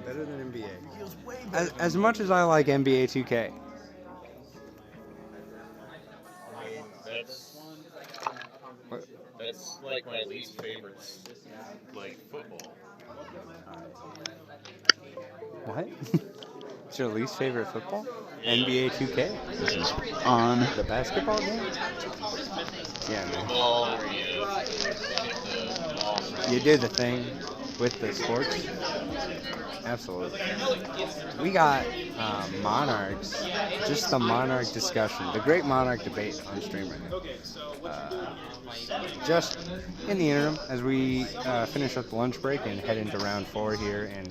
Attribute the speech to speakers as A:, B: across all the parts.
A: Better than NBA. As much as I like NBA 2K.
B: That's like my least favorite, like football.
A: What? It's your least favorite football? NBA 2K?
C: This is on.
A: The basketball game? Yeah, man. You did the thing with the sports? Absolutely. We got Monarchs, just the Monarch discussion, the great Monarch debate on stream right now. Just in the interim, as we finish up the lunch break and head into round 4 here in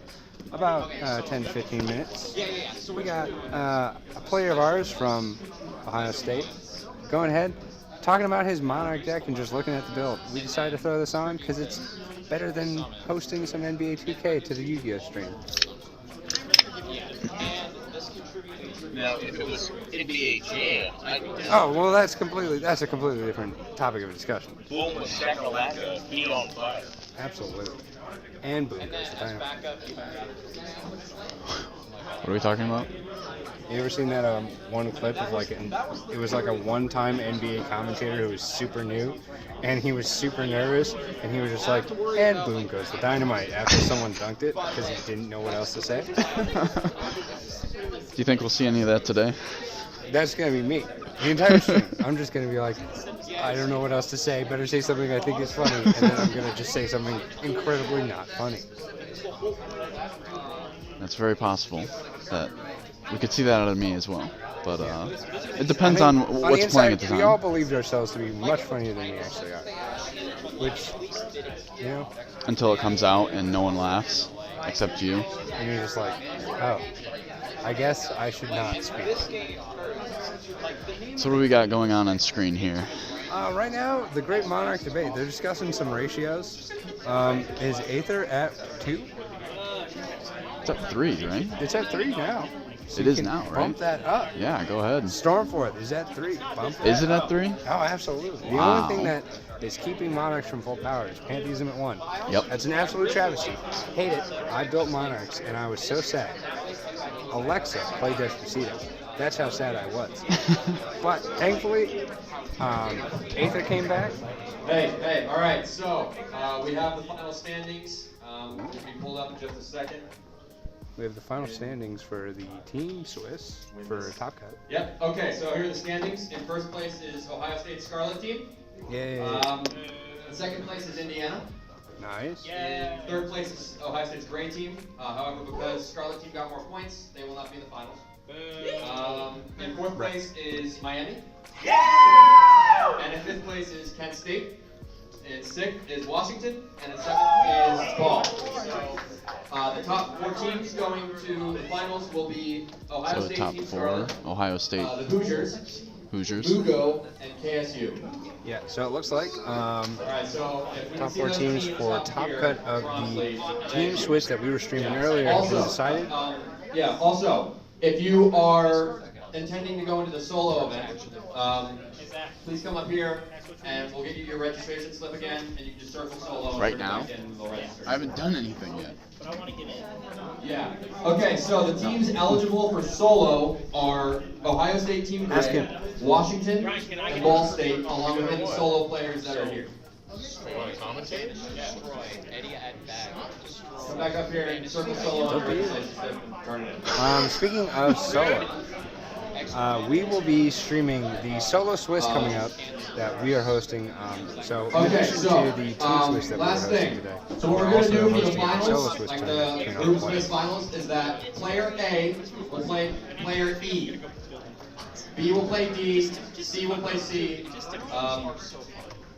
A: about 10 to 15 minutes, we got a player of ours from Ohio State going ahead, talking about his Monarch deck and just looking at the build. We decided to throw this on because it's better than hosting some NBA 2K to the Yu-Gi-Oh stream.
B: Now, if it was NBA Jam,
A: oh well, that's a completely different topic of discussion.
B: Boom, shakalaka, heat on fire.
A: Absolutely. And boom goes the dynamite.
C: What are we talking about?
A: You ever seen that one clip of it was like a one-time NBA commentator who was super new, and he was super nervous, and he was just like, and boom goes the dynamite after someone dunked it because he didn't know what else to say.
C: Do you think we'll see any of that today?
A: That's going to be me. The entire stream. I'm just going to be like, I don't know what else to say. Better say something I think is funny, and then I'm going to just say something incredibly not funny.
C: That's very possible. That we could see that out of me as well. But it depends on what's playing at the time.
A: We all believed ourselves to be much funnier than we actually are. Which,
C: until it comes out and no one laughs, except you.
A: And you're just like, oh, I guess I should not speak.
C: So what do we got going on screen here?
A: Right now, the Great Monarch debate. They're discussing some ratios. Is Aether at 2?
C: It's at 3, right?
A: It's at 3 now. So
C: it is now, right?
A: Bump that up.
C: Yeah, go ahead.
A: Stormforth is at 3. Bump that
C: Is it
A: up.
C: at 3?
A: Oh, absolutely. The
C: Wow.
A: only thing that is keeping Monarchs from full power is Pantheism at 1.
C: Yep.
A: That's an absolute travesty. Hate it. I built Monarchs, and I was so sad. Alexa played Despacito. That's how sad I was. But thankfully, Aether came back.
D: Hey, all right, so we have the final standings. Will be pulled up in just a second.
A: We have the final standings for the Team Swiss for Top Cut.
D: Yep, okay, so here are the standings. In first place is Ohio State Scarlet Team.
A: Yay.
D: In second place is Indiana.
A: Nice.
D: In third place is Ohio State's Gray Team. However, because Scarlet Team got more points, they will not be in the finals. In fourth place is Miami. Yeah! And in fifth place is Kent State. In sixth is Washington. And in seventh is Ball. The top 4 teams going to the finals will be Ohio
C: So
D: State
C: top
D: Team
C: 4,
D: Scarlet,
C: Ohio State,
D: the Hoosiers, Lugo, and KSU.
A: Yeah, so it looks like
D: Alright, so if we
A: top
D: can see
A: 4
D: those
A: teams
D: teams
A: for
D: up
A: Top
D: here,
A: Cut of the Team Swiss that we were streaming earlier has been decided.
D: Also, if you are intending to go into the solo event, please come up here and we'll get you your registration slip again, and you can just circle solo.
C: Right now?
D: And they'll register.
C: I haven't done anything yet.
D: Yeah. Okay, so the teams eligible for solo are Ohio State Team Gray, Washington, and Ball State, along with any solo players that are here.
B: Want to commentate?
D: Come back up here and circle solo and registration slip and turn it in.
A: Speaking of solo, we will be streaming the Solo Swiss coming up that we are hosting. So in addition to the Team Swiss that we are
D: last
A: hosting
D: thing.
A: today,
D: So what we're
A: we're
D: going to
A: also
D: do for the
A: hosting a Solo
D: finals,
A: Swiss
D: like
A: tournament
D: the
A: between
D: Group
A: our
D: Swiss
A: players.
D: finals, is that player A will play player E. B will play D, C will play C,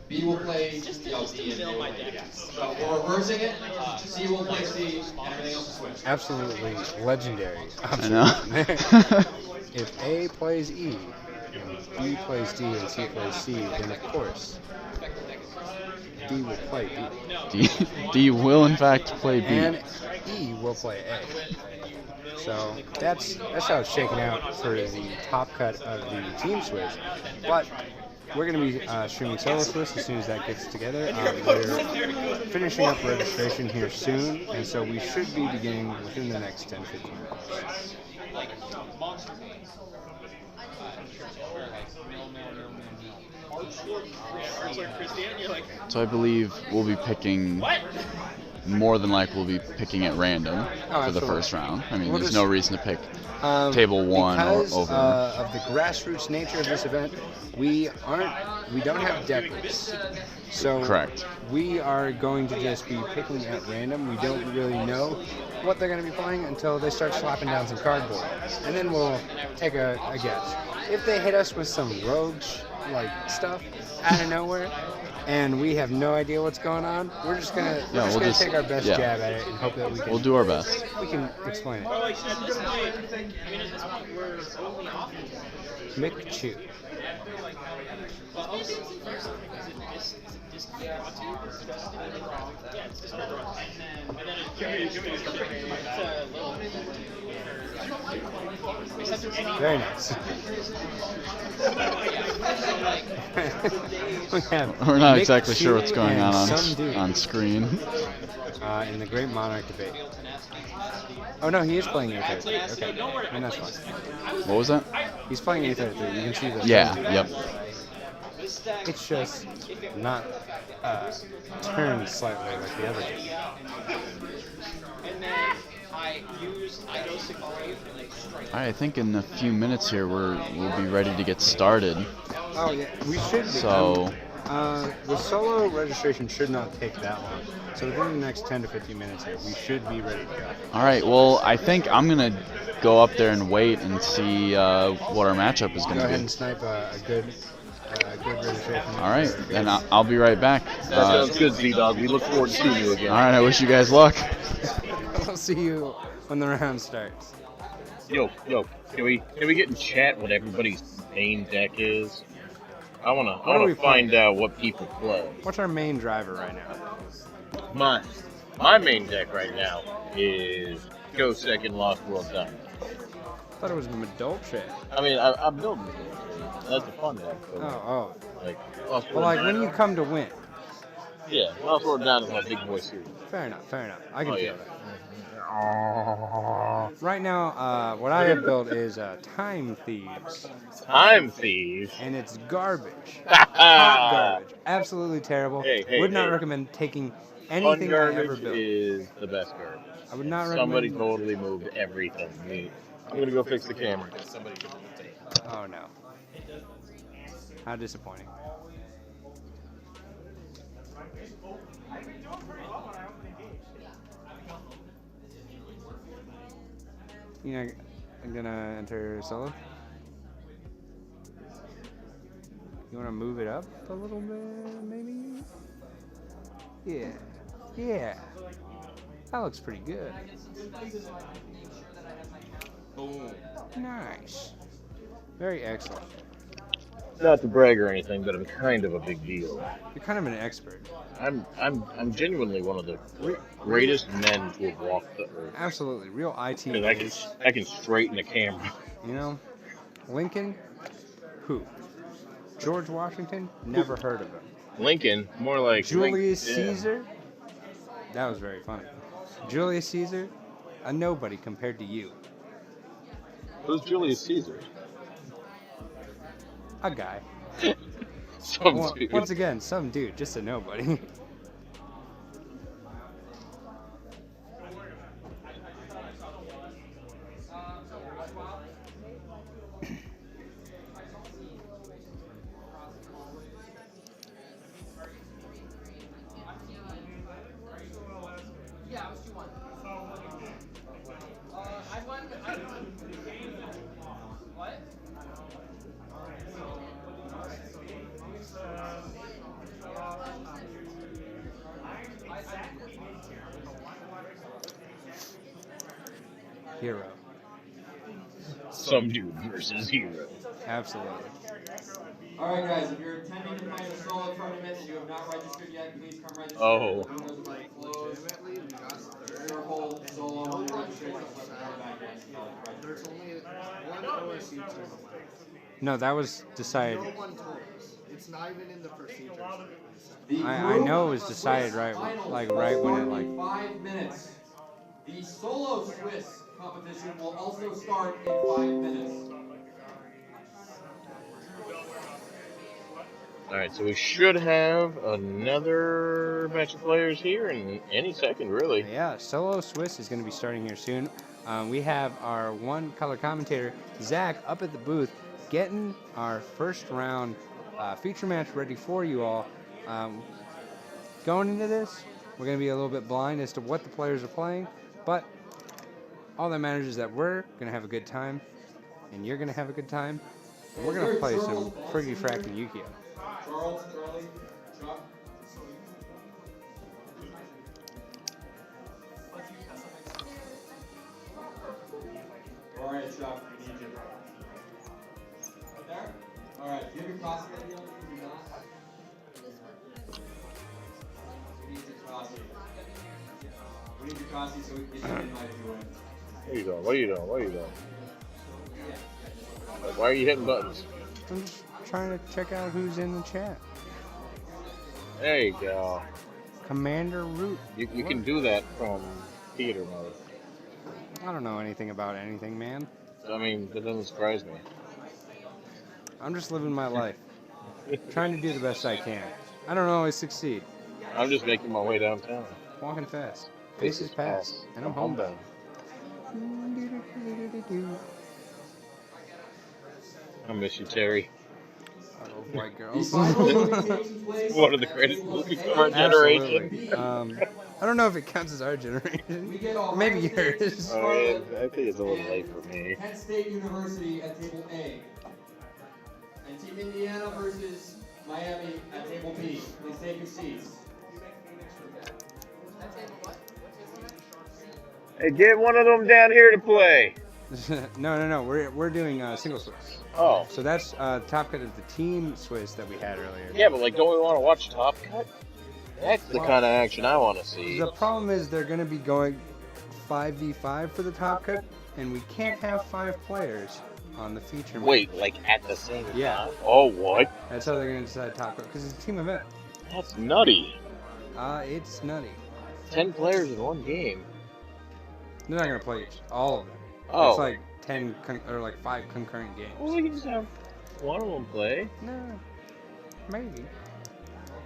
D: B will play D and A will play D. So we're reversing it. C will play C, and everything else will switch.
A: Absolutely legendary.
C: I know.
A: If A plays E, and B plays D, and C plays C, then of course D will play B.
C: D will in fact play B.
A: And E will play A. So that's how it's shaking out for the Top Cut of the Team Swiss. But we're going to be streaming solo swiss as soon as that gets together. We're finishing up registration here soon, and so we should be beginning within the next 10-15 minutes.
C: So I believe we'll be picking, more than likely we'll be picking at random for the
A: absolutely.
C: first round. I mean,
A: We'll
C: there's
A: just-
C: no reason to pick table one or
A: because,
C: over.
A: of the grassroots nature of this event, we don't have deck lists. So
C: Correct.
A: we are going to just be picking at random. We don't really know what they're going to be playing until they start slapping down some cardboard. And then we'll take a guess. If they hit us with some rogues like stuff out of nowhere and we have no idea what's going on, we're just going to
C: we'll just
A: take our best
C: yeah.
A: jab at it and hope that we can
C: We'll do our best.
A: we can explain it.
E: Like at this point, I mean, at this point, we're only off.
A: Mick Chew.
E: Well, also, is it disc draw two? Yeah, it's disc draw. And then it's a little. Except it's not.
A: Very nice. We have
C: We're not
A: Mick
C: exactly sure what's
A: Chew
C: going
A: and
C: on
A: some dude,
C: on screen.
A: in the Great Monarch debate. Oh no, he is playing A33. Okay, and that's fine.
C: What was that?
A: He's playing A33. You can see the.
C: Yeah, yep.
A: It's just not turned slightly like the other two.
E: And then I go Sakari for like straight.
C: All right, I think in a few minutes here we'll be ready to get started.
A: Oh yeah, we should be.
C: So
A: The solo registration should not take that long. So within the next 10 to 15 minutes here, we should be ready to go.
C: all right, well I think I'm gonna go up there and wait and see what our matchup is
A: Go
C: gonna
A: ahead
C: be.
A: and snipe a good registration.
C: All right, then I'll be right back.
B: That sounds good, Z-Dog. We look forward to seeing you again.
C: All right, I wish you guys luck.
A: I'll see you when the round starts.
B: Yo, can we get in chat what everybody's main deck is? I
A: What are
B: wanna
A: we
B: find
A: playing?
B: out what people play.
A: What's our main driver right now?
B: My main deck right now is Go Second Lost World Diamond.
A: I thought it was Medolce.
B: I mean, I'm building it. That's a fun deck. So,
A: Oh.
B: like, Lost
A: Well,
B: World
A: like when you
B: Diamond.
A: come to win.
B: Yeah, Lost World Diamond is my big boy series.
A: Fair enough. I can
B: Oh,
A: feel
B: yeah.
A: that. Right now, what I have built is Time Thieves,
B: Time Thief.
A: and it's garbage. Hot garbage. Absolutely terrible.
B: Hey,
A: Would not
B: hey.
A: recommend taking
B: Fun
A: anything I ever
B: garbage
A: built.
B: is the best garbage.
A: I would not
B: Somebody
A: recommend.
B: totally moved everything. I'm gonna go fix the camera.
A: Oh no. How disappointing. You know, I'm gonna enter solo. You wanna move it up a little bit, maybe? Yeah. That looks pretty good.
E: Boom.
A: Nice. Very excellent.
B: Not to brag or anything, but I'm kind of a big deal.
A: You're kind of an expert.
B: I'm genuinely one of the greatest men to have walked the earth.
A: Absolutely. Real IT.
B: Because I can straighten the camera.
A: You know, Lincoln, who? George Washington, never heard of him.
B: Lincoln, more like
A: Julius
B: yeah.
A: Caesar, that was very funny. Julius Caesar, a nobody compared to you.
B: Who's Julius Caesar?
A: A guy.
B: Some dude.
A: Once again, some dude, just a nobody. Hero.
B: Some dude versus hero.
A: Absolutely.
D: All right, guys. If you're attending tonight's solo tournament and you have not registered yet, please come register.
B: Oh.
D: The windows will be closed. Circle solo registration.
F: There's only one OSU tournament.
A: No, that was decided.
F: No one told us. It's not even in the procedures.
A: I know it was decided right when it like.
D: 5 minutes. The solo Swiss competition will also start in 5 minutes.
B: All right, so we should have another batch of players here in any second, really.
A: Yeah, solo Swiss is going to be starting here soon. We have our one color commentator, Zach, up at the booth, getting our first round feature match ready for you all. Going into this, we're going to be a little bit blind as to what the players are playing, but all that matters is that we're going to have a good time, and you're going to have a good time, and we're going to play some pretty fracking Yu-Gi-Oh!
D: Charles, Charlie, Chuck. All right, Chuck, we need you. Right there? All right, do you have your cross ready? Do you not? We need your crossy. We need your crossy so we can get you an invite if you win.
B: What are you doing? What are you doing? What are you doing? Why are you hitting buttons?
A: I'm just trying to check out who's in the chat.
B: There you go.
A: Commander Root.
B: You can do that from theater mode.
A: I don't know anything about anything, man.
B: I mean, that doesn't surprise me.
A: I'm just living my life. Trying to do the best I can. I don't always succeed.
B: I'm just making my way downtown.
A: Walking fast. Faces past. And I'm homebound.
B: I miss you, Terry.
A: White girls.
B: One of the greatest movies of our generation.
A: Absolutely. I don't know if it counts as our generation. Or maybe yours.
B: Oh, yeah, I think it's a little late for me.
D: Kent State University at table A. And Team Indiana versus Miami at table B. Please take your seats.
B: Hey, get one of them down here to play.
A: No. We're doing single Swiss.
B: Oh.
A: So that's Top Cut is the team Swiss that we had earlier.
B: Yeah, but like, don't we want to watch Top Cut? That's the kind of action I want to see.
A: The problem is they're going to be going 5v5 for the Top Cut, and we can't have 5 players on the feature.
B: Wait, like at the same time?
A: Yeah.
B: Oh, what?
A: That's how they're going to decide Top Cut, because it's a team event.
B: That's nutty.
A: It's nutty.
B: 10 players in one game.
A: They're not going to play all of them.
B: Oh.
A: It's like 5 concurrent games.
B: Well, we can just have one of them play.
A: No, maybe.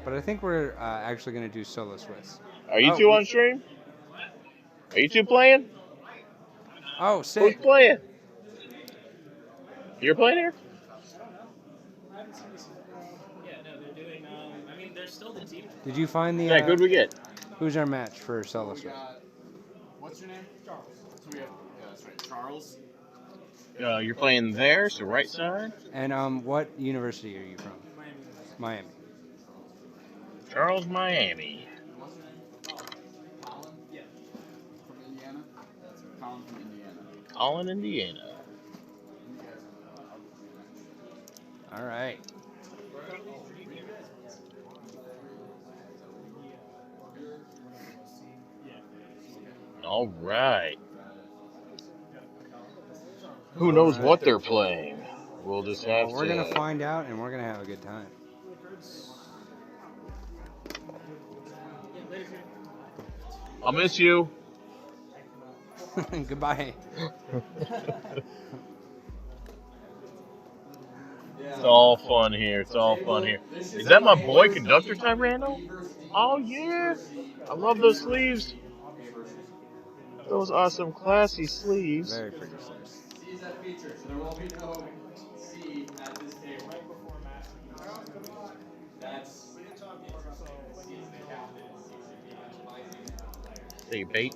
A: But I think we're actually going to do solo Swiss.
B: Are you two on stream? Are you two playing?
A: Oh, sick.
B: Who's playing? You're playing here?
E: I haven't seen this. Yeah, no, they're doing. I mean, they're still the team.
A: Did you find the?
B: Yeah, good we get.
A: Who's our match for solo Swiss?
F: What's your name? Charles. So we have, yeah, that's right, Charles.
B: You're playing there, so right side.
A: And what university are you from? Miami.
B: Charles, Miami.
F: What's your name? Colin? Yeah. From Indiana? That's right. Colin from Indiana.
B: Colin, Indiana.
A: All right.
B: All right. Who knows what they're playing? We'll just have
A: We're going to find out, and we're going to have a good time.
B: I'll miss you.
A: Goodbye.
B: It's all fun here. It's all fun here. Is that my boy Conductor Time, Randall? Oh, yeah. I love those sleeves. Those awesome, classy sleeves.
A: Very pretty sleeves.
D: C is that feature, so there will be no C at this table. That's.
B: Take a bait.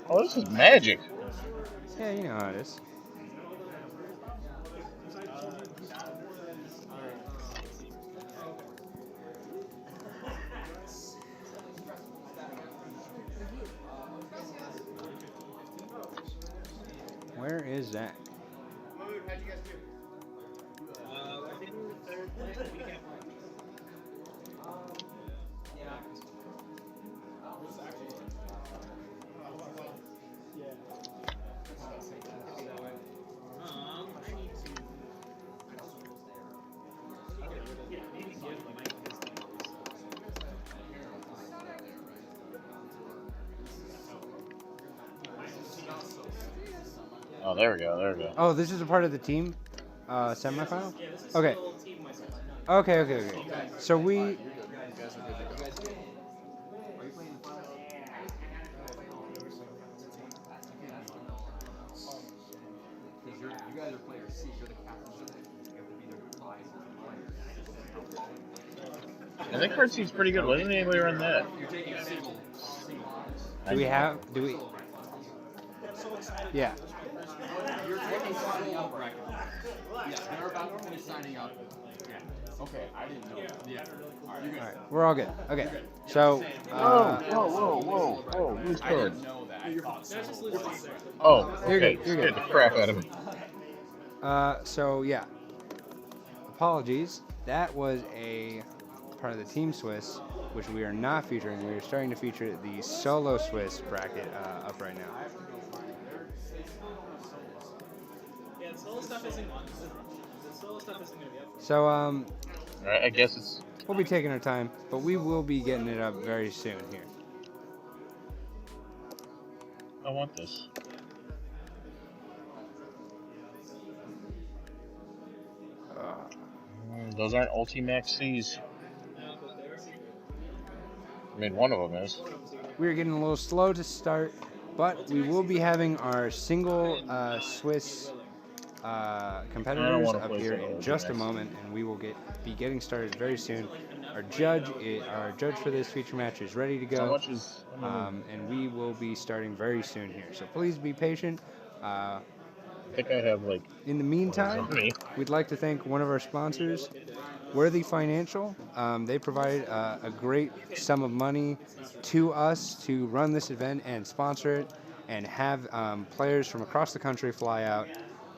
B: Oh, this is magic.
A: Yeah, you know how it is. Where is Zach?
E: How'd you guys do? I think we were third place. We got
B: Oh, there we go. There we go.
A: Oh, this is a part of the team semifinal?
E: Yeah, this is
A: Okay.
E: still team myself.
A: Okay. So we...
F: You guys are good. Are you playing the finals? Because you guys are player C. You're the captains. You have to be their players.
B: I think Card C's pretty good. Why didn't anybody run that?
F: You're taking a single.
A: Do we... Yeah.
F: You're taking signing up bracket. Yeah, they're about to finish signing up. Yeah. Okay, I didn't know. Yeah. All right, you're good.
A: All right, we're all good. Okay. So...
B: Whoa. Who's
F: I
B: card?
F: didn't know that. I thought so.
B: Oh,
A: You're
B: okay.
A: good, you're
B: Scared
A: good.
B: the crap out of me.
A: So yeah, apologies. That was a part of the Team Swiss, which we are not featuring. We are starting to feature the Solo Swiss bracket up right now.
E: Yeah, the solo stuff isn't going to be up.
A: So
B: Alright, I guess it's...
A: we'll be taking our time, but we will be getting it up very soon here.
B: I want this. Those aren't Ultimax Cs. I mean, one of them is.
A: We're getting a little slow to start, but we will be having our single Swiss competitors
B: wanna
A: up
B: play
A: here
B: solo
A: in just a
B: next.
A: moment, and we will be getting started very soon. Our judge for this feature match is ready to
B: How
A: go,
B: much is...
A: and we will be starting very soon here. So please be patient.
B: I think I have, like...
A: In the meantime,
B: on me.
A: we'd like to thank one of our sponsors, Worthy Financial. They provided a great sum of money to us to run this event and sponsor it and have players from across the country fly out.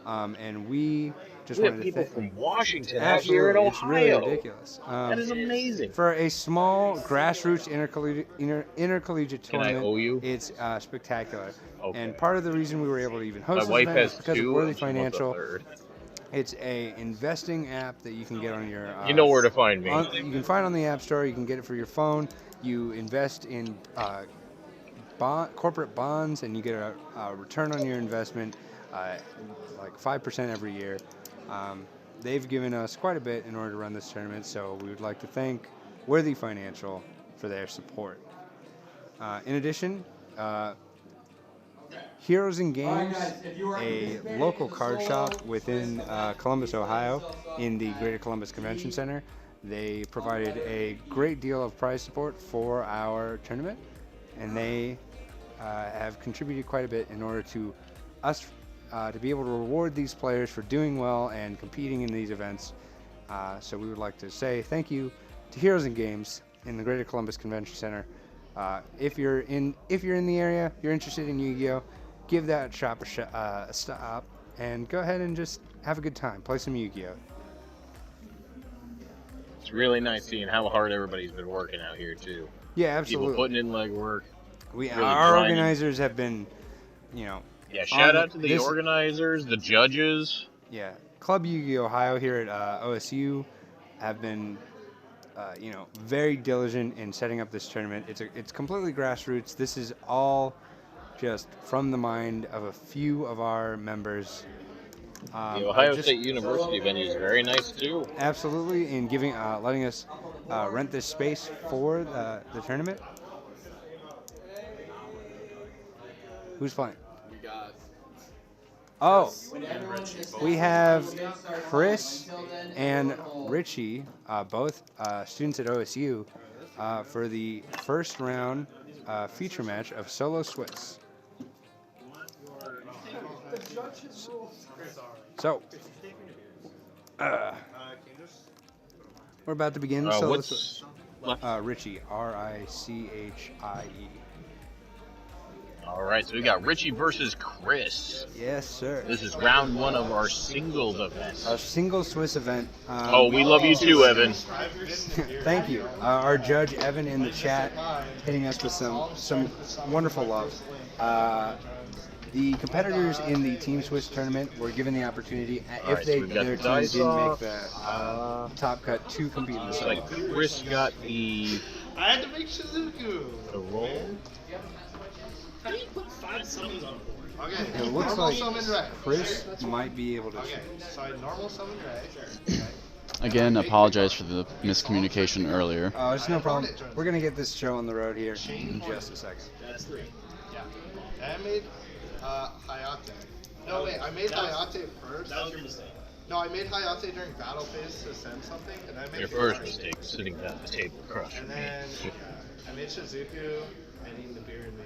A: And we just
B: We have
A: wanted to
B: people
A: thank...
B: from Washington out here in
A: Absolutely, it's really
B: Ohio.
A: ridiculous.
B: That is amazing.
A: For a small grassroots intercollegiate
B: Can I
A: tournament,
B: owe you?
A: it's spectacular.
B: Okay.
A: And part of the reason we were able to even
B: My
A: host this
B: wife
A: event is
B: has
A: because of
B: two.
A: Worthy
B: and she wants a
A: Financial.
B: third.
A: It's a investing app that you can get on your...
B: You know where to find me.
A: you can find on the App Store. You can get it for your phone. You invest in corporate bonds, and you get a return on your investment, like 5% every year. They've given us quite a bit in order to run this tournament, so we would like to thank Worthy Financial for their support. In addition, Heroes and Games, a local card shop within Columbus, Ohio, in the Greater Columbus Convention Center. They provided a great deal of prize support for our tournament, and they have contributed quite a bit in order to us to be able to reward these players for doing well and competing in these events. So we would like to say thank you to Heroes and Games in the Greater Columbus Convention Center. If you're in the area, you're interested in Yu-Gi-Oh, give that shop a stop and go ahead and just have a good time. Play some Yu-Gi-Oh.
B: It's really nice seeing how hard everybody's been working out here, too.
A: Yeah, absolutely.
B: People putting in legwork.
A: Our
B: grinding.
A: organizers have been,
B: Yeah, shout out to the
A: this-
B: organizers, the judges.
A: Yeah, Club Yu-Gi-Oh! Ohio here at OSU have been, very diligent in setting up this tournament. It's completely grassroots. This is all just from the mind of a few of our members.
B: The Ohio State University venue is very nice, too.
A: Absolutely, in letting us rent this space for the tournament. Who's playing?
F: We got.
A: Oh, we have Chris and Richie, both students at OSU, for the first round feature match of Solo Swiss. So, we're about to begin Solo Swiss.
B: What's left?
A: Richie, R-I-C-H-I-E.
B: All right, so we got Richie versus Chris.
A: Yes, sir.
B: This is round one of our singles event.
A: Our single Swiss event.
B: Oh, we love you too, Evan.
A: Thank you. Our judge, Evan, in the chat, hitting us with some wonderful love. The competitors in the Team Swiss tournament were given the opportunity, if
B: Alright, so
A: they
B: we've got
A: their
B: the
A: team
B: dice
A: didn't
B: off.
A: make the top cut, to compete in the
B: Looks
A: solo.
B: like Chris got the
G: I had to make Shizuku.
B: roll.
E: How do you put 5 summons on board?
G: Okay,
A: It looks
G: normal
A: like
G: summon Ray.
A: Chris might be able to
G: Okay,
A: choose.
G: so I normal summon Ray. Okay.
C: Again, apologize for the miscommunication earlier.
A: It's no problem. We're gonna get this show on the road here in just a second.
E: That's 3.
G: Yeah. And I made Hayate. No wait, I made Hayate first.
E: That was your mistake.
G: No, I made Hayate during battle phase to send something, and I made
B: Your first mistake, sitting down at the table crushing
G: And
B: me.
G: then I made Shizuku and eating the beer in me.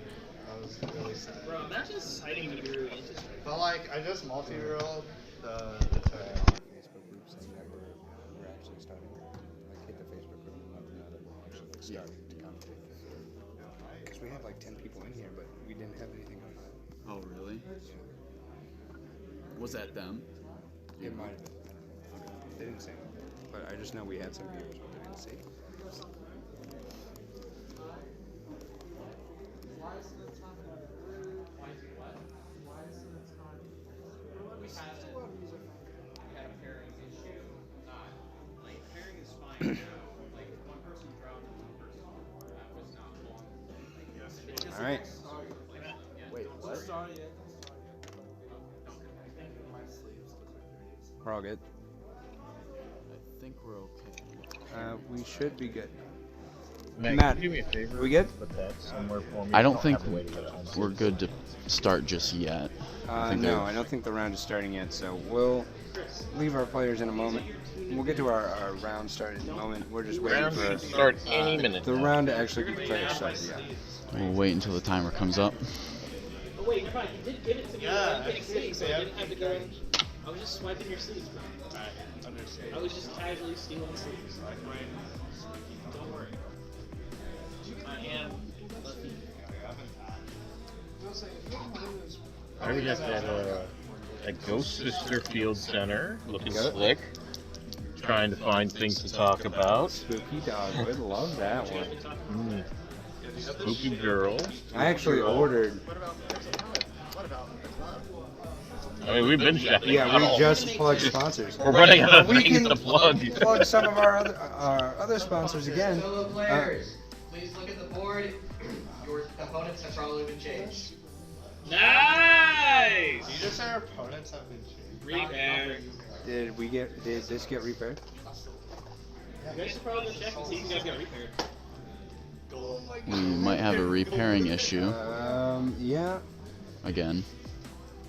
G: I was really sad.
E: Bro, imagine citing the Guru into strike.
G: But like, I just multi-rolled the
A: Facebook group saying that we're actually starting. Like hit the Facebook group and let them know that we're actually starting to commentate. Because we had like 10 people in here, but we didn't have anything on that.
C: Oh, really? Was that them?
A: It might have been. They didn't say anything. But I just know we had some viewers, but they didn't say. All right. Wait, what? We're all good.
C: I think we're okay.
A: We should be good.
B: Matt,
A: Matt,
B: can you do me a favor?
A: we good?
B: Put that somewhere for me.
C: I don't think
B: have to wait until it
C: we're good to start just yet. think
A: No,
C: they're-
A: I don't think the round is starting yet, so we'll leave our players in a moment. We'll get to our round started in a moment. We're just waiting
B: Round
A: for
B: should start any minute
A: the
B: now.
A: round to actually be played started, yeah.
C: We'll wait until the timer comes up.
E: Oh wait, you're fine. You did give it to me
G: Yeah,
E: when I sleeve, so I
G: yeah.
E: didn't have to go in. I was just swiping your sleeves, bro. I was just casually stealing sleeves. Don't worry. I am lucky.
B: I already got that Ghost Sister Field Center, looking
A: Got it.
B: slick. Trying to find things to talk about.
A: Spooky Dogwood, love that one.
B: Mm. Spooky Girl.
A: I actually ordered.
B: I mean, we've been checking
A: Yeah,
B: out.
A: we just plugged sponsors.
B: We're running out of
A: We
B: things
A: can
B: to plug.
A: plug some of our other sponsors again.
D: Solo players, please look at the board. Your opponents have probably been changed.
E: Nice!
G: Did you just say our opponents have been changed?
E: Repair.
A: Did this get repaired?
E: You guys should probably check and see if you guys got repaired.
C: We might have a repairing issue
A: Yeah.
C: again,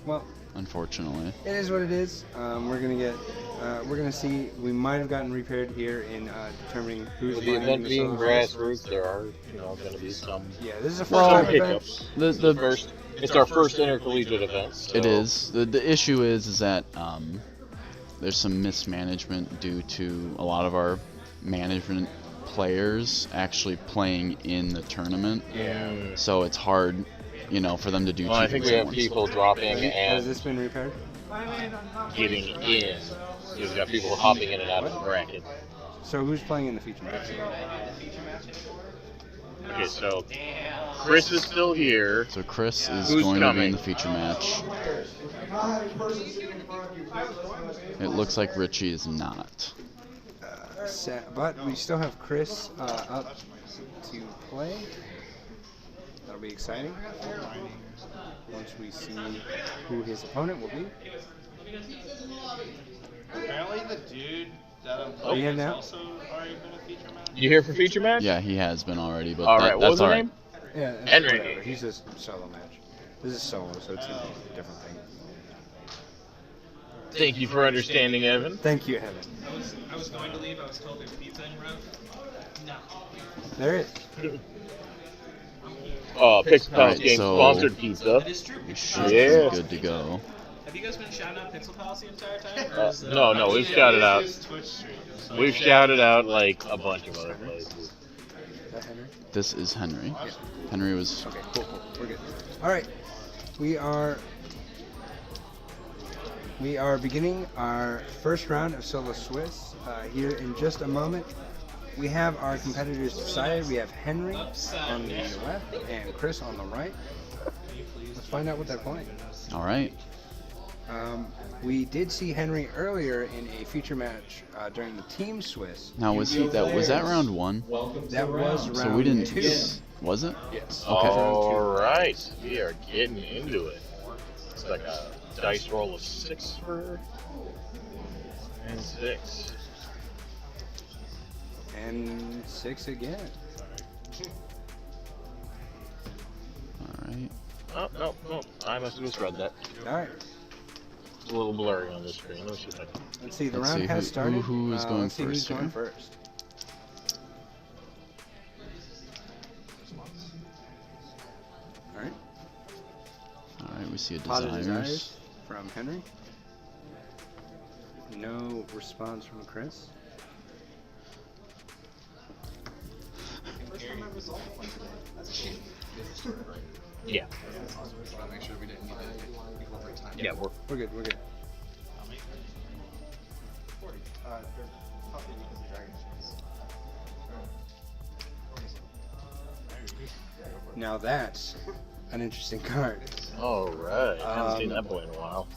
A: Well,
C: unfortunately.
A: it is what it is. We're gonna see. We might have gotten repaired here in determining who's
B: With the
A: playing in
B: event
A: the
B: being
A: solo.
B: grassroots, there are, going to be some
A: Yeah, this is a
C: Well,
A: first time event.
B: hiccups.
C: The
B: First, it's our first intercollegiate event. So.
C: It is. The issue is that there's some mismanagement due to a lot of our management players actually playing in the tournament.
B: Yeah.
C: So it's hard, for them to do
B: Well,
C: two
B: I think
C: things
B: we
C: at
B: have
C: once.
B: people dropping
A: Has
B: and
A: this been repaired?
B: getting in. We've got people hopping in and out of the bracket.
A: So who's playing in the feature match?
B: Okay, so Chris is still here.
C: So Chris is
B: Who's
C: going to be
B: coming?
C: in the feature match. It looks like Richie is not.
A: But we still have Chris up to play. That'll be exciting. Once we see who his opponent will be.
G: Apparently the dude that I'm
A: Are you
G: playing
A: here
G: has
A: now?
G: also already been a feature match.
B: You here for feature match?
C: Yeah, he has been already, but
B: All right. What
C: that's
B: was the
C: all right.
B: name?
A: Yeah, that's
B: Henry.
A: whatever. He's just solo match. This is solo, so it's a different thing.
B: Thank you for understanding, Evan.
A: Thank you, Evan.
E: I was going to leave. I was told there's pizza en route. No.
A: There it is.
B: Pixel
C: All right,
B: Pals Game
C: so-
B: sponsored pizza.
E: That is true.
C: We should
B: Yeah.
C: be good to go.
E: Have you guys been shouting out Pixel Palace the entire time? Or is,
B: No, we've shouted out.
G: His Twitch stream.
B: We've shouted out like a bunch of other places.
A: Is that Henry?
C: This is Henry. Henry was
A: Okay, cool. We're good. All right. We are beginning our first round of Solo Swiss here in just a moment. We have our competitors decided. We have Henry on the left and Chris on the right. Let's find out what they're playing.
C: All right.
A: We did see Henry earlier in a feature match during the Team Swiss.
C: Now was that round 1?
A: That was round
C: So we didn't.
A: 2.
C: Was it?
A: Yes.
C: Okay.
B: All right, we are getting into it. It's like a dice roll of 6 for and 6.
A: And 6 again.
C: All right.
B: Oh, no. I must have misread that.
A: All right.
B: It's a little blurry on the screen. Let me see if I can.
A: Let's see. The
C: Let's
A: round
C: see
A: has started.
C: who is going
A: let's see who's
C: first
A: going
C: here.
A: first. All right.
C: All right. We see a
A: Positive
C: desires.
A: desires from Henry. No response from Chris.
B: Yeah.
G: Make sure we didn't need to incorporate time.
B: Yeah,
A: We're good. We're good. Now that's an interesting card.
B: All right. I haven't seen that boy in a while.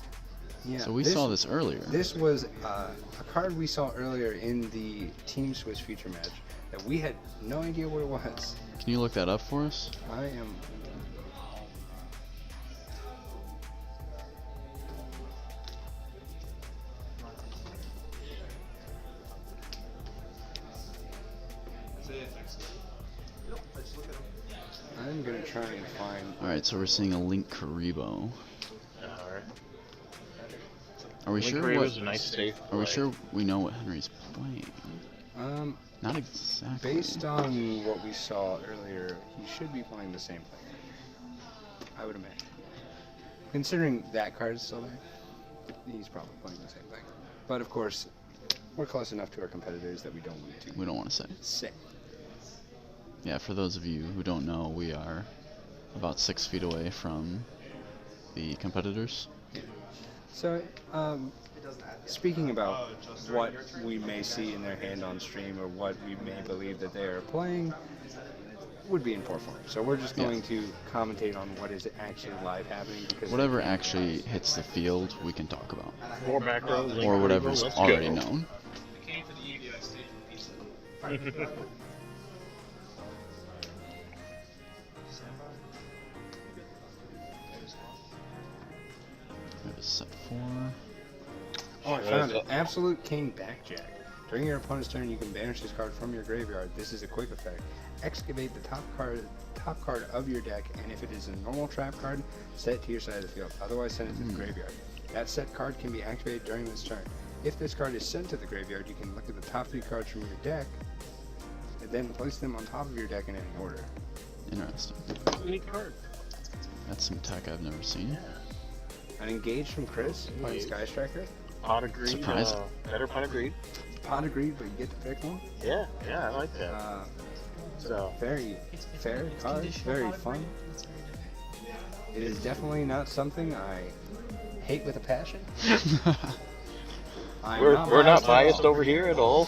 A: Yeah.
C: So we saw this earlier.
A: This was a card we saw earlier in the Team Swiss feature match that we had no idea what it was.
C: Can you look that up for us?
A: I am. I'm gonna try and find.
C: All right. So we're seeing a Link Karibo.
B: All right.
C: Are we
B: Link
C: sure?
B: Karibo's a nice safe
C: Are we
B: play.
C: sure we know what Henry's playing? Not exactly.
A: Based on what we saw earlier, he should be playing the same thing. I would imagine. Considering that card is still there, he's probably playing the same thing. But of course, we're close enough to our competitors that we don't need to
C: We don't want to say.
A: say.
C: Yeah. For those of you who don't know, we are about 6 feet away from the competitors.
A: So, speaking about what we may see in their hand on stream or what we may believe that they are playing would be in poor form. So we're just going to commentate on what is actually live happening. Because
C: Whatever actually hits the field, we can talk about,
B: More back row. Link
C: or
B: Karibo,
C: whatever's
B: let's
C: already
B: go.
C: known.
E: Came for the EVI stage pizza.
C: We have a set 4.
A: Oh, I found it. Absolute King Backjack. During your opponent's turn, you can banish this card from your graveyard. This is a quick effect. Excavate the top card of your deck, and if it is a normal trap card, set it to your side of the field. Otherwise, send it to the graveyard. That set card can be activated during this turn. If this card is sent to the graveyard, you can look at the top 3 cards from your deck, and then place them on top of your deck in any order.
C: Interesting.
B: Neat card.
C: That's some tech I've never seen.
A: An engage from Chris, playing Sky Striker.
B: Pot of greed.
C: Surprised.
B: Better pot of greed.
A: Pot agreed, but you get to pick one.
B: Yeah, I like that. So
A: Very fair card, very fun. It is definitely not something I hate with a passion.
B: we're not biased
A: at all.
B: over here at all.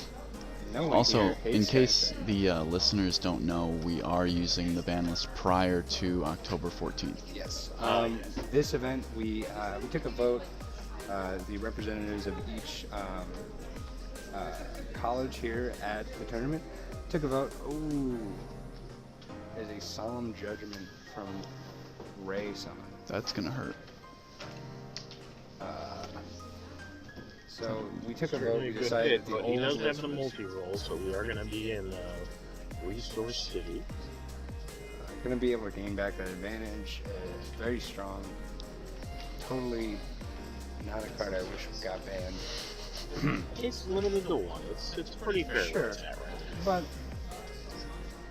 A: No one
C: Also,
A: here hates
C: in
A: Sky
C: case
A: Striker.
C: the listeners don't know, we are using the ban list prior to October 14th.
A: Yes. This event, we took a vote. The representatives of each college here at the tournament took a vote. Ooh, there's a solemn judgment from Ray Summon.
C: That's gonna hurt.
A: So we took a vote.
B: Certainly
A: We
B: a good
A: decided
B: hit,
A: that the
B: but he
A: old
B: does have
A: list
B: the
A: was
B: multi-roll, so we are going to be in Resource City.
A: going to be able to gain back that advantage. Very strong. Totally not a card I wish got banned.
B: It's limited to 1. It's pretty fair.
A: Sure.
B: where it's at right now.
A: But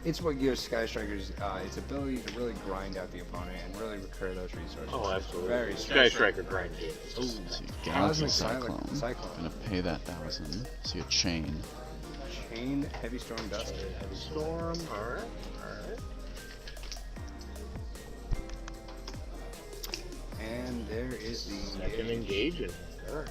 A: it's what gives Sky Strikers its ability to really grind out the opponent and really recur those resources.
B: Oh, absolutely.
A: Very
B: Sky
A: strong.
B: Striker grind it.
C: See,
A: Cosmic
C: Galaxy Cyclone.
A: Cyclone.
C: Gonna pay that 1,000. See a chain.
A: Chain, Heavy Storm Dust.
B: Heavy Storm. Alright.
A: And there is the
B: Second engaging. Alright.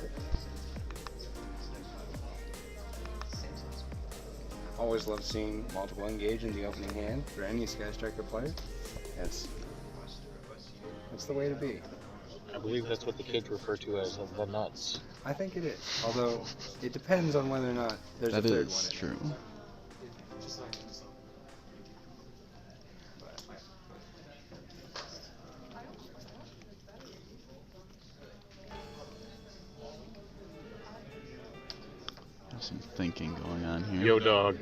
A: Always love seeing multiple engage in the opening hand for any Sky Striker player. That's the way to be.
B: I believe that's what the kids refer to as the nuts.
A: I think it is. Although it depends on whether or not there's
C: That
A: a third
C: is
A: one.
C: true. There's some thinking going on here.
B: Yo, dog.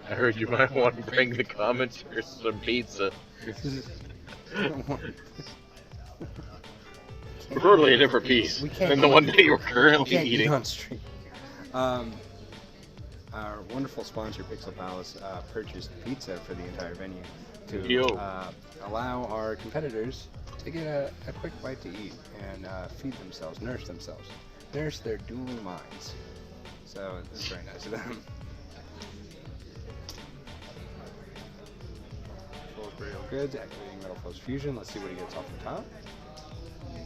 B: I heard you might want to bring the commenters some pizza. Preferably a different piece
A: We can't
B: than the
A: eat-
B: one that you're
A: We
B: currently
A: can't eat
B: eating.
A: on stream. Our wonderful sponsor, Pixel Palace, purchased pizza for the entire venue to
B: Yo.
A: allow our competitors to get a quick bite to eat and feed themselves, nourish their dueling minds. So it's very nice of them. Full Imperial Goods, activating Metal Plus Fusion. Let's see what he gets off the top.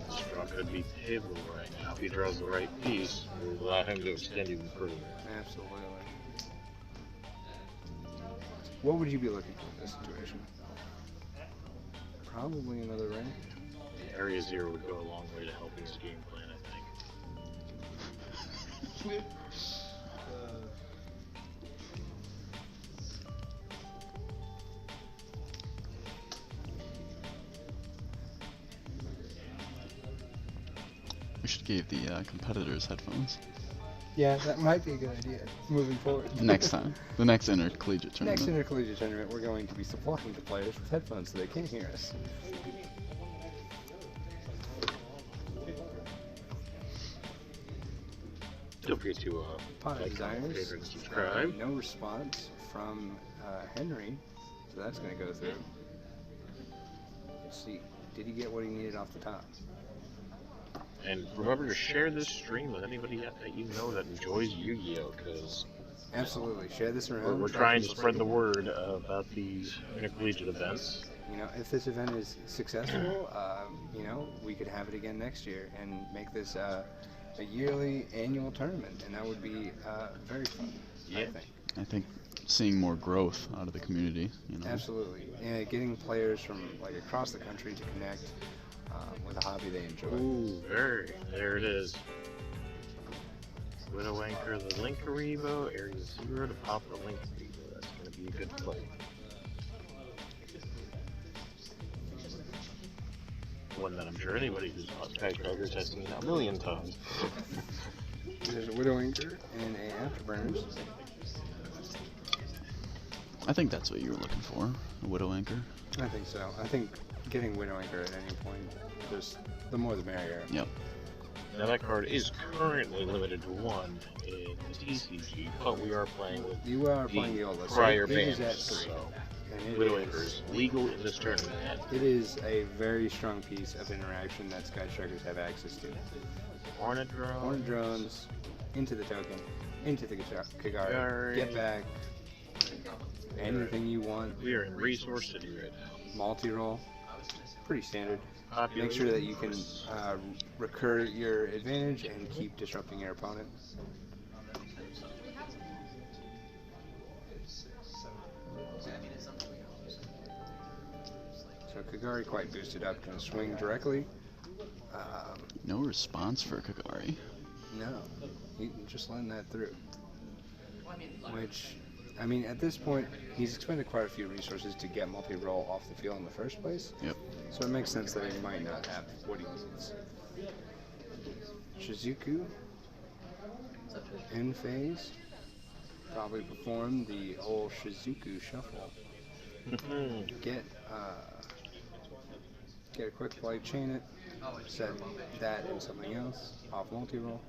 B: It's not going to be table right now. If he draws the right piece, we'll allow him to extend even further.
A: Absolutely. What would you be looking for in this situation? Probably another ring.
B: Area 0 would go a long way to helping his game plan, I think.
C: We should give the competitors headphones
A: Yeah, that might be a good idea moving forward.
C: next time. The next intercollegiate tournament.
A: Next intercollegiate tournament, we're going to be supplying the players with headphones so they can't hear us.
B: Don't forget to
A: Pot of
B: like, comment,
A: Desires.
B: favorite, and subscribe.
A: No response from Henry, so that's going to go through. Let's see. Did he get what he needed off the top?
B: And remember to share this stream with anybody that you know that enjoys Yu-Gi-Oh! Because
A: Absolutely. Share this around.
B: we're trying to spread the word about these intercollegiate events.
A: You know, if this event is successful, you know, we could have it again next year and make this a yearly annual tournament, and that would be very fun. I
B: Yeah.
A: think.
C: I think seeing more growth out of the community. You know.
A: Absolutely. Yeah, getting players from like across the country to connect with a hobby they enjoy.
B: Ooh, there it is. Widow Anchor, the Linkaribo, Area 0 to pop the Linkaribo. That's going to be a good play. One that I'm sure anybody who's bought Skyscrapers has seen a million times.
A: There's a Widow Anchor and a Afterburners.
C: I think that's what you were looking for, a Widow Anchor.
A: I think so. I think getting Widow Anchor at any point, just the more the merrier.
C: Yep.
B: Now that card is currently limited to 1 in the TCG, but we are playing with
A: You are playing the old list.
B: prior
A: It is
B: bans,
A: at 3.
B: so
A: And it
B: Widow
A: is-
B: Anchor is legal in this tournament.
A: It is a very strong piece of interaction that Sky Strikers have access to.
B: Hornet Drone.
A: Hornet drones, into the token, into the Kagari,
B: Kagari.
A: get back, anything you want,
B: We are in Resource City right now.
A: multi-roll, pretty standard.
B: Popular
A: Make sure that you can recur your advantage and keep disrupting your opponent. So Kagari quite boosted up, can swing directly.
C: No response for Kagari.
A: No, he just letting that through. Which, I mean, at this point, he's expended quite a few resources to get multi-roll off the field in the first place.
C: Yep.
A: So it makes sense that he might not have what he needs. Shizuku, in phase, probably perform the old Shizuku shuffle. Get a quick play, chain it, set that and something else, off multi-roll.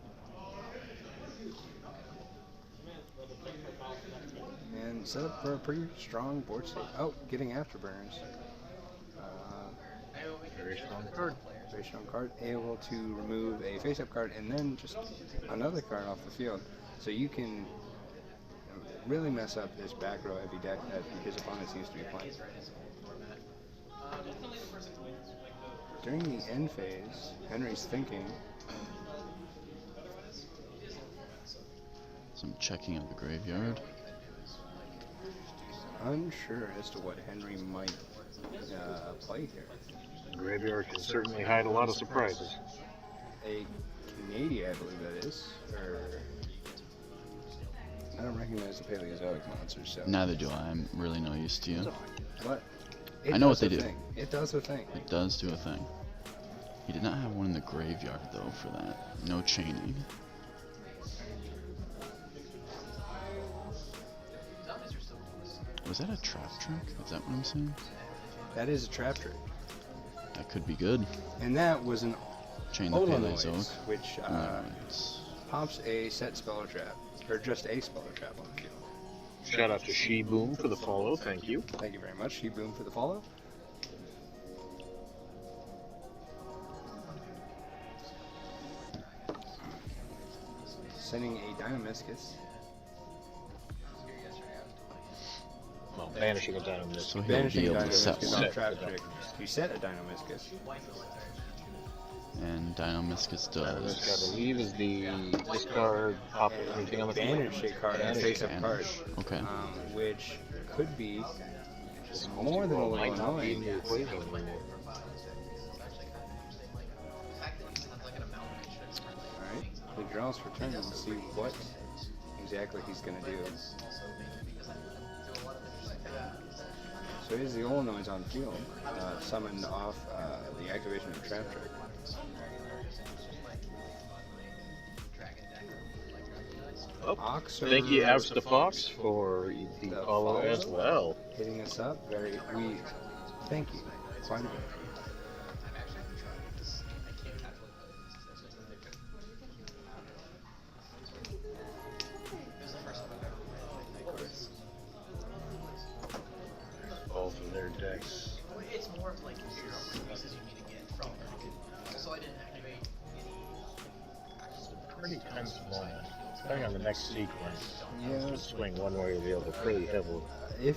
A: And set up for a pretty strong board state. Oh, getting Afterburners.
B: Very strong card.
A: Very strong card. Able to remove a face-up card and then just another card off the field. So you can really mess up this back row heavy deck that his opponent seems to be playing. During the end phase, Henry's thinking.
C: Some checking of the graveyard.
A: Unsure as to what Henry might play here.
B: The graveyard can certainly hide a lot of surprises.
A: A Canadian, I believe that is. Or I don't recognize the Paleozoic monsters, so.
C: Neither do I. I'm really no use to you.
A: But
C: I know
A: does
C: what they
A: a
C: do.
A: thing. It does a thing.
C: It does do a thing. He did not have one in the graveyard though for that. No chaining. Was that a trap trick? Is that what I'm saying?
A: That is a trap trick.
C: That could be good.
A: And that was an
C: Chain the
A: Olanoids,
C: Paleozoic.
A: which
C: Alright.
A: pops a set spell or trap. Or just a spell or trap on the field.
B: Shout out to She Boom for the follow. Thank you.
A: Thank you very much, She Boom, for the follow. Sending a Dynamiscus.
B: Well, banishing a Dynamiscus.
C: So he'll be
A: Banishing
C: able to set
A: Dynamiscus
C: one.
A: on trap trick. You set a Dynamiscus.
C: And Dynamiscus
B: I
C: does.
B: believe is the discard, pop anything on the field.
A: Banish a card and
B: Banish
A: face up card.
C: Banish. Okay.
A: Which could be more than a little
B: Might not be in
A: annoying.
B: the equation anymore.
A: Alright, he draws for turn and see what exactly he's going to do. So here's the Olanoids on field, summoned off the activation of Trap Trick.
B: Oh,
A: Oxer
B: thank you, Outs the Fox, for the
A: The
B: follow
A: follow.
B: as well.
A: hitting us up. Thank you quite a bit.
B: All for their decks.
E: It's more of like your pieces you need to get from it. So I didn't activate
B: Pretty tense moment. Depending on the next sequence,
A: Yeah.
B: just swing one way or the other pretty heavily.
A: If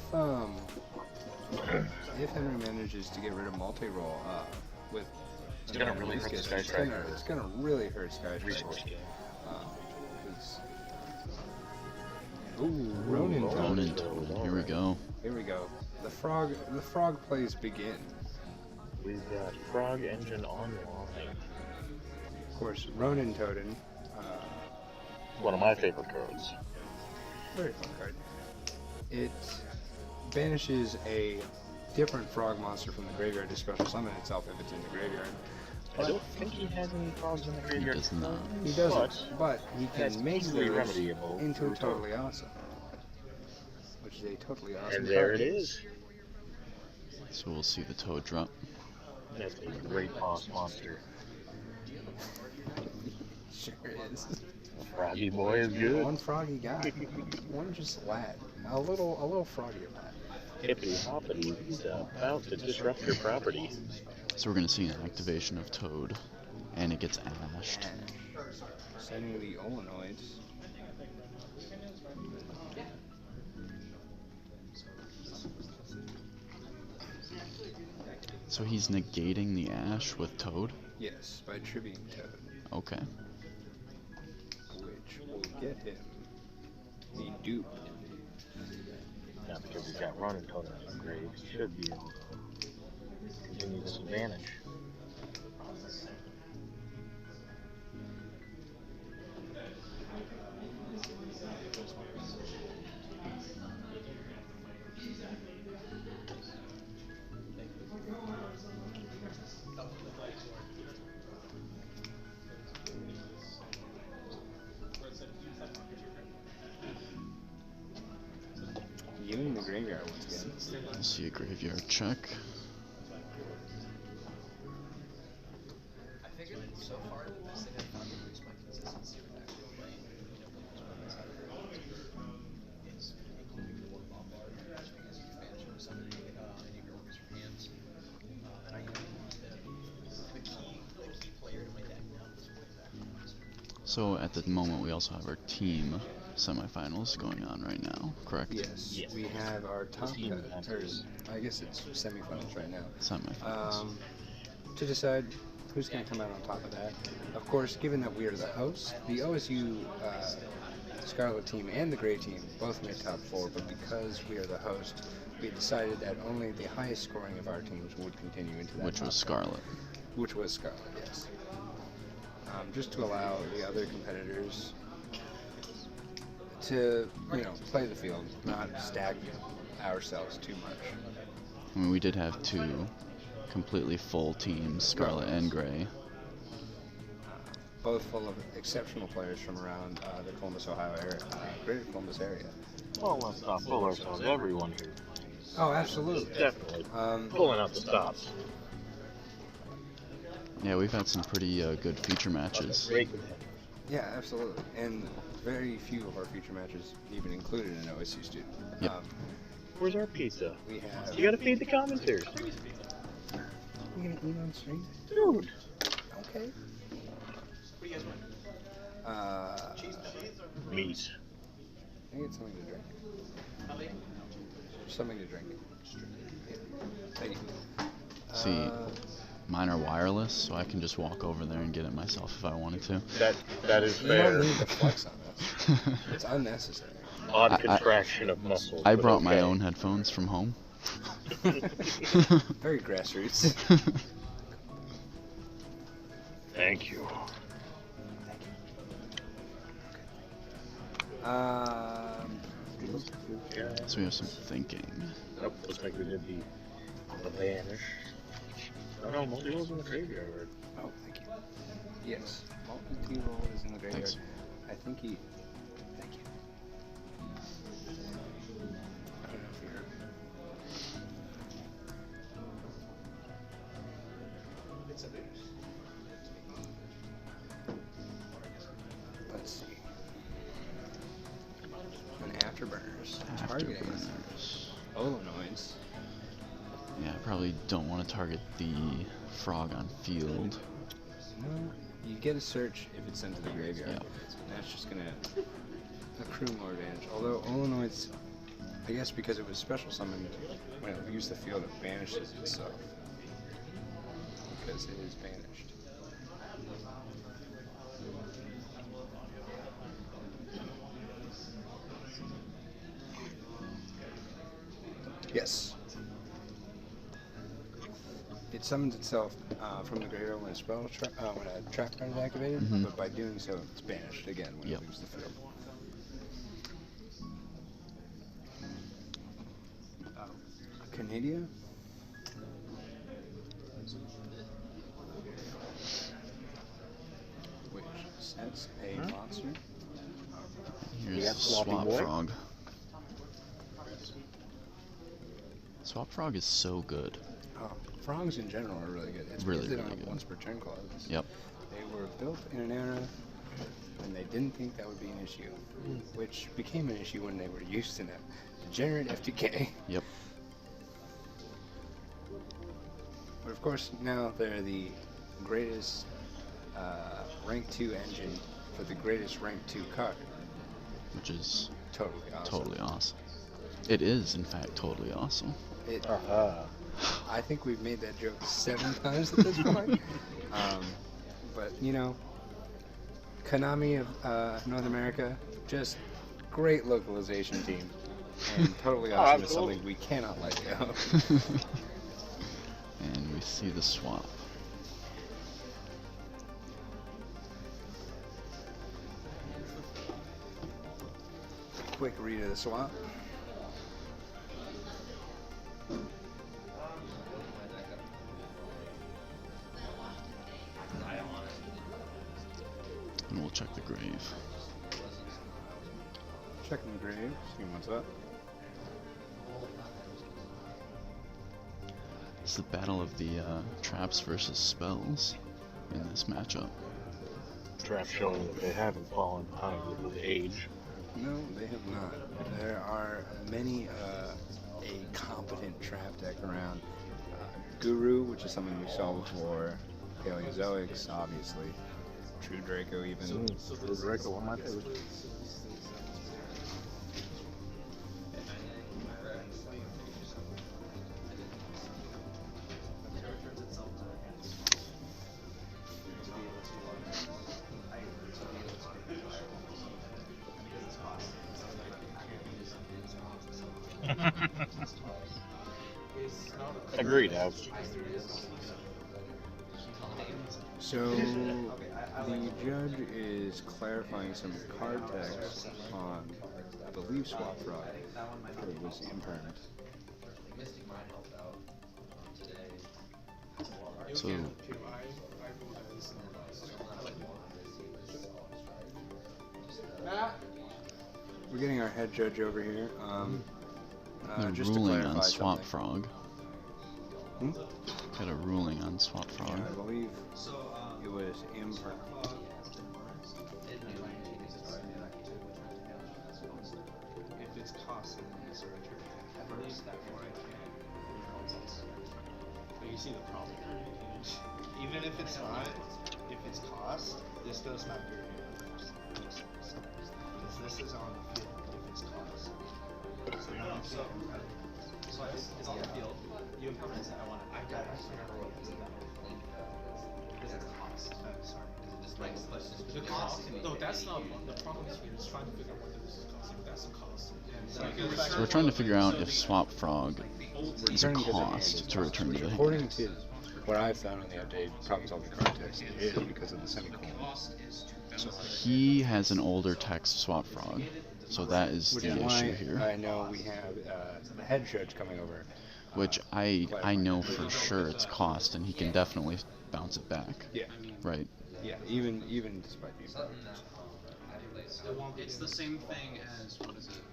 A: Henry manages to get rid of multi-roll with
B: It's gonna really hurt the Sky
A: it's
B: Striker.
A: it's gonna really hurt Sky Striker.
B: Resource game.
A: Ooh, Ronin Toad.
C: Ronin Toad. Here we go.
A: Here we go. The frog plays begin.
B: We've got Frog Engine online.
A: Of course, Ronin Toad.
B: One of my favorite cards.
A: Very fun card. It banishes a different frog monster from the graveyard to special summon itself if it's in the graveyard.
B: I don't think he has any frogs in the
C: He
B: graveyard.
C: does not.
A: He doesn't, but he
B: that's
A: can make
B: easily
A: those
B: remediable
A: into
B: through
A: totally awesome. Which is a totally awesome
B: And there
A: card.
B: it is.
C: So we'll see the Toad drop.
B: That's a great boss monster.
A: Sure is.
B: Froggy boy is good.
A: One froggy guy. One just lad. A little froggy lad.
B: Hippity hoppity, he's about to disrupt your property.
C: So we're gonna see an activation of Toad, and it gets ashed.
A: Sending the Olanoids.
C: So he's negating the ash with Toad.
A: Yes, by tributing Toad.
C: Okay.
A: Which will get him the dupe.
B: Now, because he's got Ronin Toad on his grave, he should be able to continue this advantage.
A: Viewing the graveyard once again.
C: We'll see a graveyard check.
E: I figured so far the best thing I've found to increase my consistency with actual playing is including more bombard because you can banish from summoning any of your orcas from hands. And I use the key player to my deck now is way back monster.
C: So at the moment, we also have our team semifinals going on right now, correct?
A: Yes,
B: Yes.
A: we have our top
B: Team
A: cut, or I guess it's semifinals right now.
C: Semifinals.
A: To decide who's going to come out on top of that. Of course, given that we are the hosts, the OSU Scarlet team and the Gray team both made top 4, but because we are the host, we decided that only the highest scoring of our teams would continue into that.
C: Which was
A: top 4.
C: Scarlet.
A: Which was Scarlet, yes. Just to allow the other competitors to, play the field, not stack ourselves too much.
C: I mean, we did have 2 completely full teams, Scarlet and Gray.
A: Both full of exceptional players from around the Columbus, Ohio area, greater Columbus area.
B: Well, let's not fool ourselves. Everyone here.
A: Oh, absolutely.
B: Definitely. Pulling out the stops.
C: Yeah, we've had some pretty good feature matches.
A: Yeah, absolutely. And very few of our feature matches even included an OSU student.
C: Yep.
B: Where's our pizza?
A: We have.
B: You gotta feed the commenters.
A: You gonna eat on stream?
B: Dude.
A: Okay.
E: What do you guys want? Cheese or
B: Meat.
A: I think it's something to drink.
E: how many?
A: Something to drink. Yeah. Thank you.
C: See, mine are wireless, so I can just walk over there and get it myself if I wanted to.
B: That is
A: You
B: fair.
A: don't need to flex on us. It's unnecessary.
B: Odd contraction of muscles.
C: I
B: but
C: brought my
B: okay.
C: own headphones from home.
A: Very grassroots.
B: Thank you.
C: So we have some thinking.
B: Nope, looks like we did the vanish. Oh no, Multi-Roll's in the graveyard.
A: Oh, thank you. Yes, Multi-Roll is in the graveyard.
C: Thanks.
A: I think he. Thank you. I don't know if you heard. Let's see. An Afterburners. Targeting
C: Afterburners.
A: Olonoids.
C: Yeah, I probably don't want to target the frog on field.
A: No, you get a search if it's sent to the graveyard.
C: Yeah.
A: And that's just gonna accrue more advantage. Although Olonoids, I guess because it was special summoned, when it leaves the field, it banishes itself. Because it is banished. Yes. It summons itself from the graveyard when when a trap card is activated,
C: Mhm.
A: but by doing so, it's banished again when
C: Yep.
A: it leaves the field. Canadia? Which sets a monster.
C: Here's
B: got
C: the
B: Sloppy
C: Swap
B: Boy?
C: Frog. Swap Frog is so good.
A: Oh, frogs in general are really good. It's
C: Really,
A: because they don't
C: really
A: have
C: good.
A: once per turn clauses.
C: Yep.
A: They were built in an era when they didn't think that would be an issue, which became an issue when they were used in a degenerate FTK.
C: Yep.
A: But of course, now they're the greatest rank 2 engine for the greatest rank 2 card.
C: Which is
A: Totally awesome.
C: totally awesome. It is, in fact, totally awesome.
A: It,
B: Aha.
A: I think we've made that joke 7 times at this point. But, Konami of North America, just great localization team. And totally awesome is
B: absolutely.
A: something we cannot let go.
C: And we see the swap.
A: Quick read of the swap.
C: And we'll check the grave.
A: Checking the grave, seeing what's up.
C: It's the battle of the traps versus spells in this matchup.
B: Trap showing that they haven't fallen behind with the age.
A: No, they have not. There are many a competent trap deck around. Guru, which is something we saw before. Paleozoics, obviously. True Draco, even.
B: Draco, one of my favorites. Agreed, Alex.
A: So the judge is clarifying some card text on, I believe, Swap Frog. Or it was impermanent.
C: So
A: we're getting our head judge over here.
C: they're
A: Just to
C: ruling
A: clarify
C: on Swap
A: something.
C: Frog.
A: Hmm?
C: Got a ruling on Swap Frog.
A: Yeah, I believe it was impermanent.
G: If it's cost, then it's a return. First, therefore I can. But you see the problem. Even if it's not, if it's cost, this goes back to your hand first. Because this is on the field if it's cost. So now I'm so
E: It's on the field. You have permanents that I want to. I don't remember what it is about. Because it's cost.
G: sorry.
E: Right, but the cost. No, that's not the problem. Is we're just trying to figure out what this is costing. That's the cost.
C: So we're trying to figure out if Swap Frog is a
A: Returning to the
C: cost
A: hand,
C: to return to the hand.
A: According to what I found on the update problem-solving card text, it is because of the semicolon.
C: So he has an older text Swap Frog, so that is
A: Which
C: the
A: is
C: issue
A: why
C: here.
A: I know we have the head judge coming over.
C: Which I know for sure it's cost, and he can definitely bounce it back.
A: Yeah.
C: Right.
A: Yeah, even despite being broken.
H: It's the same thing as, what is it?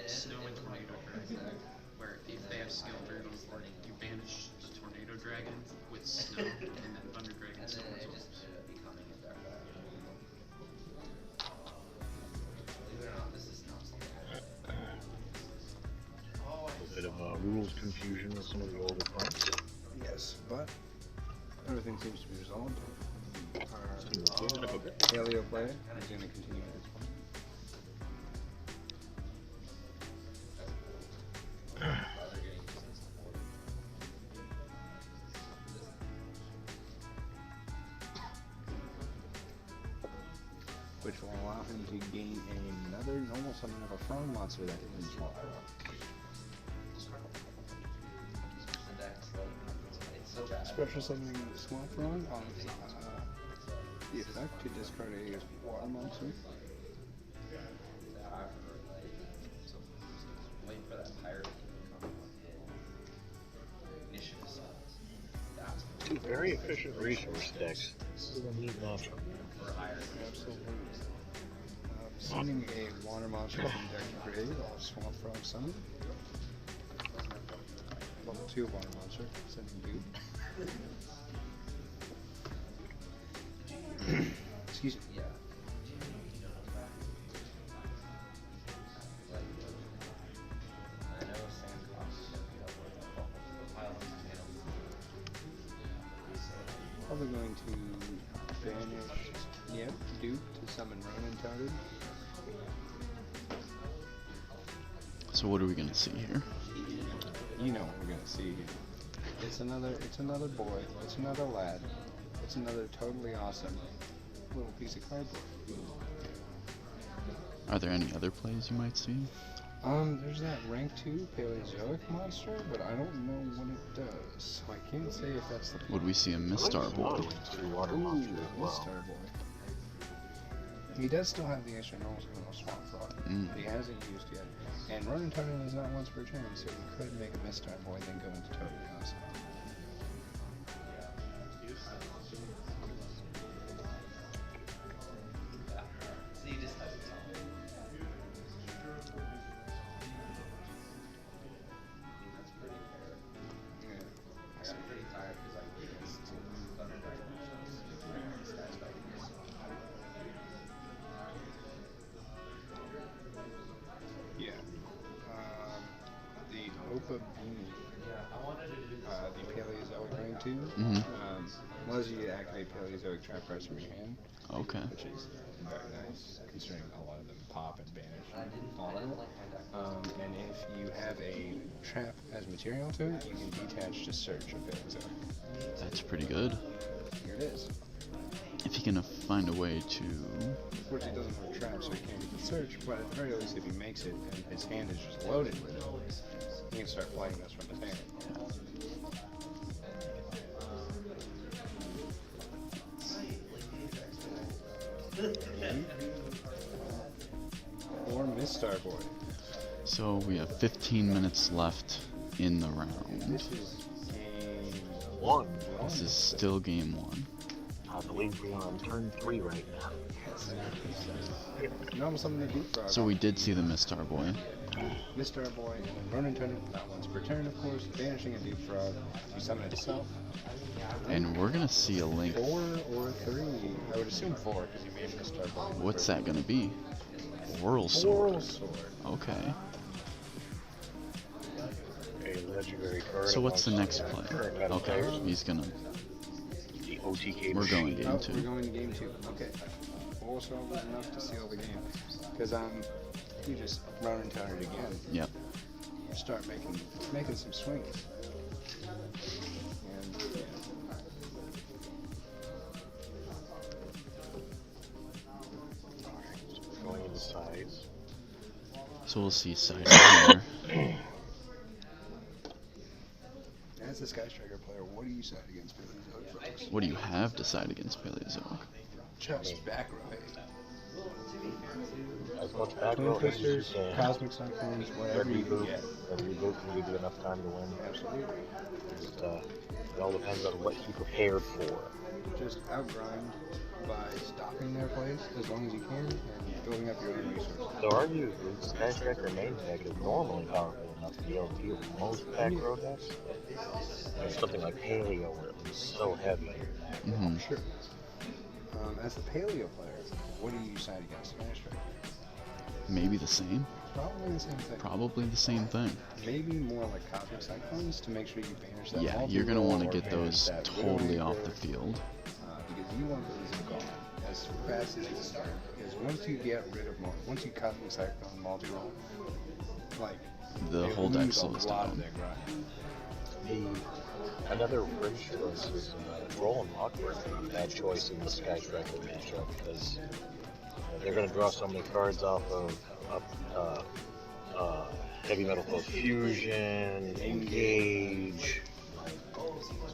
H: Snow and Tornado Dragon, where if they have skill burn, you banish the Tornado Dragon with Snow, and then Thunder Dragon still resolves.
B: A bit of rules confusion with some of the older cards.
A: Yes, but everything seems to be resolved. Our
B: Okay.
A: paleo player is going to continue his one. Which will allow him to gain another normal summon of a frog monster that isn't Swap Frog. Special summoning Swamp Frog on the effect to discard a water monster.
B: Two very efficient resource decks. This is a neat matchup.
A: Absolutely. Sending a water monster from deck to grave, I'll Swamp Frog summon. Level 2 water monster, sending you. Excuse me. Probably going to banish, Duke to summon Ronin Toad.
C: So what are we gonna see here?
A: You know what we're gonna see here. It's another boy, it's another lad, it's another totally awesome little piece of cardboard.
C: Are there any other plays you might see?
A: There's that rank 2 Paleozoic monster, but I don't know what it does, so I can't say if that's the
C: Would we see a Mistar Boy?
B: Water monster as well.
A: Star Boy. He does still have the extra normal summon of Swamp Frog, but he hasn't used yet. And Ronin Totem is not once per turn, so he could make a Mistar Boy, then go into Totally Awesome. The Paleozoic rank 2 allows you to activate Paleozoic trap cards from your hand.
C: Okay.
A: Which is very nice, considering a lot of them pop and banish and all that. And if you have a trap as material to it, you can detach to search a Paleozoic.
C: That's pretty good.
A: Here it is.
C: If he he can find a way to...
A: Of course, he doesn't have a trap, so he can't get the search, but at the very least, if he makes it and his hand is just loaded with it, he can start playing this from his hand. Or Miss Starboy.
C: So we have 15 minutes left in the round.
A: This is game
B: 1.
C: This is still game 1.
B: I believe we're on turn 3 right now.
A: You know almost something to deep frog.
C: So we did see the Miss Starboy.
A: Miss Starboy and then Ronin Tournament, not once per turn, of course, banishing a deep frog. You summon it itself.
C: And we're gonna see a link.
A: 4 or 3. I would assume 4 because you made Miss Starboy.
C: What's that gonna be? Whirl Sword.
A: Whirl Sword.
C: Okay.
B: A legendary card.
C: So what's the
B: amongst
C: next play?
B: current meta
C: Okay,
B: players.
C: he's gonna...
B: The OTK
C: We're going
B: machine.
C: game
A: Oh,
C: 2.
A: we're going to game 2. Okay. Whirl Sword was enough to seal the game. Because you just Ronin Tournament again.
C: Yep.
A: Start making some swings. And yeah.
B: Going into sides.
C: So we'll see side here.
A: As a Sky Striker player, what do you side against Paleozoic?
C: What do you have to side against Paleozoic?
A: Just back row.
B: As much back
A: Twin
B: row as you
A: Twisters,
B: can.
A: Cosmic Cyclones,
B: Red
A: whatever you can
B: reboot.
A: get.
B: Red reboot can give you enough time to win.
A: Absolutely.
B: Just, it all depends on what you prepared for.
A: Just outgrind by stopping their plays as long as you can and building up your own resources.
B: So arguably, Sky Striker main deck is normally powerful enough to be able to deal with most back row decks. There's something like Paleo where it's so heavy.
C: Mm-hmm.
A: Sure. As the Paleo player, what do you side against Sky Striker?
C: Maybe the same.
A: Probably the same thing.
C: Probably the same thing.
A: Maybe more like Cosmic Cyclones to make sure you banish that.
C: Yeah, you're gonna want to
A: multi-roll
C: get
A: or banish
C: those
A: that
C: totally
A: Widowmaker,
C: off the field.
A: Because you want those gone as fast as you start. Because once you get rid of once you Cosmic Cyclone multi-roll, like
C: The
A: they
C: whole
A: lose
C: deck
A: a
C: slows
A: lot of
C: down.
A: their grind.
B: Another great choice is Roll and Lockbird. Bad choice in the Sky Striker matchup because they're going to draw so many cards off of Heavy Metal Foe Fusion, Engage.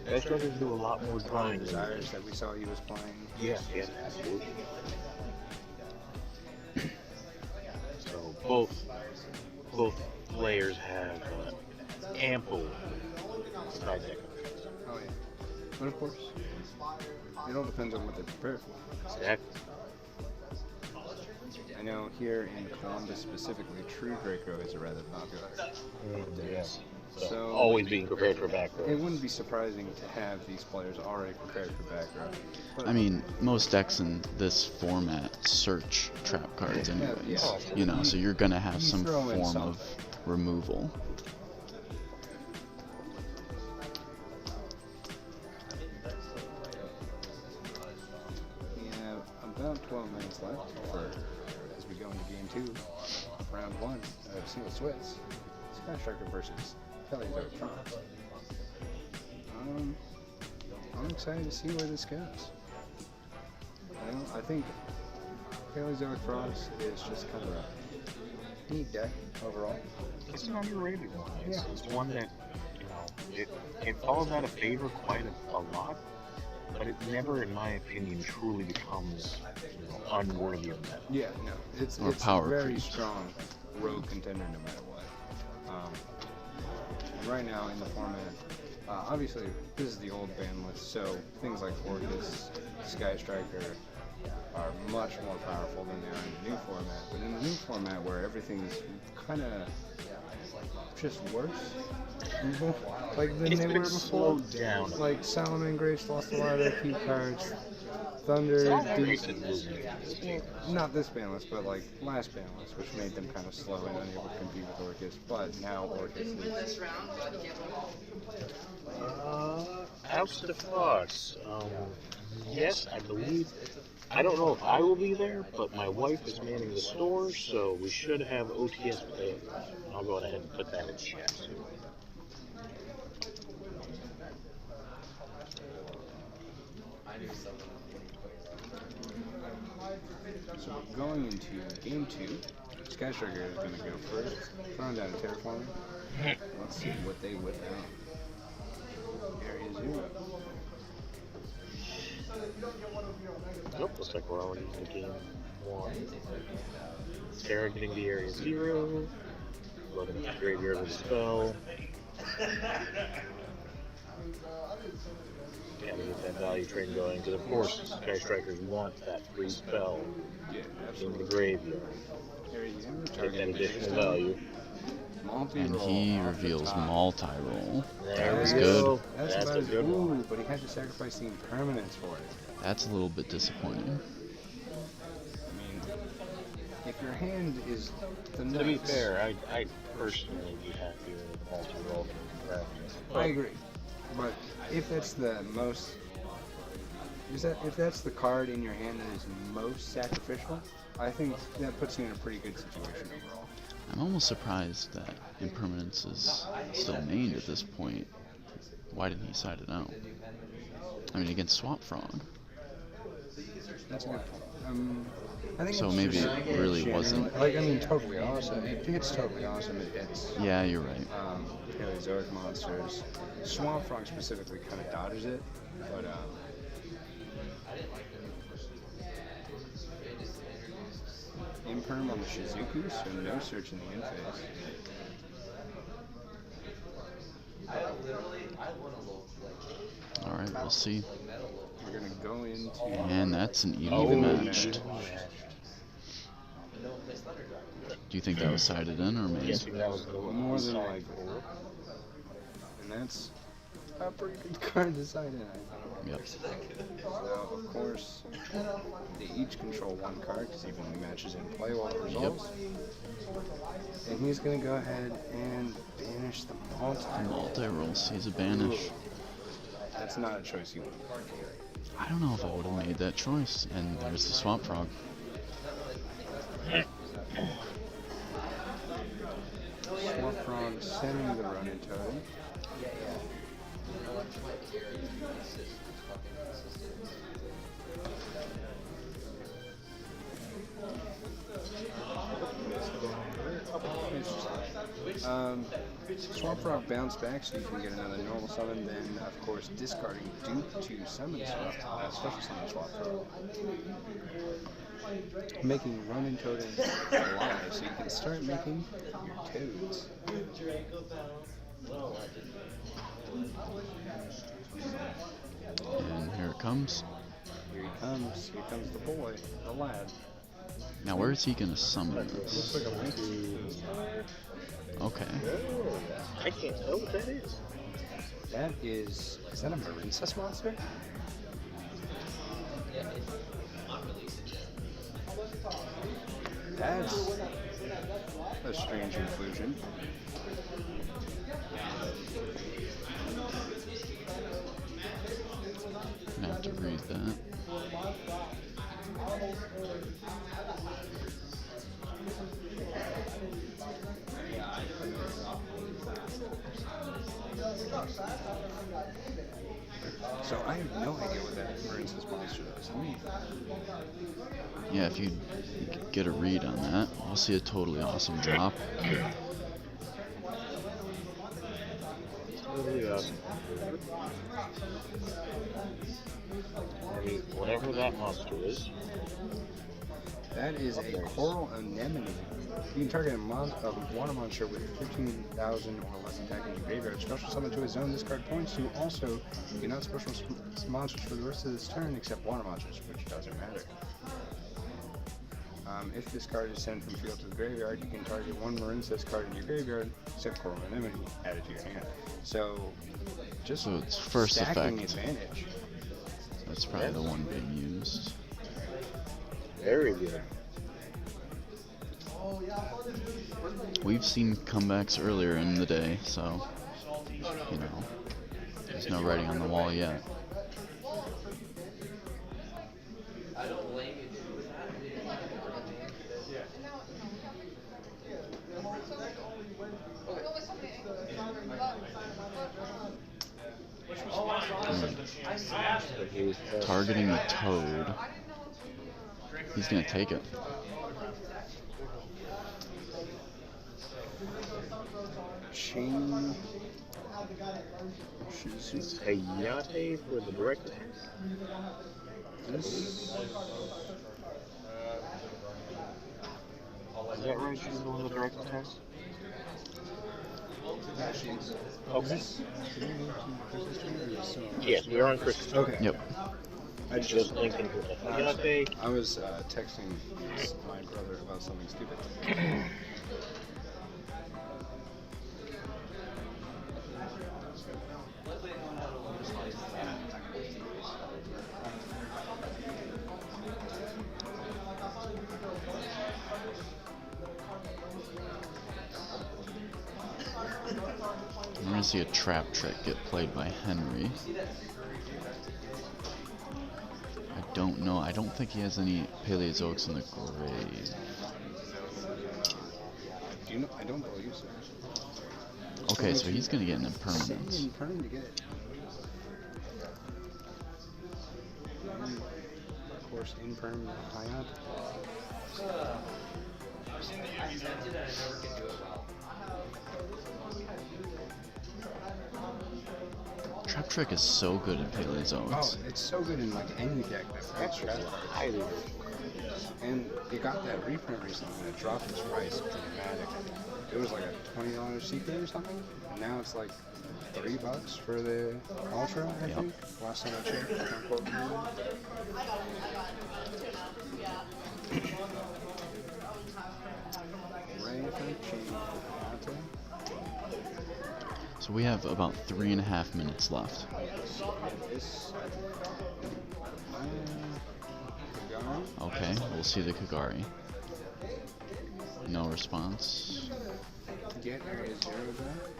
B: Sky Strikers do a lot more drawing.
A: Desires that we saw he was playing.
B: Yeah, absolutely. So both players have ample side deck options.
A: Oh yeah. But of course, it all depends on what they're prepared for.
B: Exactly.
A: I know here in Columbus specifically, True Draco is a rather popular.
B: Yes.
A: So-
B: So always being prepared for back row.
A: It wouldn't be surprising to have these players already prepared for back row. But
C: I mean, most decks in this format search trap cards anyways.
A: yeah.
C: You know, so you're gonna have
A: You
C: some
A: throw in
C: form of
A: something.
C: removal.
A: we have about 12 minutes left as we go into game 2, round 1 of Single Swiss. Sky Striker versus Paleozoic Frost. I'm excited to see where this goes. I think Paleozoic Frost is just kind of a neat deck overall.
B: It's an underrated one.
A: Yeah.
B: It's one that, it falls out of favor quite a lot, but it never, in my opinion, truly becomes unworthy of that.
A: Yeah, no, it's
C: Or
A: a
C: power
A: very
C: creep.
A: strong rogue contender no matter what. Right now in the format, obviously this is the old ban list, so things like Orcas, Sky Striker are much more powerful than they are in the new format. But in the new format, where everything's kind of just worse, like than
B: It's
A: they
B: been
A: were before.
B: slowed down.
A: Like Salamangreats lost a lot of their key cards. Thunder, not this ban list, but like last ban list, which made them kind of slow and unable to compete with Orcas. But now Orcas is.
B: House to Fox. Yes, I believe. I don't know if I will be there, but my wife is manning the store, so we should have OTS available. I'll go ahead and put that in chat too.
A: So going into game 2, Sky Striker is going to go first, throwing down a Terraformer. Let's see what they whip out. Area 0.
B: Nope, looks like we're already in game 1. Terra getting the area 0. Loading up the graveyard with a spell. Yeah, we get that value train going, because of course Sky Strikers want that free spell in the graveyard.
A: Area 0,
B: Take that
A: targeting
B: additional value.
C: And he reveals multi-roll.
B: There
C: That
B: we
C: was
B: go.
C: good.
A: That's
B: That's
A: about
B: a
A: as
B: good one.
A: ooh, but he had to sacrifice the impermanence for it.
C: That's a little bit disappointing.
A: I mean, if your hand is the
B: To be
A: nuts,
B: fair, I personally would be happy with multi-roll for practice.
A: I agree. But if that's the most, if that's the card in your hand that is most sacrificial, I think that puts you in a pretty good situation overall.
C: I'm almost surprised that impermanence is still named at this point. Why didn't he side it out? I mean, against Swamp Frog.
A: That's a good point. I think
C: So
A: it's
C: maybe
A: just
C: it really
A: generally-
C: wasn't.
A: Like, I mean, totally awesome. It's totally awesome. It hits.
C: Yeah, you're right.
A: Paleozoic monsters. Swamp Frog specifically kind of dodges it, but Imperm on the Shizuku, so no search in the end phase.
C: Alright, we'll see.
A: We're gonna go into
C: And that's an even
B: Oh,
C: match. Do you think that was sided in or maybe?
B: Guessing that was the
A: more than likely, and that's a pretty good card to side in.
C: Yep.
A: So of course they each control one card because evenly matches in play while it resolves. And he's gonna go ahead and banish the
C: Multi-roll sees a banish.
A: That's not a choice you want.
C: I don't know if I would have made that choice. And there's the Swamp Frog.
A: Swamp Frog sending the run-in totem. Swamp Frog bounce back so you can get another normal summon, then of course discarding Dupe to summon special summon Swamp Frog. Making run-in totems alive so you can start making your toads.
C: And here it comes.
A: Here comes the boy, the lad.
C: Now where is he going to summon
A: Looks
C: this?
A: like a link.
C: Okay.
B: I can't tell what that is.
A: That is that a Marincess monster? That's a strange inclusion.
C: I have to read that.
A: So I have no idea what that Marincess monster is.
C: Yeah, if you get a read on that, we'll see a totally awesome drop.
B: Totally awesome. I mean, whatever that monster is.
A: That is a coral anemone. You can target a water monster with 15,000 or less attack in your graveyard. Special summon to a zone this card points to. Also, you cannot special monsters for the rest of this turn except water monsters, which doesn't matter. If this card is sent from field to the graveyard, you can target one Marincess card in your graveyard, except Coral Anemone, added to your hand. So, just
C: So it's first
A: stacking
C: effect.
A: advantage.
C: That's probably the one being used.
B: Very good.
C: We've seen comebacks earlier in the day, so, you know, there's no writing on the wall yet. Targeting the toad. He's gonna take it.
A: Chain.
B: Hayate for the direct attack.
A: This.
B: Is that right? She's doing the direct attacks? Okay. Yes, we are on Christmas.
A: Okay.
C: Yep.
A: I
B: Just linked into the Hayate.
A: I was texting my brother about something stupid.
C: We're gonna see a trap trick get played by Henry. I don't know. I don't think he has any Paleozoics in the grave.
A: Do you know? I don't believe so.
C: Okay, so he's gonna get an
A: Send
C: impermanence.
A: impermanent to get it. Of course, impermanent Hayate.
C: Trap trick is so good in
A: Oh,
C: Paleozoics.
A: it's so good in like any deck that plays Trap.
B: Highly.
A: And you got that reprint recently that dropped its price dramatically. It was like a $20 secret or something. And now it's like $3 for the Ultra, I think. Last time I checked. Don't quote me. Ray, I think, chain Hayate.
C: So we have about 3.5 minutes left.
A: This.
C: Okay, we'll see the Kagari. No response.
A: Get area 0 back.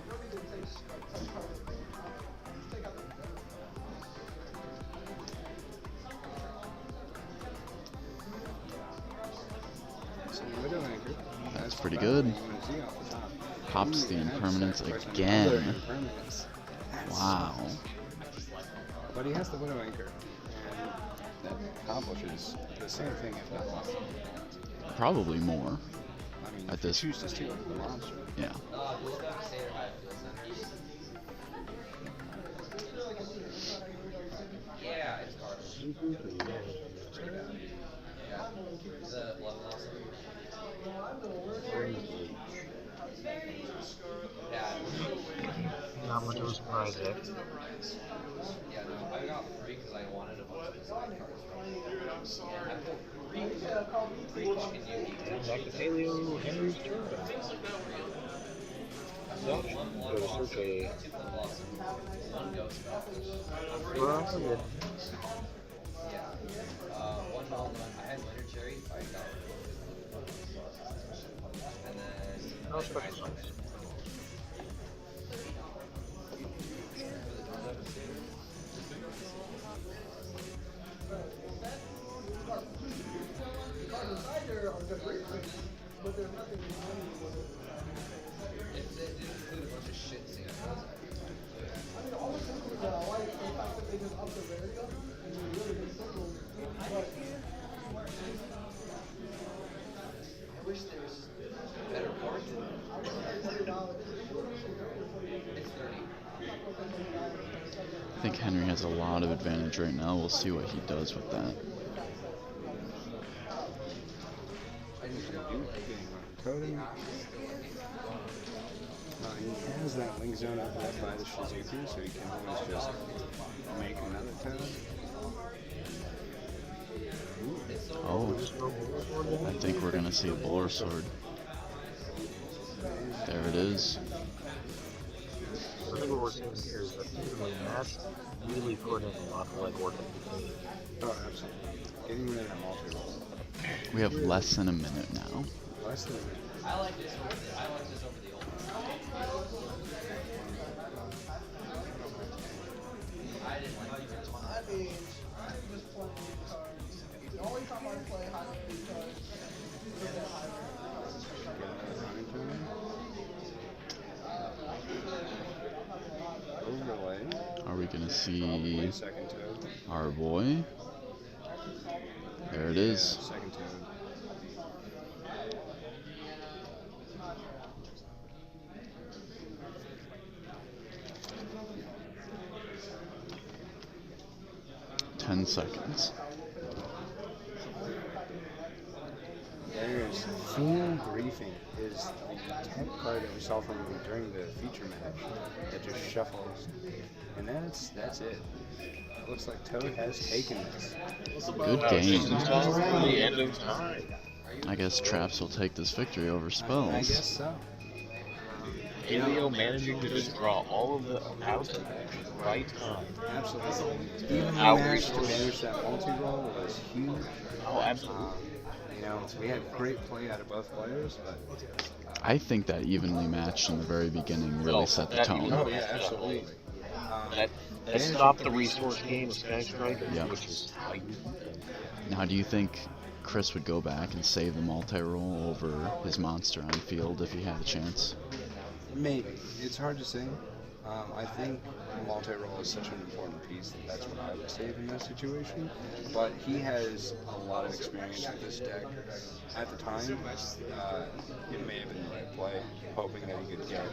A: Some Widow Anchor. That's
C: pretty
A: about
C: good.
A: what you wanna see off the top.
C: Pops the
A: Ooh, and that's
C: impermanence
A: sacrificing
C: again.
A: other impermanence. That's
C: Wow.
A: But he has the Widow Anchor, and that accomplishes the same thing, if not more.
C: Probably more.
A: I mean,
C: At
A: if you
C: this-
A: choose to steal the monster.
C: Yeah.
D: Yeah, it's hard.
B: Not much of a surprise there.
D: Yeah, no, I got 3 because I wanted a bunch of the side cards from it. I pulled 3 fucking Yugi.
B: And back to Paleo Henry's turn. Go to search a.
D: 2 flip flops and 1 ghost.
B: Well, that's good.
D: Yeah. 1 Melon. I had Winter Cherry. I got it. And then.
B: No special ones.
D: It did include a bunch of shit singing. I wish there was better cards. It's 30.
C: I think Henry has a lot of advantage right now. We'll see what he does with that.
A: I just do getting totem. He has that link zone up there by the Shizuku, so he can always just make another totem.
C: Oh, I think we're gonna see a Boar Sword. There it is.
B: I think what we're seeing here is that that's really putting a lot of legwork into
A: Oh, absolutely. Getting rid of that multi-roll.
C: We have less than a minute now.
A: Less than a minute.
D: I like this over the old one. I didn't like it.
A: Overlay.
C: Are we gonna see
A: Second toad.
C: our boy? There it is.
A: Second toad.
C: 10 seconds.
A: There's Fiend Briefing is the tech card that we saw from him during the feature match that just shuffles. And that's it. It looks like Toad has taken this.
C: Good game.
B: The end of time.
C: I guess Traps will take this victory over
A: I
C: Spells.
A: guess so.
B: Paleo managing to just draw all of the out at the right time.
A: Absolutely. Even the
B: Out
A: match to
B: resource.
A: manage that multi-roll was huge.
B: Oh, absolutely.
A: You know, we had great play out of both players, but
C: I think that evenly matched in the very beginning really set the tone.
B: Oh, yeah, absolutely. That stopped the resource game of Sky Striker,
C: Yep.
B: which is how you do that.
C: Now, do you think Chris would go back and save the multi-roll over his monster on field if he had a chance?
A: maybe. It's hard to say. I think multi-roll is such an important piece that that's what I would save in that situation. But he has a lot of experience with this deck. At the time, it may have been the right play, hoping that he could get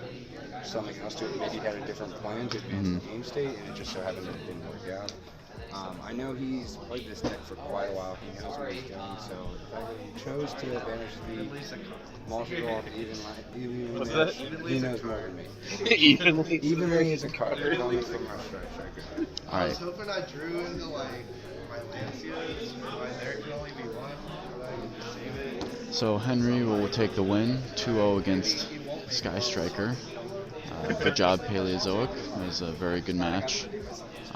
A: something else to it. Maybe he had a different plan to advance the game state, and it just so happened that it didn't work out. I know he's played this deck for quite a while. He knows what he's doing, so the fact that he chose to banish the multi-roll even
B: What's
A: match,
B: that?
A: he knows more than me.
B: Evenly.
A: Evenly is a card that coming from our strike striker.
C: All
G: I was
C: right.
G: hoping I drew into like my Lancias, but there can only be one. But I can just save it.
C: So Henry will take the win, 2-0 against Sky Striker. Good job, Paleozoic. It was a very good match.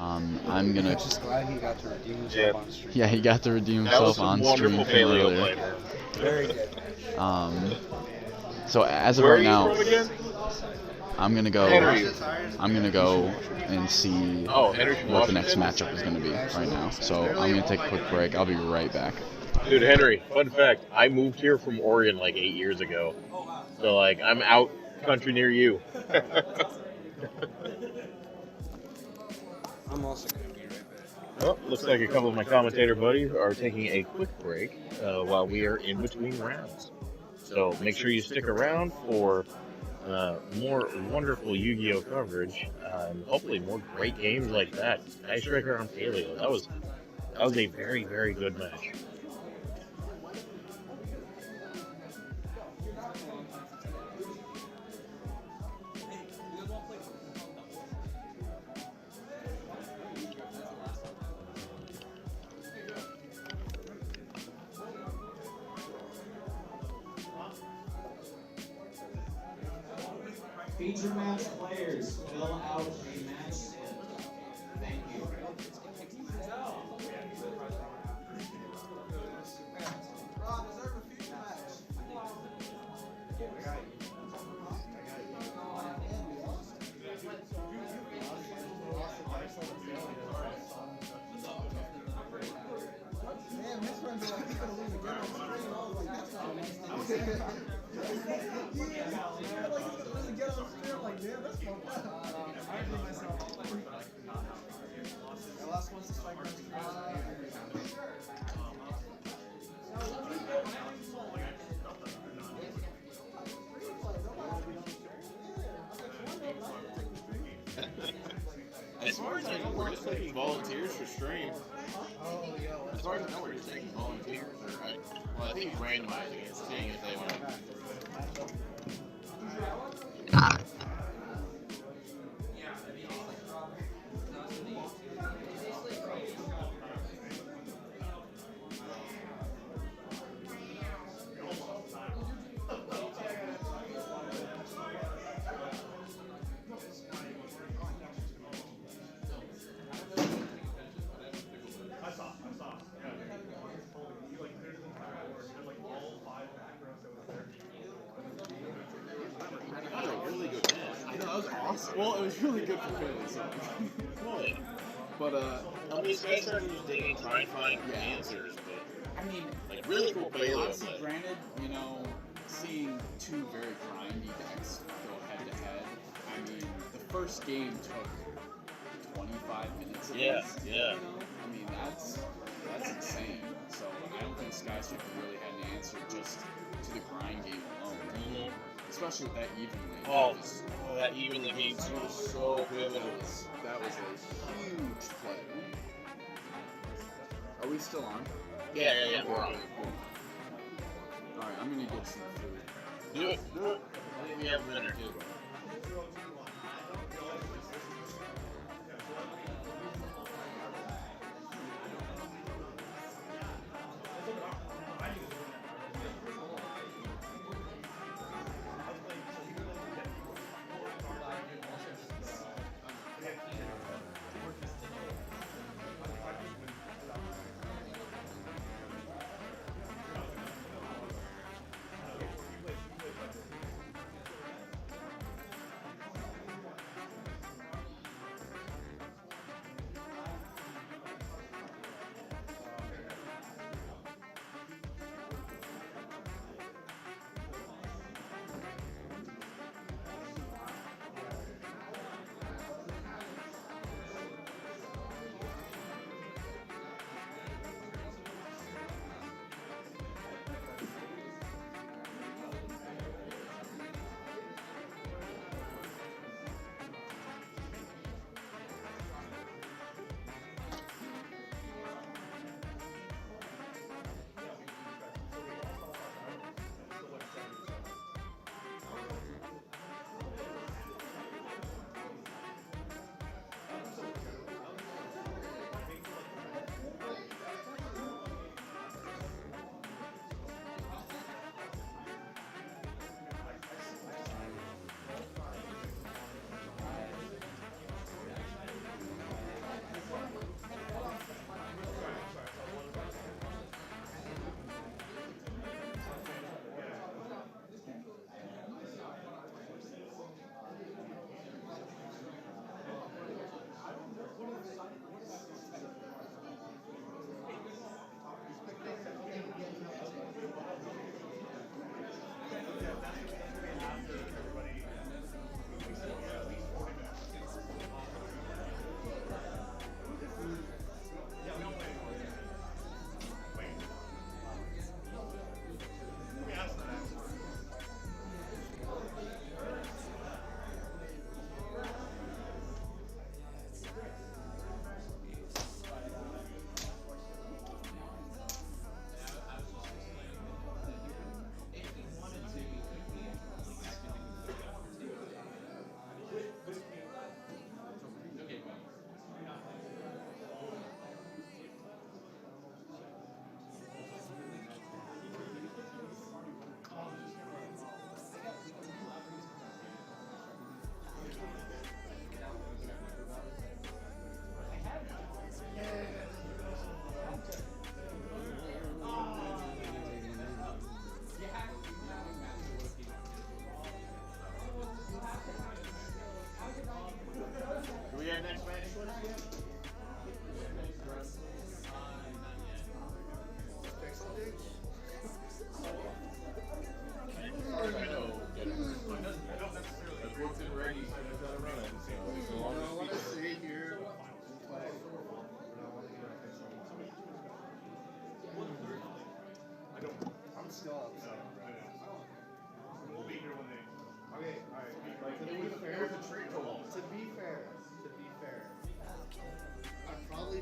C: I'm gonna.
A: Just glad he got to redeem himself on stream.
C: Yeah, he got to redeem
B: That was
C: himself
B: some
C: on stream
B: wonderful
C: from
B: paleo
C: earlier.
B: play.
A: Very good.
C: So as of
B: Where are
C: right
B: you
C: now,
B: from again?
C: I'm gonna go.
B: Henry.
C: I'm gonna go and see
B: Oh, Henry from
C: what the next
B: Washington?
C: matchup is gonna be right now. So I'm gonna take a quick break. I'll be right back.
B: Dude, Henry, fun fact, I moved here from Oregon like 8 years ago. So, like, I'm out country near you.
A: I'm also going to be right back.
B: Well, looks like a couple of my commentator buddies are taking a quick break while we are in between rounds. So make sure you stick around for more wonderful Yu-Gi-Oh coverage, and hopefully more great games like that. Sky Striker on Paleo. That was a very, very good match.
I: Feature match players, fill out a match stand. Thank you.
F: As far as I know, we're just taking volunteers for stream. As far as I know, we're just taking volunteers. Right? Well, I think he's randomizing it, seeing if they want to.
J: Well, it was really good for Philly, so. But,
B: I mean, Sky Striker was digging, trying to find answers, but
J: I mean,
B: like really cool paleo
J: honestly,
B: play.
J: granted, you know, seeing two very grindy decks go head to head, I mean, the first game took 25 minutes at least.
B: Yeah.
J: You know? I mean, that's insane. So I don't think Sky Striker really had an answer just to the grind game alone.
B: Mhm.
J: Especially with that evenly.
B: Oh, that evenly game was so pivotal.
J: That was a huge play. Are we still on?
B: Yeah, we're on.
J: Alright, I'm gonna get some food.
B: Do it. I think we have a minute or two.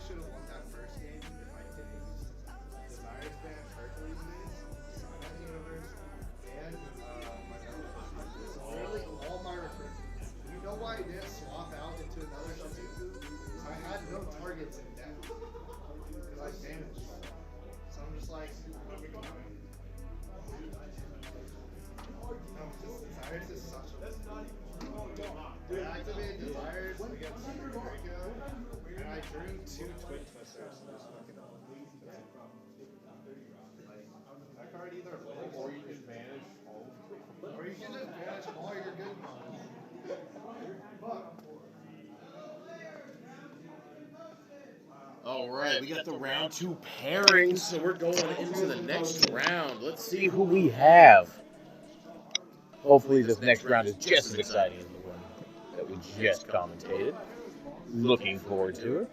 G: Should have won that first game if I didn't use Desires Band, Hercules Maze, Silent Universe, and my so literally all my recruitment. You know why I didn't swap out into another Shizuku? I had no targets in deck. Because I vanished. So I'm just like, Desires is such a I activated Desires against Super Draco, and I drew 2 Twin Twisters. That card either plays, or you just vanish all. Or you can just vanish all your good ones.
B: All right, we got the round 2 pairings, so we're going into the next round. Let's see who we have. Hopefully this next round is just as exciting as the one that we just commentated. Looking forward to it.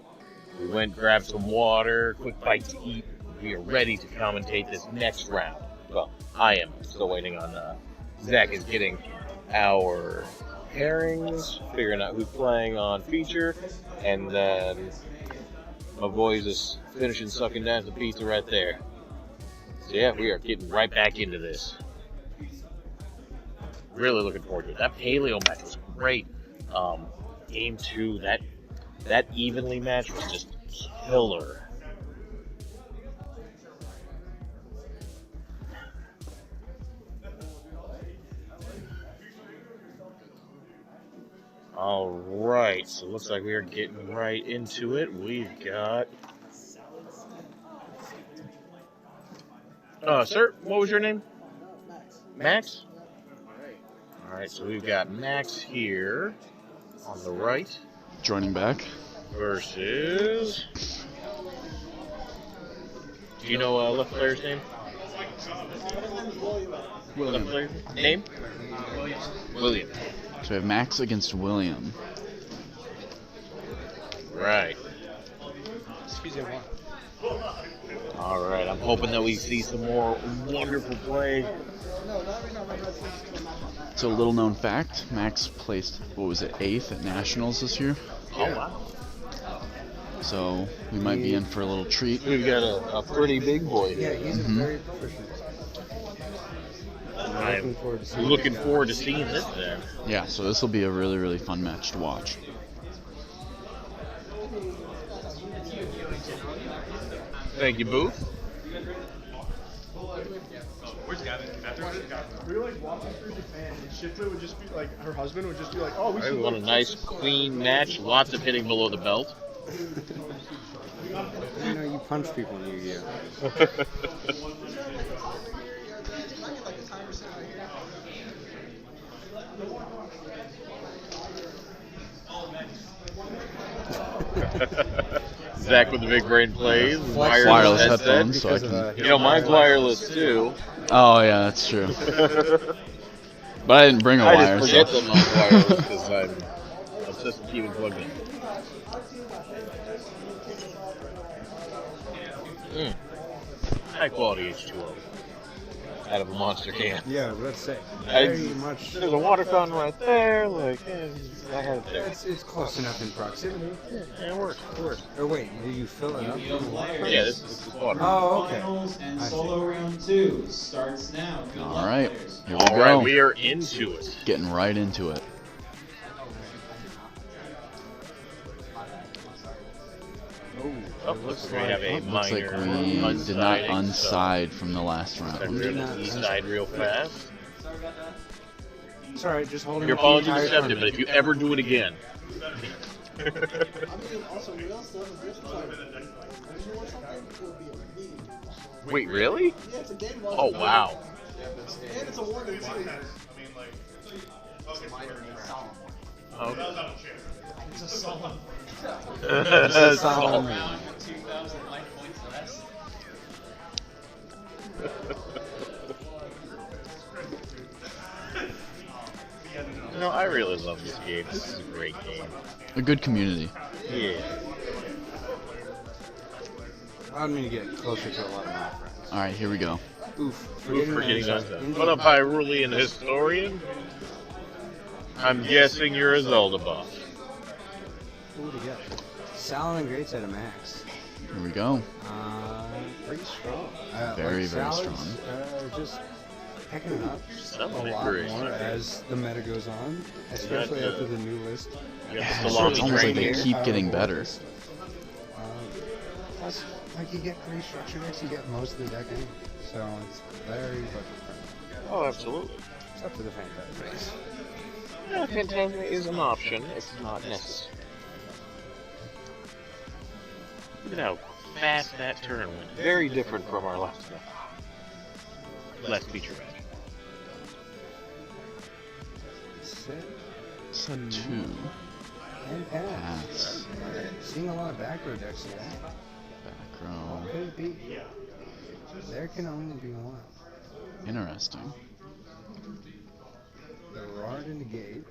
B: We went, grabbed some water, quick bite to eat. We are ready to commentate this next round. Well, I am still waiting on Zach is getting our pairings, figuring out who's playing on feature, and then My boys is finishing sucking down the pizza right there. So yeah, we are getting right back into this. Really looking forward to it. That paleo match was great. Game 2, that evenly match was just killer. All right, so it looks like we are getting right into it. We've got. Sir, what was your name? Max? All right, so we've got Max here on the right.
C: Joining back.
B: Versus. Do you know left player's name?
C: William.
B: Left player name? William.
C: So we have Max against William.
B: Right.
G: Excuse me, one.
B: All right, I'm hoping that we see some more wonderful play.
C: So a little known fact, Max placed, what was it, 8th at Nationals this year?
B: Oh, wow.
C: So we might be in for a little treat.
B: We've got a pretty big boy
A: Yeah,
B: here.
A: he's very proficient.
B: I'm looking forward to seeing this then.
C: Yeah, so this will be a really, really fun match to watch.
B: Thank you, Booth.
K: Where's Gavin? We were like walking through Japan, and Shipley would just be like, her husband would just be like, oh, we
B: I
K: should
B: want a nice, clean match. Lots of hitting below the belt.
A: You know, you punch people in Yu-Gi-Oh.
B: Zach with the big brain plays.
C: Wireless headphones, so I can.
B: You know, mine's wireless too.
C: Oh yeah, that's true. But I didn't bring a
B: I
C: wire.
B: just forget
C: So.
B: that mine's wireless because I'm obsessed with keeping plugged in. High quality H2O out of a monster can.
A: Yeah, let's say.
B: I-
A: Very much.
B: There's a water fountain right there. Like, I have it there.
A: It's close enough in proximity.
B: Yeah, it works. It works.
A: Or wait, do you fill it up with water?
B: Yeah, this is water.
A: Oh, okay.
I: Finals and
A: I see.
I: solo round 2 starts now. Good
C: All
I: luck,
C: right,
I: players.
C: here we
B: All
C: go.
B: right, we are into it.
C: Getting right into it.
B: Oh, looks like we have a
C: Looks like
B: minor
C: we did not
B: unsiding, so
C: unside from the last
B: I
C: round.
B: really side real fast.
A: It's alright, just hold him.
B: Your apologies accepted, but if you ever do it again. Wait, really? Oh, wow.
K: And it's a warning too.
B: Okay.
G: It's a solemn.
B: Solemn.
H: 2,000 life points less.
B: No, I really love this game. This is a great game.
C: A good community.
B: Yeah.
A: Allowed me to get closer to a lot of my friends.
C: All right, here we go.
A: Oof,
B: Forgetting
A: that.
B: that. What up, Hyrulean historian? I'm guessing you're a Zelda buff.
A: Who do we get? Salad and Greats at a max.
C: Here we go.
A: Pretty strong.
C: Very, very
A: salads,
C: strong.
A: Just picking it up
B: Something
A: a lot
B: very
A: more
B: strong.
A: as the meta goes on, especially
B: got,
A: after the new list.
B: You got
C: Yeah,
B: the
C: so
B: salami
C: it's almost
B: train
C: like they
B: here.
C: keep getting better.
A: Plus, like you get pretty structured decks, you get most of the deck anyway. So it's very budget friendly.
B: Oh, absolutely.
A: It's up to the Phantasm base.
B: Yeah, Phantasm is an option. It's not necessary. Look at how fast that turn went. Very different from our last feature match.
A: Set
C: 2.
A: and pass.
C: Pass.
A: Seeing a lot of back row decks here.
C: Back row.
A: Could it be? There can only be one.
C: Interesting.
A: The Rard and the Gate.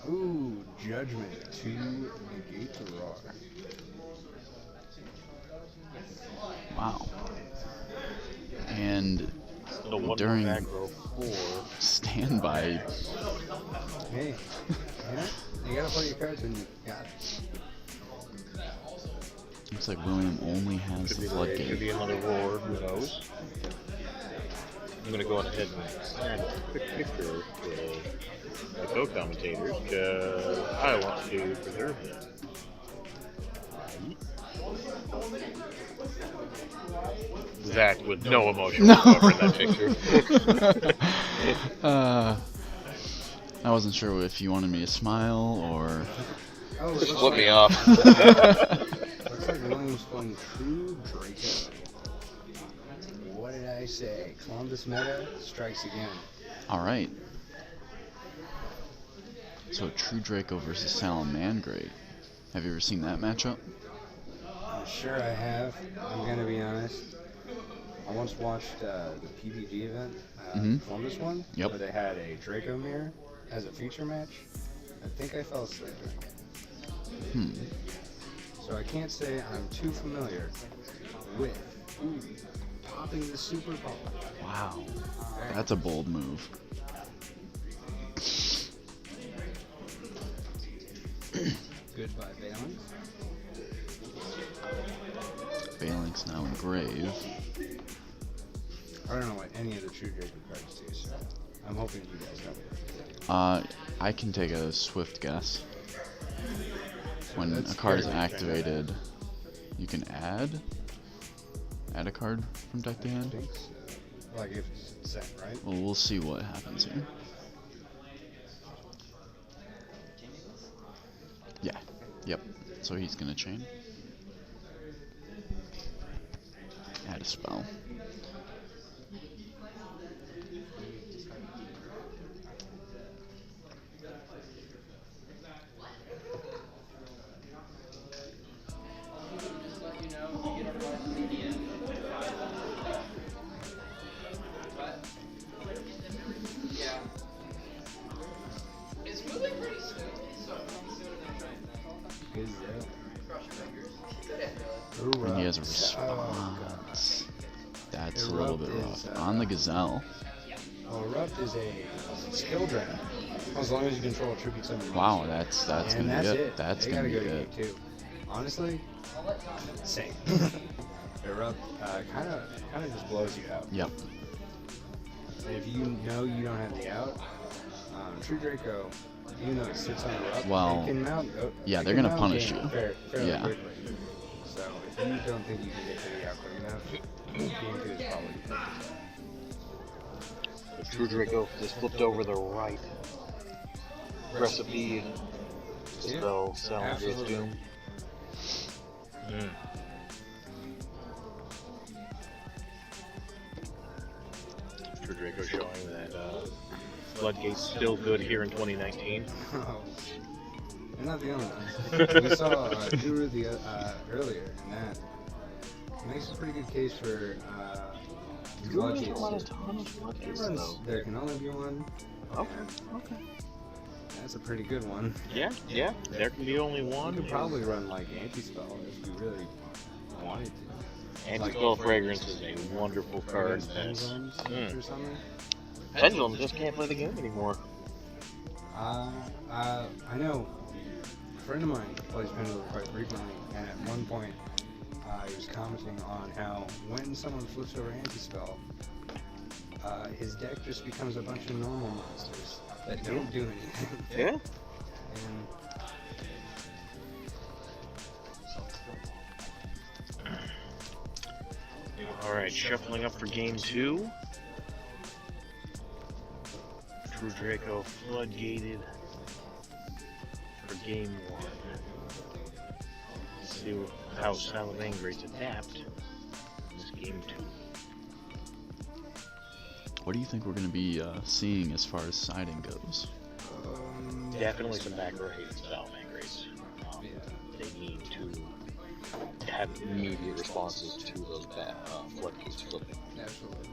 A: Ooh, Judgment to negate the Rard.
C: Wow. And
B: The one
C: during
B: back row 4.
C: standby,
A: Hey, Yeah, you gotta play your cards when you got it.
C: Looks like William only has
B: Could
C: the
B: be
C: floodgate.
B: another war. Who knows? I'm gonna go on ahead and snap a quick picture for my co-commentators because I want to preserve them. Zach with no emotion whatsoever in that picture.
C: I wasn't sure if you wanted me to smile or.
B: Just flip me off.
A: Looks like William's playing True Draco. What did I say? Columbus meta strikes again.
C: All right. So True Draco versus Salamangreat. Have you ever seen that matchup?
A: I'm sure I have. I'm gonna be honest. I once watched the PPG event, Columbus one,
C: Yep.
A: where they had a Draco mirror as a feature match. I think I fell asleep during it. So I can't say I'm too familiar with popping the Super Bowl.
C: Wow. That's a bold move.
A: Goodbye, Valence.
C: Phalanx now in grave.
A: I don't know what any of the True Draco cards do, so I'm hoping you guys know.
C: I can take a swift guess. When
A: That's
C: a card is
A: very
C: activated, you can add a card from deck to
A: I
C: hand.
A: think so. Like if it's set, right?
C: Well, we'll see what happens here. Yeah. Yep. So he's gonna chain. Add a spell. And he has a response. That's a little bit rough. On the Gazelle.
A: Well, Erupt is a skill draft. As long as you control a tribute summon.
C: Wow, that's
A: and
C: gonna be
A: that's
C: it. That's
A: they
C: gonna
A: gotta
C: be
A: go to
C: it.
A: game 2. Honestly, same. Erupt kind of just blows you out.
C: Yep.
A: If you know you don't have the out, True Draco, even though it sits on Erupt,
C: Well,
A: it can mount.
C: yeah,
A: it
C: they're
A: can
C: gonna
A: mount
C: punish
A: game
C: you.
A: fairly
C: Yeah.
A: quickly. So if you don't think you can get to the out quick enough, game 2 is probably.
B: The True Draco just flipped over the right recipe to spell Salamangreat's doom. True Draco showing that Floodgate's still good here in 2019.
A: Oh. You're not the only one. We saw Guru earlier, and that makes a pretty good case for Floodgates. There can only be one.
B: Okay.
A: That's a pretty good one.
B: Yeah, there can be only one.
A: You could probably run like Anti-Spell if you really wanted to.
B: Anti-Spell Fragrance is a wonderful card.
A: Pendulums or something.
B: Pendulum just can't play the game anymore.
A: I know a friend of mine plays Pendulum quite frequently, and at one point he was commenting on how when someone flips over Anti-Spell, his deck just becomes a bunch of normal monsters that don't do anything.
B: Yeah.
A: And
B: Alright, shuffling up for game 2. True Draco floodgated for game 1. Let's see how Salamangreats adapt in this game 2.
C: What do you think we're going to be seeing as far as siding goes?
B: Definitely some back row hated Salamangreats. They need to have immediate responses to those floodgates flipping.
A: absolutely.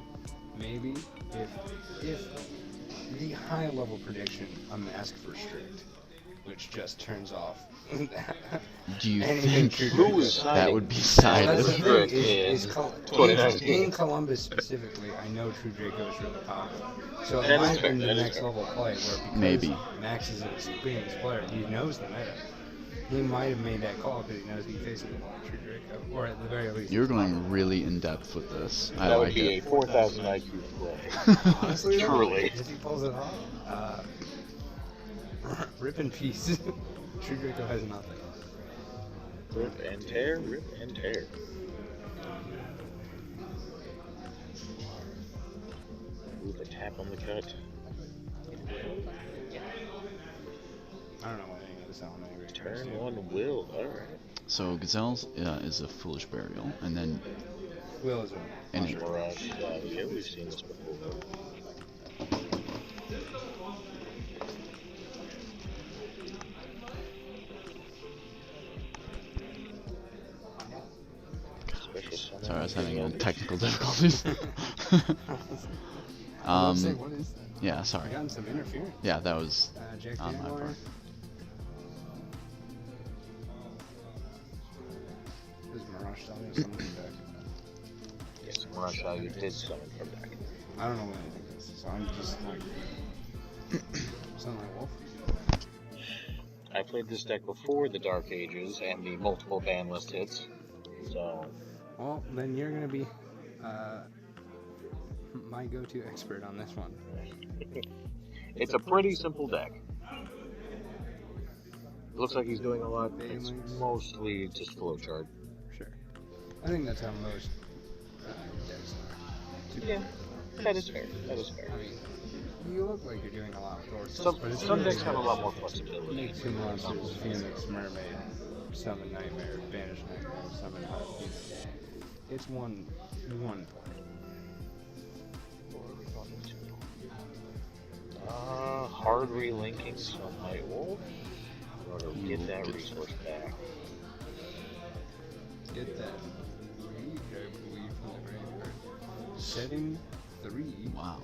A: Maybe if the high level prediction, a mask for strict. which just turns off.
C: Do you
A: anything
C: think
A: True
B: Who is
C: that would be
B: signing
A: Well, that's
C: sided?
A: the
B: Trick
A: thing,
B: in
A: is
B: 2019?
A: in Columbus specifically, I know True Draco is really popular. So it
B: That is
A: might have
B: fair,
A: been the
B: that is
A: next
B: fair.
A: level play where because
C: Maybe.
A: Max is an experienced player, he knows the meta. He might have made that call because he knows he's facing a lot of True Draco, or at the very least.
C: You're going really in depth with this. I
B: That would
C: like
B: be
C: it.
B: a 4,000 IQ play.
A: Honestly, though,
B: Truly.
A: if he pulls it off, rip in peace. True Draco has nothing.
B: Rip and tear, rip and tear. Ooh, the tap on the cut.
A: I don't know what any of this element really
B: Turn one will. Alright.
C: So Gazelle's is a foolish burial, and then
A: Will is a
C: and it,
B: Mirage. Yeah, we've seen this before. Special summon.
C: sorry, I was having technical difficulties.
A: What is that?
C: Yeah, sorry.
A: I got some interference.
C: Yeah, that was
A: Jack
C: on my
A: Dandelion.
C: part.
A: This is Mirage telling me something back.
B: Yes, Mirage Value did summon from back.
A: I don't know what anything is, so I'm just like. Sound like Wolf?
B: I played this deck before the Dark Ages and the multiple ban list hits, so
A: Well, then you're gonna be my go-to expert on this one.
B: it's a pretty simple deck. Looks like he's doing a lot. It's mostly just flowchart.
A: Sure. I think that's how most decks are.
B: Yeah, that is fair. That is fair.
A: I mean, you look like you're doing a lot with Orcas,
B: Some,
A: but it's
B: some
A: really
B: decks have a
A: good.
B: lot more flexibility.
A: Make two monsters, Phoenix, Mermaid, Summon Nightmare, Banish Nightmare, Summon Harp. It's one play.
B: Hard relinking Sunlight Wolf. In order to get that resource back.
A: Get that read, I believe, from the graveyard. Setting 3.
C: Wow.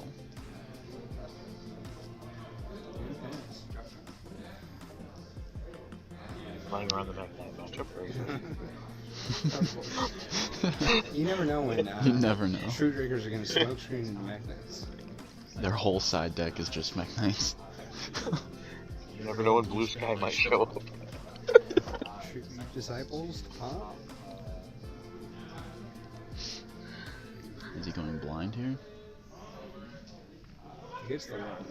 B: Running around the back nine matchup.
A: You never know when
C: You never know.
A: True Drinkers are going to smoke screen into Magnets.
C: Their whole side deck is just Mech Knights.
B: You never know when Blue Sky might show up.
A: True Disciples, huh?
C: Is he going blind here?
A: He gets the one.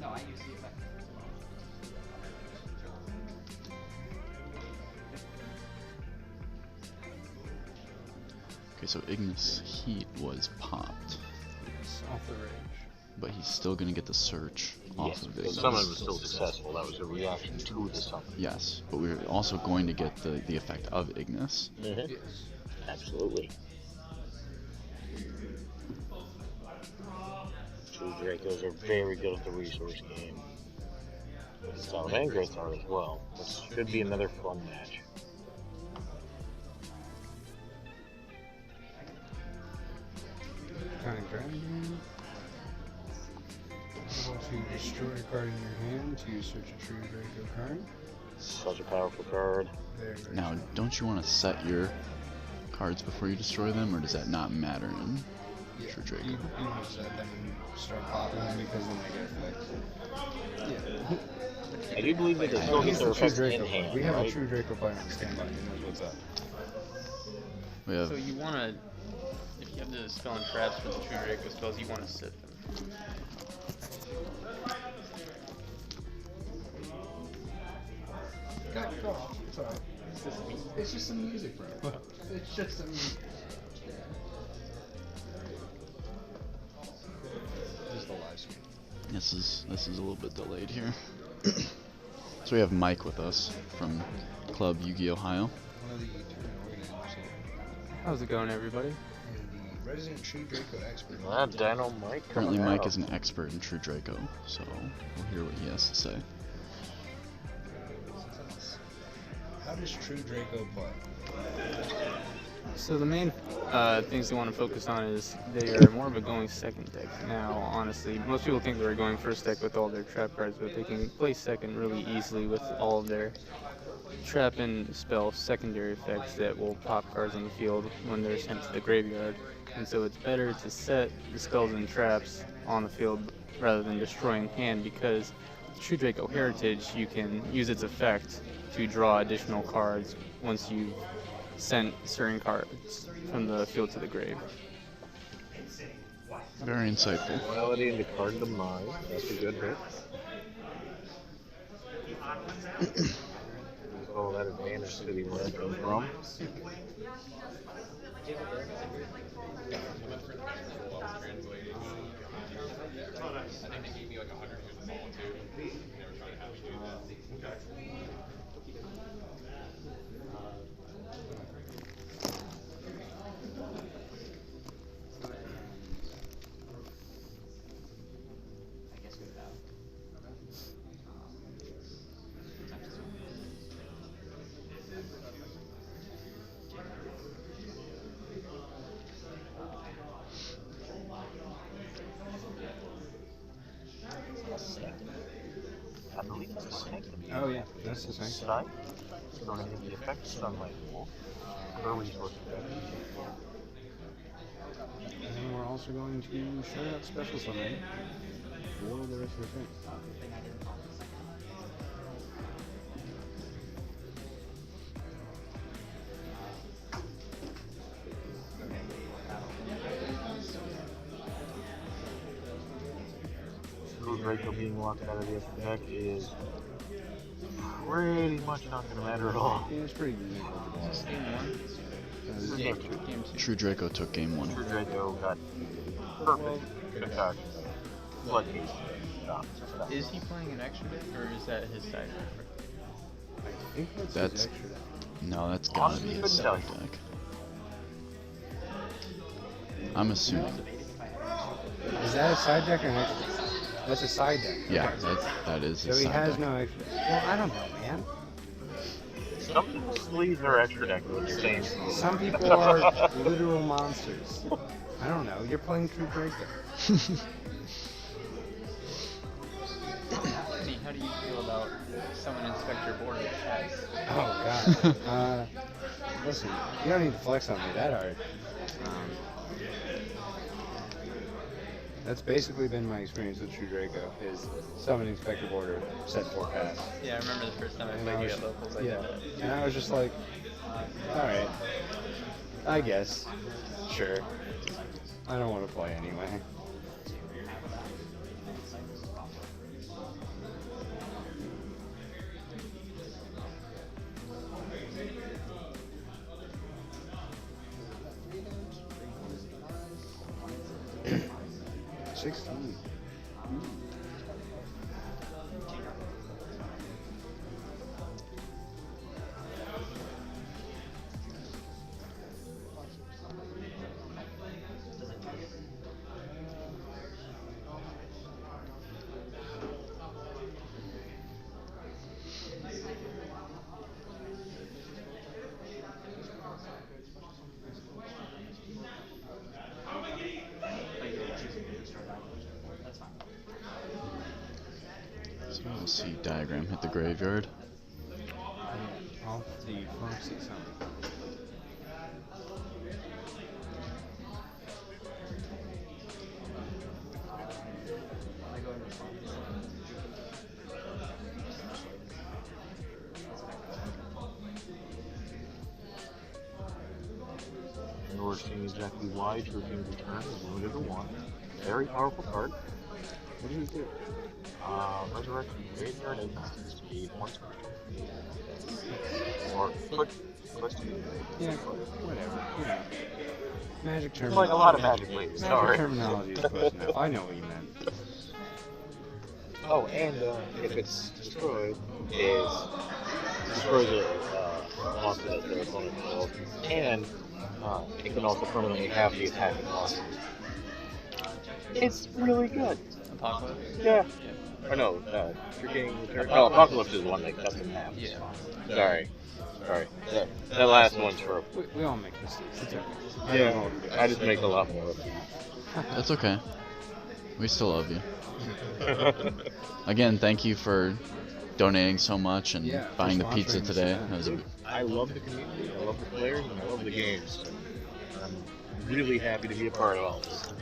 I: No, I use the effect.
C: Okay, so Ignis Heat was popped,
A: It's off the range.
C: but he's still gonna get the search off
B: Yes,
C: of
B: the
C: Ignis.
B: summon was still successful. That was a reaction to the summon.
C: Yes, but we're also going to get the effect of Ignis.
B: Mm-hmm.
A: Yes.
B: Absolutely. Two Dracos are very good at the resource game. Salamangreats are as well. This should be another fun match.
A: Kind of grinding. Able to destroy a card in your hand to search a True Draco card.
B: Such a powerful card.
A: Very, very
C: Now, don't you want to set your cards before you destroy them, or does that not matter in
A: yeah,
C: True Draco?
A: You want to set them and start popping them because then they get effects. Yeah.
B: I do believe they can still
A: He's
B: get their
A: the True
B: effects in
A: Draco.
B: hand,
A: We have
B: right?
A: a True Draco player on standby who knows what's up.
C: We have
L: So you want to, if you have the spell and traps for the True Draco spells, you want to sit them.
A: Go off. It's alright. It's just some music, bro. It's just some music. This is the live stream.
C: this is a little bit delayed here. So we have Mike with us from Club Yu-Gi Ohio.
A: One of the tournament organizers here.
L: How's it going, everybody?
A: And the resident True Draco expert.
B: Dino Mike.
C: Currently,
B: coming
C: Mike
B: out.
C: is an expert in True Draco, so we'll hear what he has to say.
A: How does True Draco play?
L: So the main things they want to focus on is they are more of a going second deck. Now, honestly, most people think they're going first deck with all their trap cards, but they can play second really easily with all of their trap and spell secondary effects that will pop cards on the field when they're sent to the graveyard. And so it's better to set the spells and traps on the field rather than destroying hand, because with True Draco Heritage, you can use its effect to draw additional cards once you've sent certain cards from the field to the grave.
C: Very insightful.
B: Duality into card demise. That's a good hit. All that advantage to the left comes from.
H: I think they gave me like 100 years of ball too. They were trying to have me do that.
B: I believe it's a snake.
A: Oh yeah, that's the same.
B: Strike. So don't have the effect sunlight wolf. Early source effect.
A: And then we're also going to show out special summon for the rest of the thing.
B: Draco being locked out of the extra deck is pretty much not going to matter at all.
A: Yeah, it's pretty good.
L: Is this game 1? Game 2.
C: True Draco took game 1.
B: True Draco got perfect attack. Floodgate.
L: Is he playing an extra deck, or is that his side deck?
A: I think that's
C: That's
A: his extra deck.
C: no, that's gotta be his side deck. I'm assuming.
A: Is that a side deck or an extra deck? That's a side deck.
C: Yeah, that is
A: So
C: his
A: he
C: side
A: has
C: deck.
A: no extra. Well, I don't know, man.
B: Some people's sleeves are extra deck with the same sleeve.
A: Some people are literal monsters. I don't know. You're playing True Draco.
L: How do you feel about someone Inspector Border has?
A: Oh God. Listen, you don't need to flex on me that hard. That's basically been my experience with True Draco, is summoning Spectre Border, set 4 pass.
L: Yeah, I remember the first time I played you at locals. I did that.
A: And I was just like, alright, I guess, sure. I don't want to play anyway.
C: So we'll see diagram hit the graveyard.
A: I'll see something.
B: Nor seeing exactly why True King's Return is limited to 1. Very powerful card.
A: What did he do?
B: Resurrection Graveyard and speed 1 or put
A: Yeah, whatever. You know. Magic terminology.
B: Like a lot of Magic ladies, sorry.
A: Magic terminology is close enough. I know what you meant.
B: Oh, and if it's destroyed, it destroys a monster that their opponent killed, and it can also permanently have the attack and loss. It's really good.
H: Apocalypse?
B: Yeah. Or no, freaking. Oh, Apocalypse is one that cuts in half.
H: Yeah.
B: Sorry. That last one's for.
A: We all make mistakes. It's okay.
B: Yeah, I just make a lot more of them.
C: That's okay. We still love you. Again, thank you for donating so much and
A: Yeah,
C: buying the
A: for
C: pizza
A: sponsoring
C: today.
A: this
C: That was
B: I love the community, I love the players, and I love the games. I'm really happy to be a part of all this.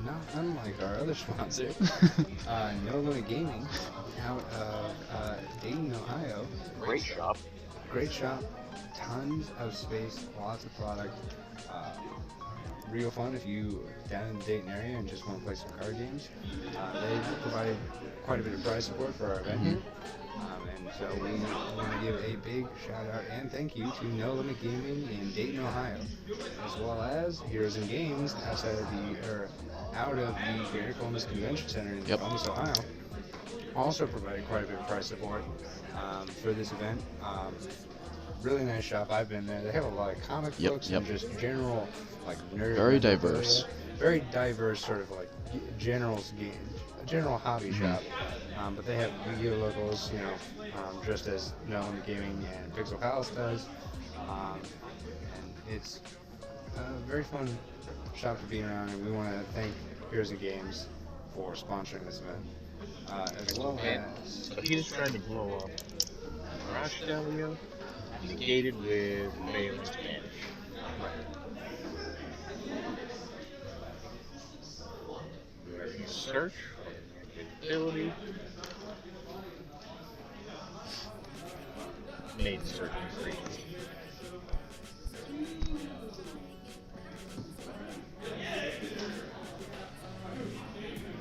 A: Not unlike our other sponsor, No Limit Gaming, out of Dayton, Ohio.
B: Great shop.
A: Great shop, tons of space, lots of product. Real fun if you down in the Dayton area and just want to play some card games. They provide quite a bit of prize support for our event here. And so we want to give a big shout out and thank you to No Limit Gaming in Dayton, Ohio, as well as Heroes and Games out of the Greater Columbus Convention Center in Columbus, Ohio. Also provided quite a bit of prize support for this event. Really nice shop. I've been there. They have a lot of comic books and just general like nerd.
C: Very diverse.
A: Very diverse, sort of like general hobby shop. But they have Yu-Gi-Oh locals, just as No Limit Gaming and Pixel Palace does. And it's a very fun shop to be around, and we want to thank Heroes and Games for sponsoring this event. As well as...
B: So he's trying to blow up Rashdalio, negated with Male Spanish. Search, ability, made certain free.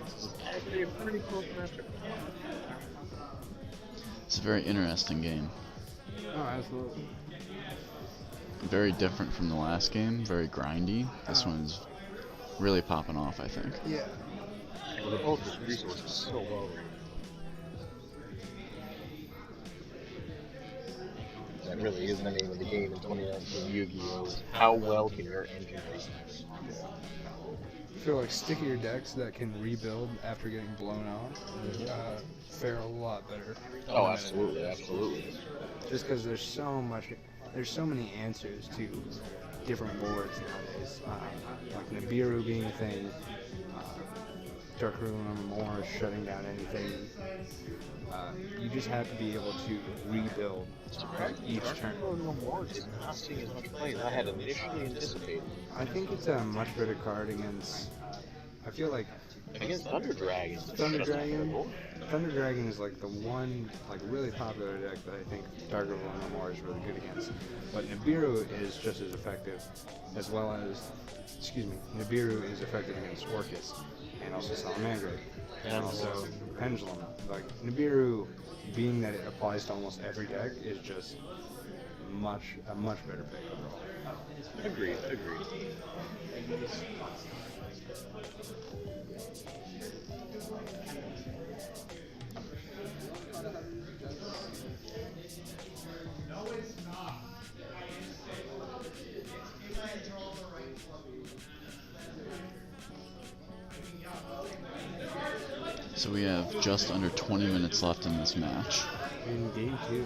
B: This is actually a pretty close master.
C: It's a very interesting game.
A: Oh, absolutely.
C: Very different from the last game. Very grindy. This one's really popping off, I think.
A: Yeah.
B: Well, the Ultra's resource is so low. That really is the name of the game in 2019 Yu-Gi-Oh! How well can your engine resource?
A: I feel like stickier decks that can rebuild after getting blown off fare a lot better.
B: Oh, absolutely, absolutely.
A: Just because there's so many answers to different boards nowadays. Like Nibiru being a thing, Dark Rune more shutting down anything. You just have to be able to rebuild each turn.
B: Not seeing as much play as I had initially anticipated.
A: I think it's a much better card against. I feel like
B: against Thunder Dragon.
A: Thunder Dragon is like the one really popular deck that I think Dark Rune more is really good against. But Nibiru is just as effective, as well as Nibiru is effective against Orcas and also Salamander and also Pendulum. Like Nibiru, being that it applies to almost every deck, is just a much better pick overall.
B: Agreed.
C: So we have just under 20 minutes left in this match.
A: In game 2.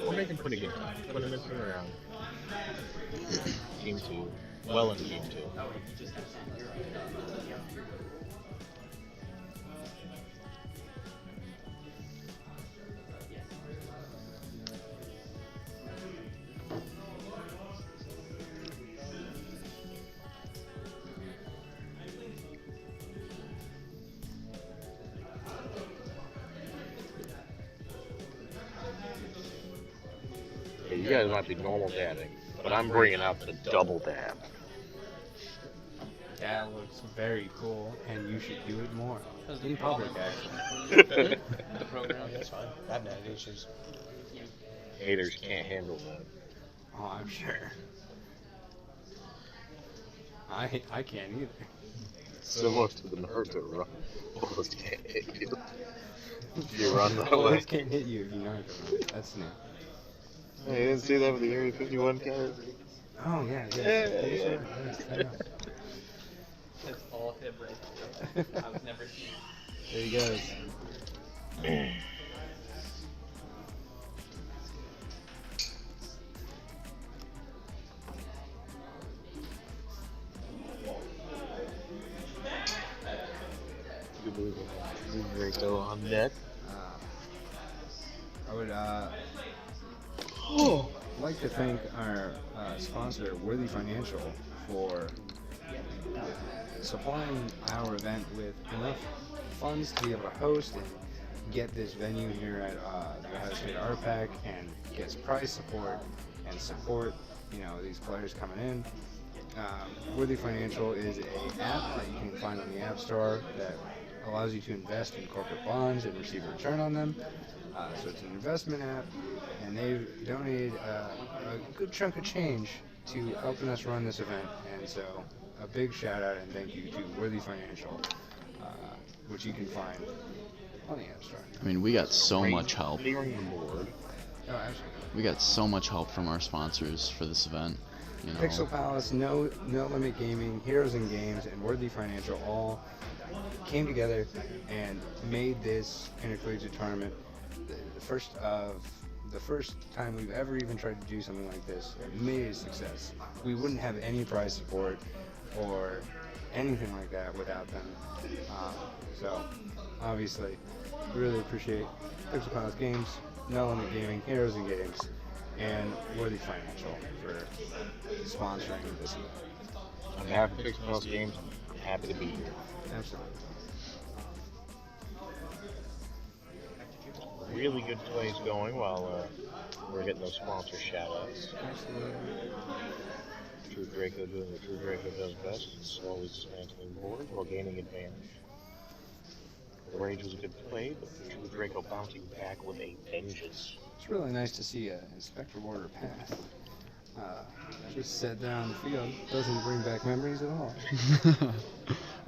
B: We're making pretty good time. 20 minutes around. Game 2. Well into game 2. You guys might be normal dabbing, but I'm bringing out the double dab.
A: That looks very cool, and you should do it more. In public, actually.
E: The program, that's fine. I haven't had issues.
B: Haters can't handle that.
A: Oh, I'm sure. I can't either.
B: Similar to the Naruto run. Bullets can't hit you. You run the
A: Bullets can't hit you if you know it. That's new.
B: Hey, you didn't see that with the Area 51 card?
A: Oh, yeah.
E: It's all
G: him right now. I was never seen.
A: There he goes.
B: You believe it? Draco on deck.
A: I would like to thank our sponsor, Worthy Financial, for supplying our event with enough funds to be able to host and get this venue here at the Ohio State RPAC and get prize support and support, these players coming in. Worthy Financial is an app that you can find on the App Store that allows you to invest in corporate bonds and receive a return on them. So it's an investment app, and they've donated a good chunk of change to helping us run this event. And so a big shout out and thank you to Worthy Financial, which you can find on the App Store.
C: I mean, we got so much help.
B: Clearing the board.
A: Oh, absolutely.
C: We got so much help from our sponsors for this event.
A: Pixel Palace, No Limit Gaming, Heroes in Games, and Worthy Financial all came together and made this Intercollegiate Tournament the first time we've ever even tried to do something like this. Made it a success. We wouldn't have any prize support or anything like that without them. So obviously, really appreciate Pixel Palace Games, No Limit Gaming, Heroes in Games, and Worthy Financial for sponsoring this event.
B: On behalf of Pixel Palace Games, I'm happy to be here.
A: Absolutely.
B: Really good plays going while we're getting those sponsor shout-outs.
A: Absolutely.
B: True Draco doing what True Draco does best, and slowly dismantling the board while gaining advantage. The Rage was a good play, but True Draco bouncing back with a vengeance.
A: It's really nice to see an Inspector Order path. Just set down the field. Doesn't bring back memories at all.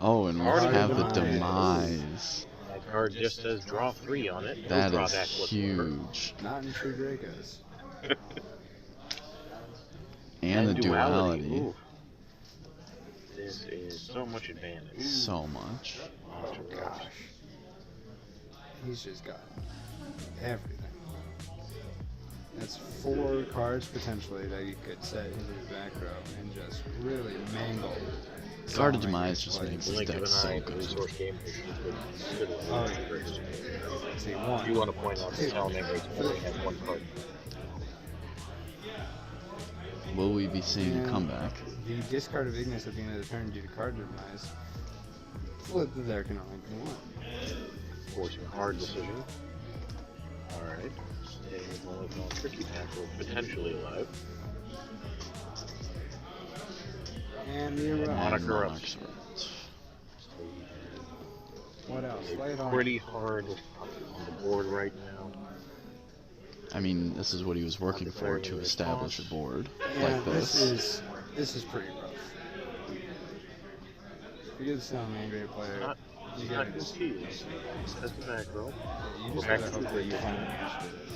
C: Oh, and we
B: Card
C: have the
B: demise.
C: demise.
B: That card just says draw 3 on it.
C: That
B: No
C: is
B: drawback whatsoever.
C: huge.
A: Not in True Dracos.
C: And the duality.
B: Ooh. This is so much advantage.
C: So much.
A: Oh gosh. He's just got everything. That's 4 cards potentially that you could set into the back row and just really mangle.
C: Card of Demise just makes this
B: Blink of
C: deck
B: an
C: so
B: eye,
C: good.
B: resource game is good.
A: Oh, yeah. See, 1.
B: I do want to point out that Salamander only has 1 card.
C: Will we be seeing a
A: And
C: comeback?
A: The discard of Ignis at the end of the turn due to card demise. Flip there can only be 1.
B: Forcing a hard decision. Alright. Staying with Molotov Tricky Tackle, potentially alive.
A: And the Erupt.
B: Moniker up.
A: What else? Lay it on.
B: Pretty hard on the board right now.
C: I mean, this is what he was working for, to establish a board like this.
A: This is pretty rough. If you're the Salamander player, you gotta just
B: That's the back row.
A: you just gotta hope that you find an answer to this.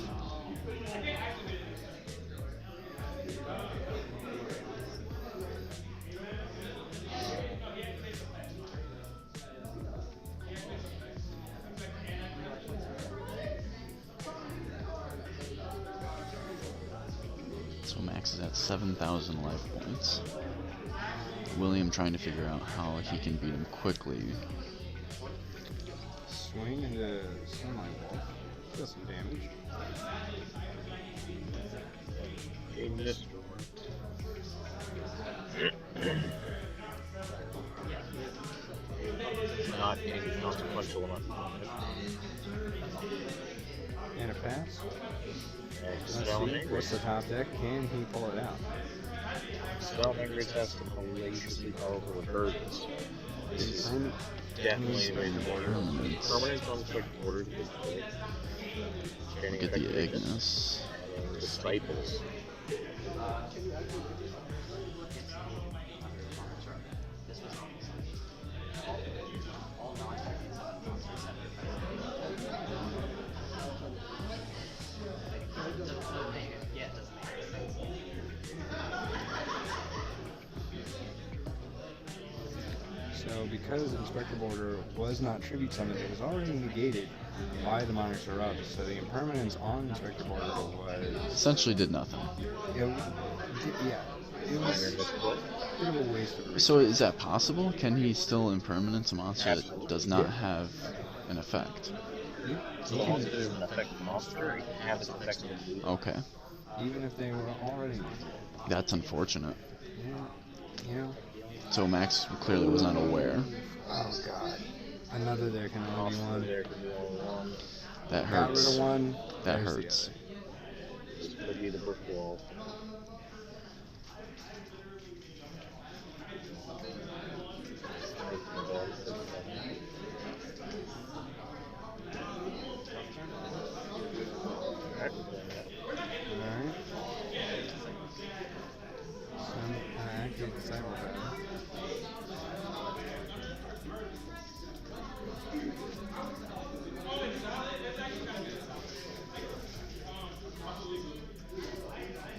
C: So Max is at 7,000 life points. William trying to figure out how he can beat him quickly.
A: Swing into Sunlight Wall. Deal some damage.
B: In this not inconsequential enough.
A: And a pass. Let's see,
B: Salamander.
A: what's the top deck? Can he pull it out?
B: Salamander has some hellaciously powerful recursions. This is definitely a major border. Permanent conflict border is big.
C: Look at the Ignis.
B: And Disciples.
A: So because Inspector Border was not tribute summoned, it was already negated by the Monster Up. So the impermanence on Inspector Border was
C: Essentially did nothing.
A: it was a bit of a waste of
C: So is that possible? Can he still impermanence a monster that does not have an effect?
B: So long as it is an effective monster, it can have its effects negated.
C: Okay.
A: Even if they were already.
C: That's unfortunate.
A: Yeah. You know.
C: So Max clearly was not aware.
A: Oh God. Another there can only be one.
C: That
A: Got rid
C: hurts.
A: of one.
C: That
A: There's the
C: hurts.
B: This could be the brick wall.
A: Alright. Activate the cyber battle.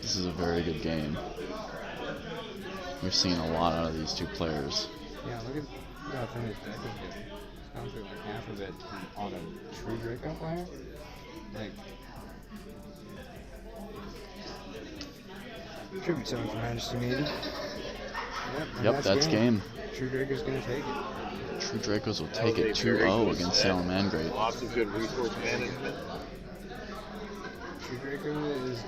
C: This is a very good game. We've seen a lot out of these two players.
A: Yeah, look at how thin his deck is getting. It's gone through like half of it on a True Draco player. Like, tribute summon for Majesty Maiden.
C: Yep, that's game.
A: True Draco's gonna take it.
C: True Dracos will take it 2-0 against Salamangreat.
B: Lots of good resource management.
A: True Draco is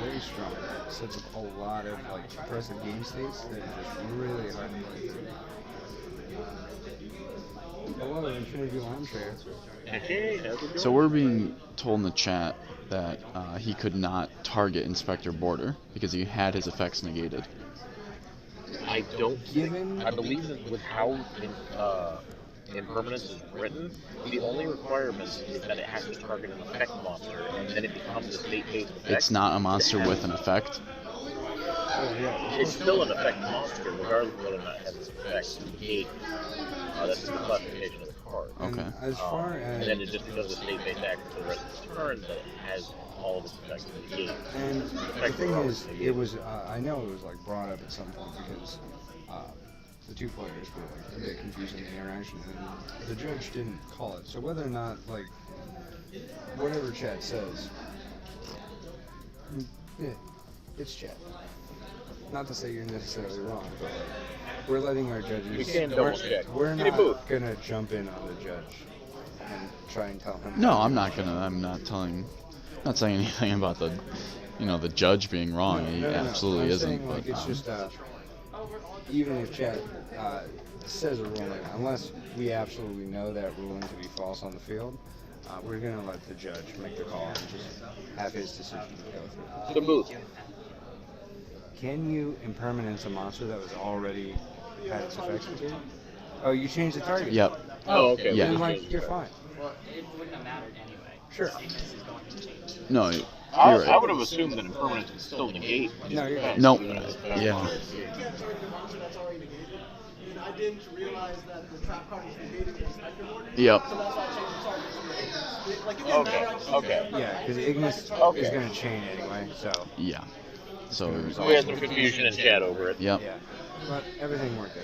A: very strong. Sets up a lot of like impressive game states that are just really hard to play through. Hello, Infinity Armchair.
C: So we're being told in the chat that he could not target Inspector Border because he had his effects negated.
B: I don't think, I believe that with how impermanence is written, the only requirement is that it has to target an effect monster, and then it becomes a state-based effect.
C: It's not a monster with an effect.
B: It's still an effect monster, regardless of whether or not it has its effects negated. That's the classification of the card.
C: Okay.
A: As far as
B: and then it just becomes a state-based action for the rest of the turn that it has all of its effects negated.
A: And the thing is, it was, I know it was like brought up at some point because the two players were like a bit confused in the interaction and the judge didn't call it. So whether or not, like, whatever chat says, yeah, it's chat. Not to say you're necessarily wrong, but like, we're letting our judges,
B: We can double check.
A: we're
B: Any
A: not
B: booth.
A: gonna jump in on the judge and try and tell him.
C: No, I'm not saying anything about the, the judge being wrong. He absolutely
A: I'm
C: isn't.
A: saying, like,
C: But,
A: it's just even if chat says a ruling, unless we absolutely know that ruling to be false on the field, we're gonna let the judge make the call and just have his decision go through.
B: The booth.
A: Can you impermanence a monster that was already had its effects negated? Oh, you changed the target.
C: Yep.
B: Oh, okay.
C: Yeah.
A: Then, like, you're fine.
M: Well, it wouldn't have mattered anyway.
A: Sure.
M: This is going to change.
C: No, you're
B: I
C: right.
B: would have assumed that impermanence would still negate.
A: No, you're right.
C: Nope.
K: You
C: Yeah.
K: can't target a monster that's already negated. And I didn't realize that the trap card was negated in Inspector Border.
C: Yep.
K: So that's why I changed the target to Ignis. Like, it didn't matter, I just
B: Okay.
A: Yeah, because Ignis is gonna chain anyway, so.
C: Yeah. So,
B: We had some confusion in chat over it.
C: yep.
A: Yeah. But everything worked out.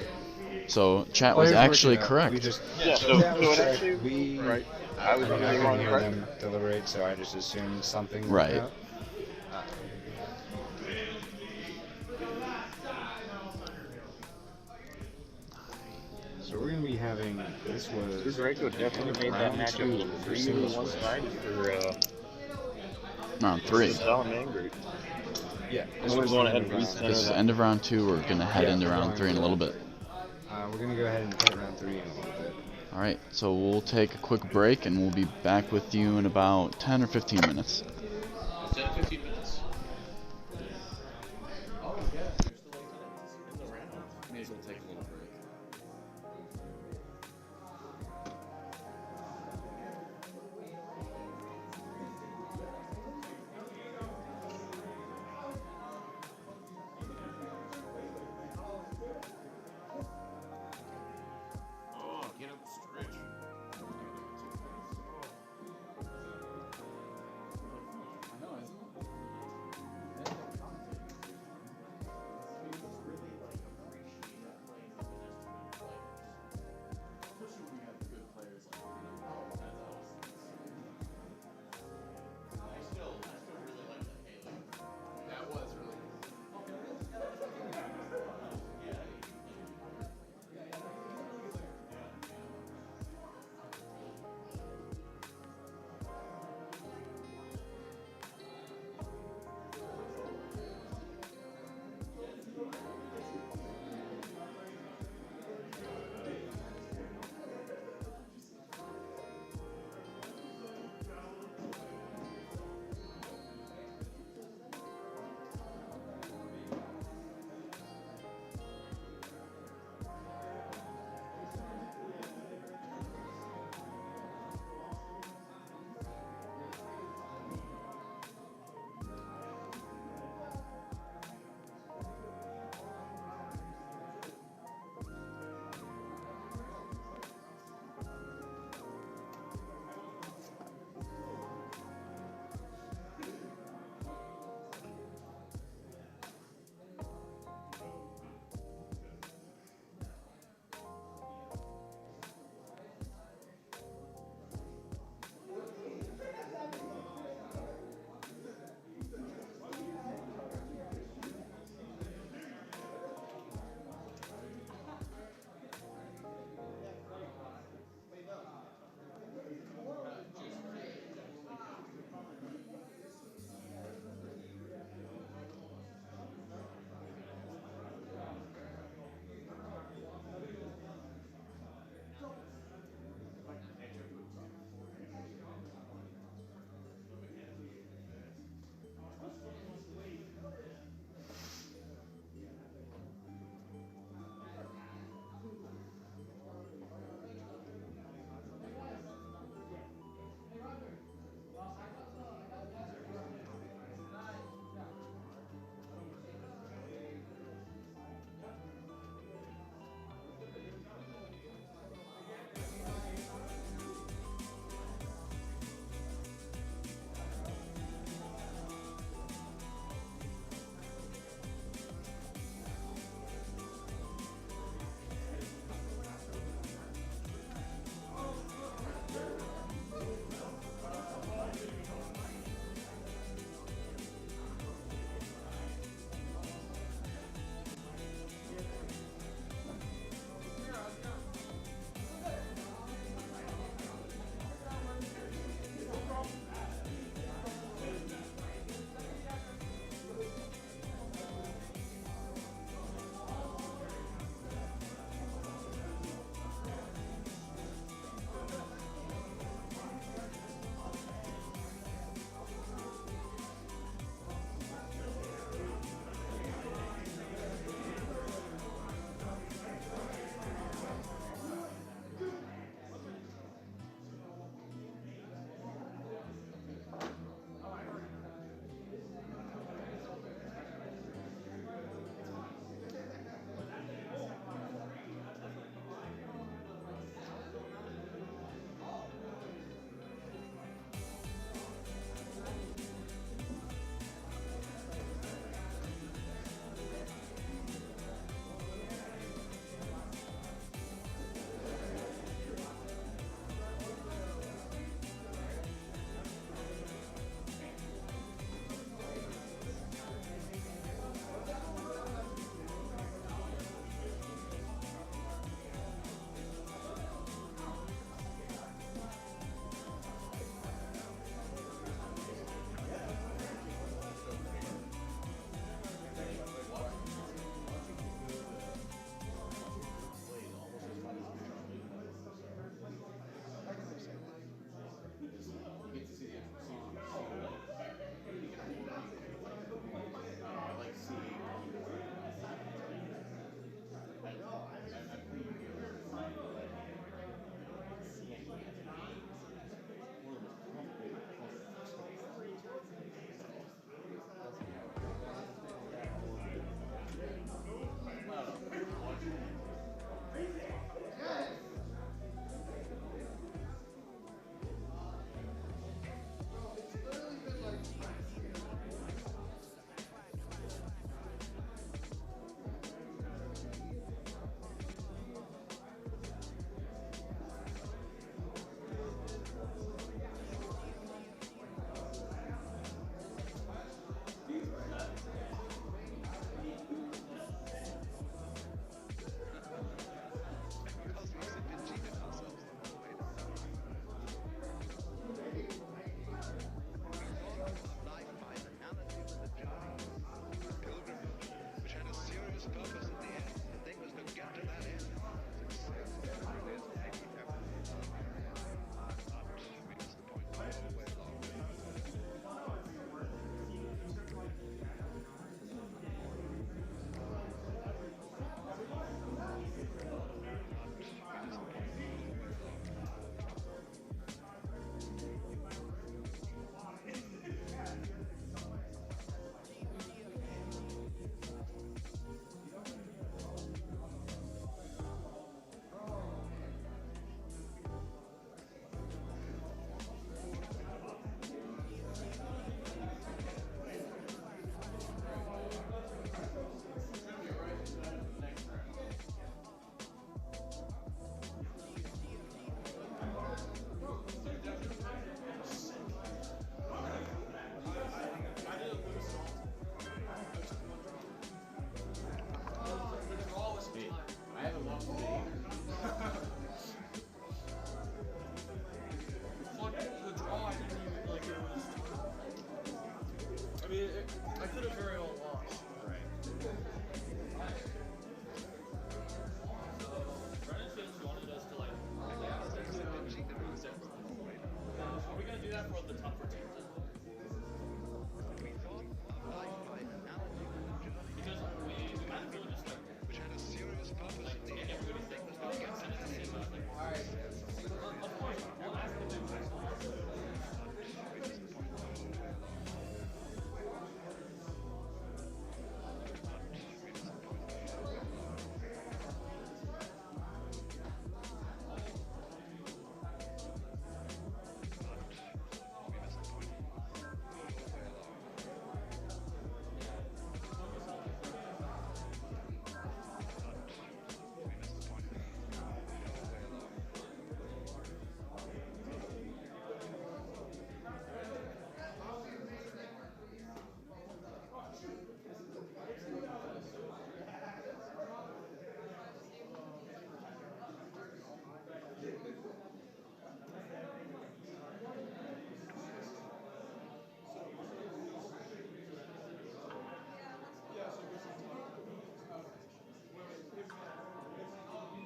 C: So chat was
A: Players
C: actually
A: worked it out.
C: correct.
A: We just,
B: Yeah, so
A: that was
B: it
A: correct.
B: actually,
A: We,
B: right. I was
A: I
B: wrong,
A: couldn't hear
B: right?
A: them deliberate, so I just assumed something worked
C: Right.
A: out. So we're gonna be having, this was
B: Draco definitely made that
A: round
B: match
A: two
B: up
A: for
B: really
A: singles.
B: one-sided for
C: Round 3.
B: Salamangreat.
A: Yeah.
B: This one's going ahead and
A: round.
C: This is end of round 2. We're gonna head into round 3 in a little bit.
A: We're gonna go ahead and hit round 3 in a little bit.
C: All right. So we'll take a quick break and we'll be back with you in about 10 or 15 minutes.
F: 10, 15 minutes.
J: Oh, yeah. You're still in the round. May as well take a little break.
F: Oh, get up, stretch.
J: I know, isn't it?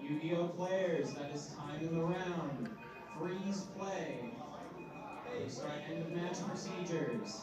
I: Yu-Gi-Oh players, that is time in the round. Freeze play. We start end of match procedures.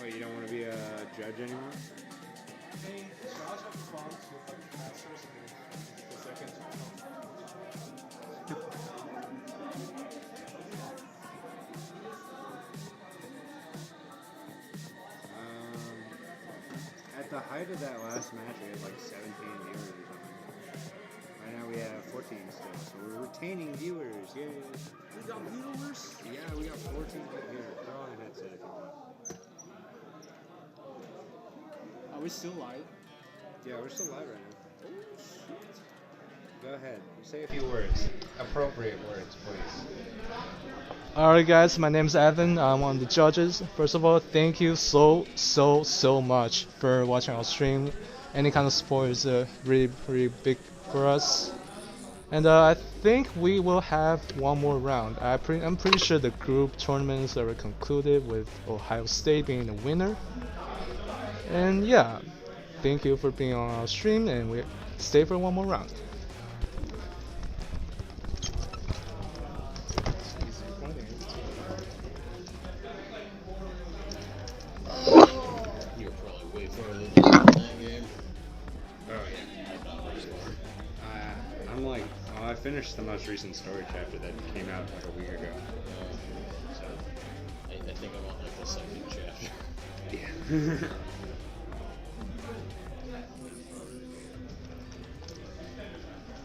A: Wait, you don't want to be a judge anymore?
K: Hey, Josh has fonts with like masters and the second.
A: At the height of that last match, we had like 17 viewers or something. Right now we have 14 still, so we're retaining viewers. Yay! We got viewers? Yeah, we got 14 viewers. They're on a headset if you want.
J: Are we still live?
A: Yeah, we're still live right now. Oh, shit. Go ahead. Say a
G: Few words. Appropriate words, please.
N: Alright guys, my name is Evan. I'm one of the judges. First of all, thank you so much for watching our stream. Any kind of support is really big for us. And I think we will have one more round. I'm pretty sure the group tournaments are concluded with Ohio State being the winner. And yeah, thank you for being on our stream, and we stay for one more round.
F: You're probably way farther than that game.
A: Oh yeah. I'm like, I finished the most recent story chapter that came out like a week ago.
F: So I think I'm on like the second chapter.
A: Yeah.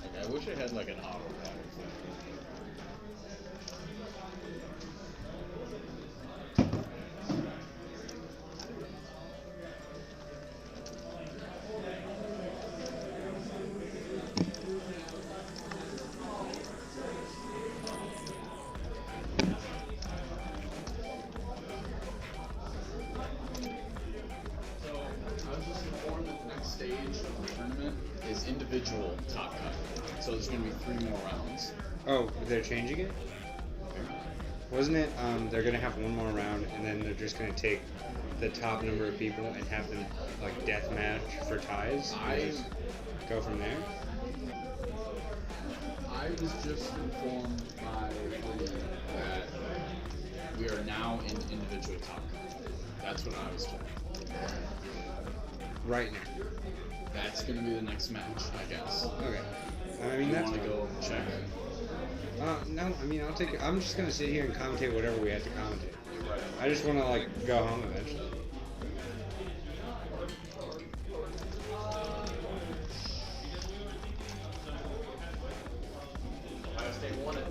F: Like, I wish I had like an auto battle thing. Individual top cut. So there's going to be 3 more rounds.
A: Oh, they're changing it? Wasn't it, they're going to have one more round, and then they're just going to take the top number of people and have them like death match for ties? And just go from there.
J: I was just informed by Lee that we are now in individual top. That's what I was told.
A: Right now.
J: That's gonna be the next match, I guess.
A: Okay. I mean,
J: You
A: that's
J: want to
A: fine.
J: go check?
A: No, I mean, I'll take it. I'm just gonna sit here and commentate whatever we have to commentate. I just want to like go home eventually.
D: Ohio State won it.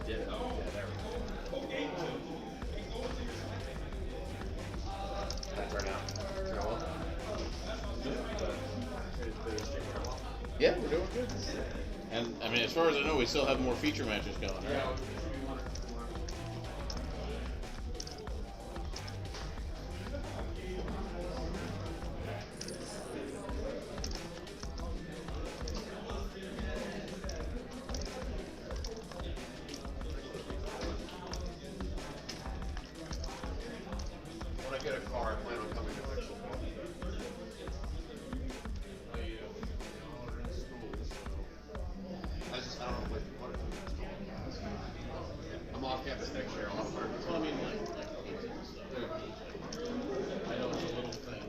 D: Did it. Oh, yeah, there we go. That turned out. Turn out well.
F: Yeah, we're doing good. And I mean, as far as I know, we still have more feature matches going. Right?
D: When I get a car, I plan on coming to fix it. I don't know what I'm off campus next year. I'll have to
F: Well, I mean, like 18 stuff. I know it's a little thing.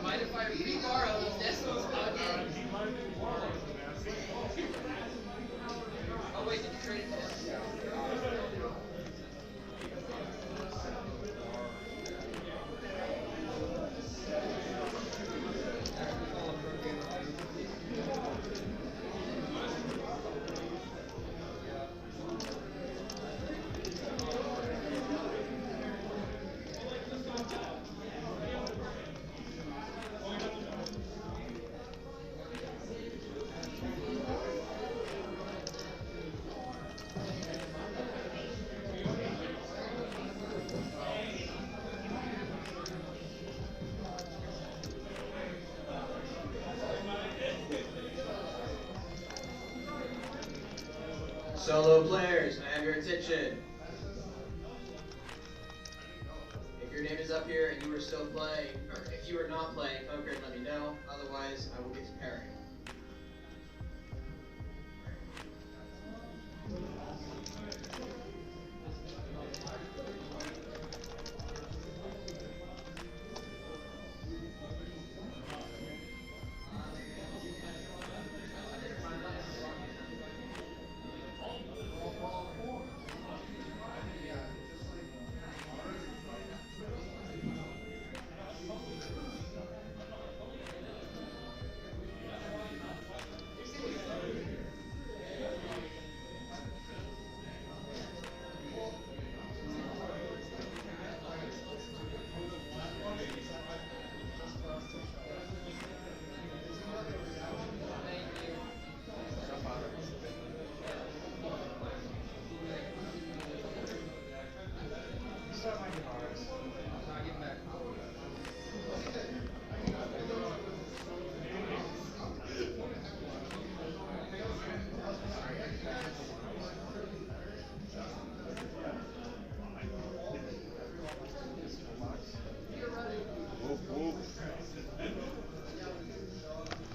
D: Mind if I re-borrow those decimals again? Oh wait, did you trade it? Solo players, I have your attention. If your name is up here and you are still playing, or if you are not playing, come up here and let me know. Otherwise, I will get to pairing.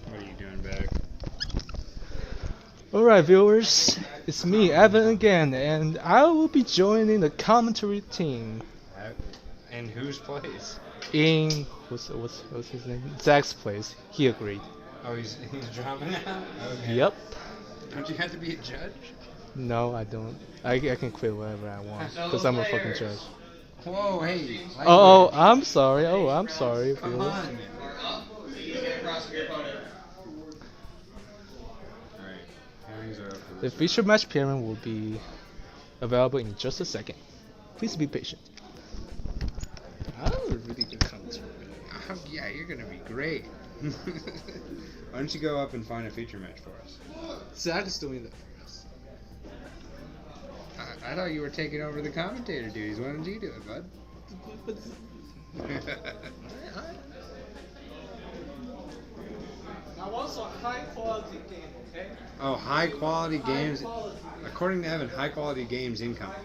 A: What are you doing back?
N: Alright viewers, it's me Evan again, and I will be joining the commentary team.
A: In whose place?
N: In what's his name? Zach's place. He agreed.
A: Oh, he's dropping out? Okay.
N: Yep.
A: Don't you have to be a judge?
N: No, I don't. I can quit whatever I want because I'm a fucking judge.
A: Whoa, hey.
N: Oh, I'm sorry. Oh, I'm sorry.
A: Come
N: viewers.
A: on.
D: cross of your opponent.
A: Alright, pairings are up for
N: The
A: this.
N: feature match pairing will be available in just a second. Please be patient.
A: That was a really good counter. Oh, yeah, you're gonna be great. Why don't you go up and find a feature match for us?
N: Zach is doing that for us.
A: I thought you were taking over the commentator duties. Why don't you do it, bud?
N: I want some high quality game, okay?
A: Oh, high quality games. According to Evan, high quality games incoming.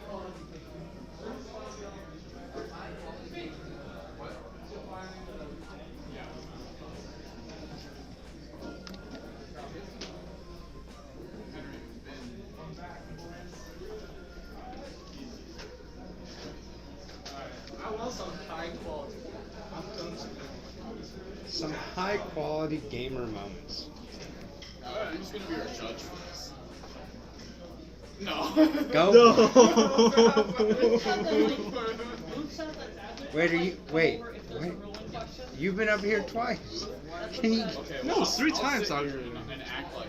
N: I want some high quality.
A: Some high quality gamer moments.
J: Who's gonna be our judge for this? No.
A: Go. Wait. You've been up here twice. Can you?
J: Okay,
L: No, it's 3 times
J: I'll
L: already.
J: sit and act like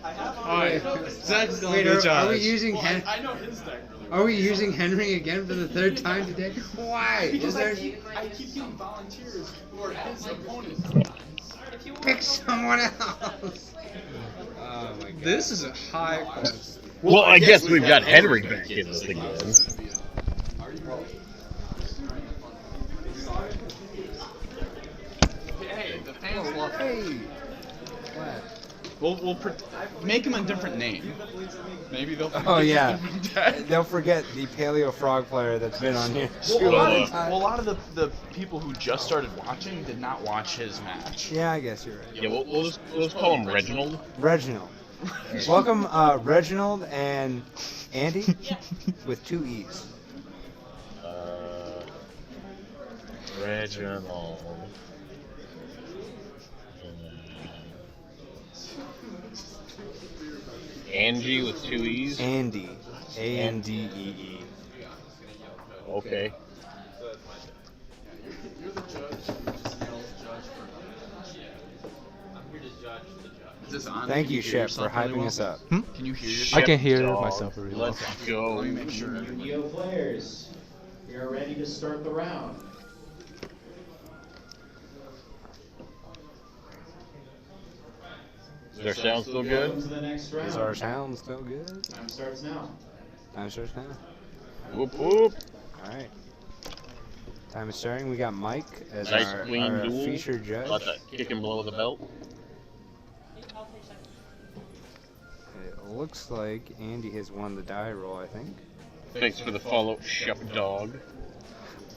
L: Alright, Zach's gonna
A: Wait,
L: be
A: are we
L: judge.
A: using
J: I know his deck really well.
A: Are we using Henry again for the 3rd time today? Why?
J: Because
A: Is there?
J: I keep getting volunteers who are his opponents.
A: Pick someone else. Oh my god.
L: This is a high quality.
B: Well, I guess we've got Henry back in this again.
C: Hey, the fans love it.
A: Hey.
C: We'll make him a different name. Maybe they'll.
A: Oh yeah. They'll forget the Paleo Frog player that's been on here.
C: Well, a lot of the people who just started watching did not watch his match.
A: Yeah, I guess you're right.
B: Yeah, we'll just call him Reginald.
A: Reginald. Welcome, Reginald and Andy with 2 E's.
B: Reginald. Angie with 2 E's?
A: Andy. A-N-D-E-E.
B: Okay.
J: You're the judge.
M: I'm here to judge the judge.
C: Is this on?
A: Thank
C: Can
A: you,
C: hear
A: Shep,
C: yourself
A: for
C: really
A: hyping
C: well?
A: us up.
C: Can you hear
N: I
C: yourself?
N: can hear
B: Dog.
N: myself really well.
B: Let's go.
C: Let me make sure everybody.
I: Yo, players, we are ready to start the round.
B: Is their sound still
I: Welcome
B: good?
I: to the next round.
A: Is our sound still good?
I: Time starts now.
A: Time starts now.
B: Whoop whoop.
A: Alright. Time is starting. We got Mike as
B: Nice
A: our
B: clean duel.
A: featured judge.
B: Let that kick him below the belt.
A: It looks like Andy has won the die roll, I think.
B: Thanks for the follow, Shep Dog.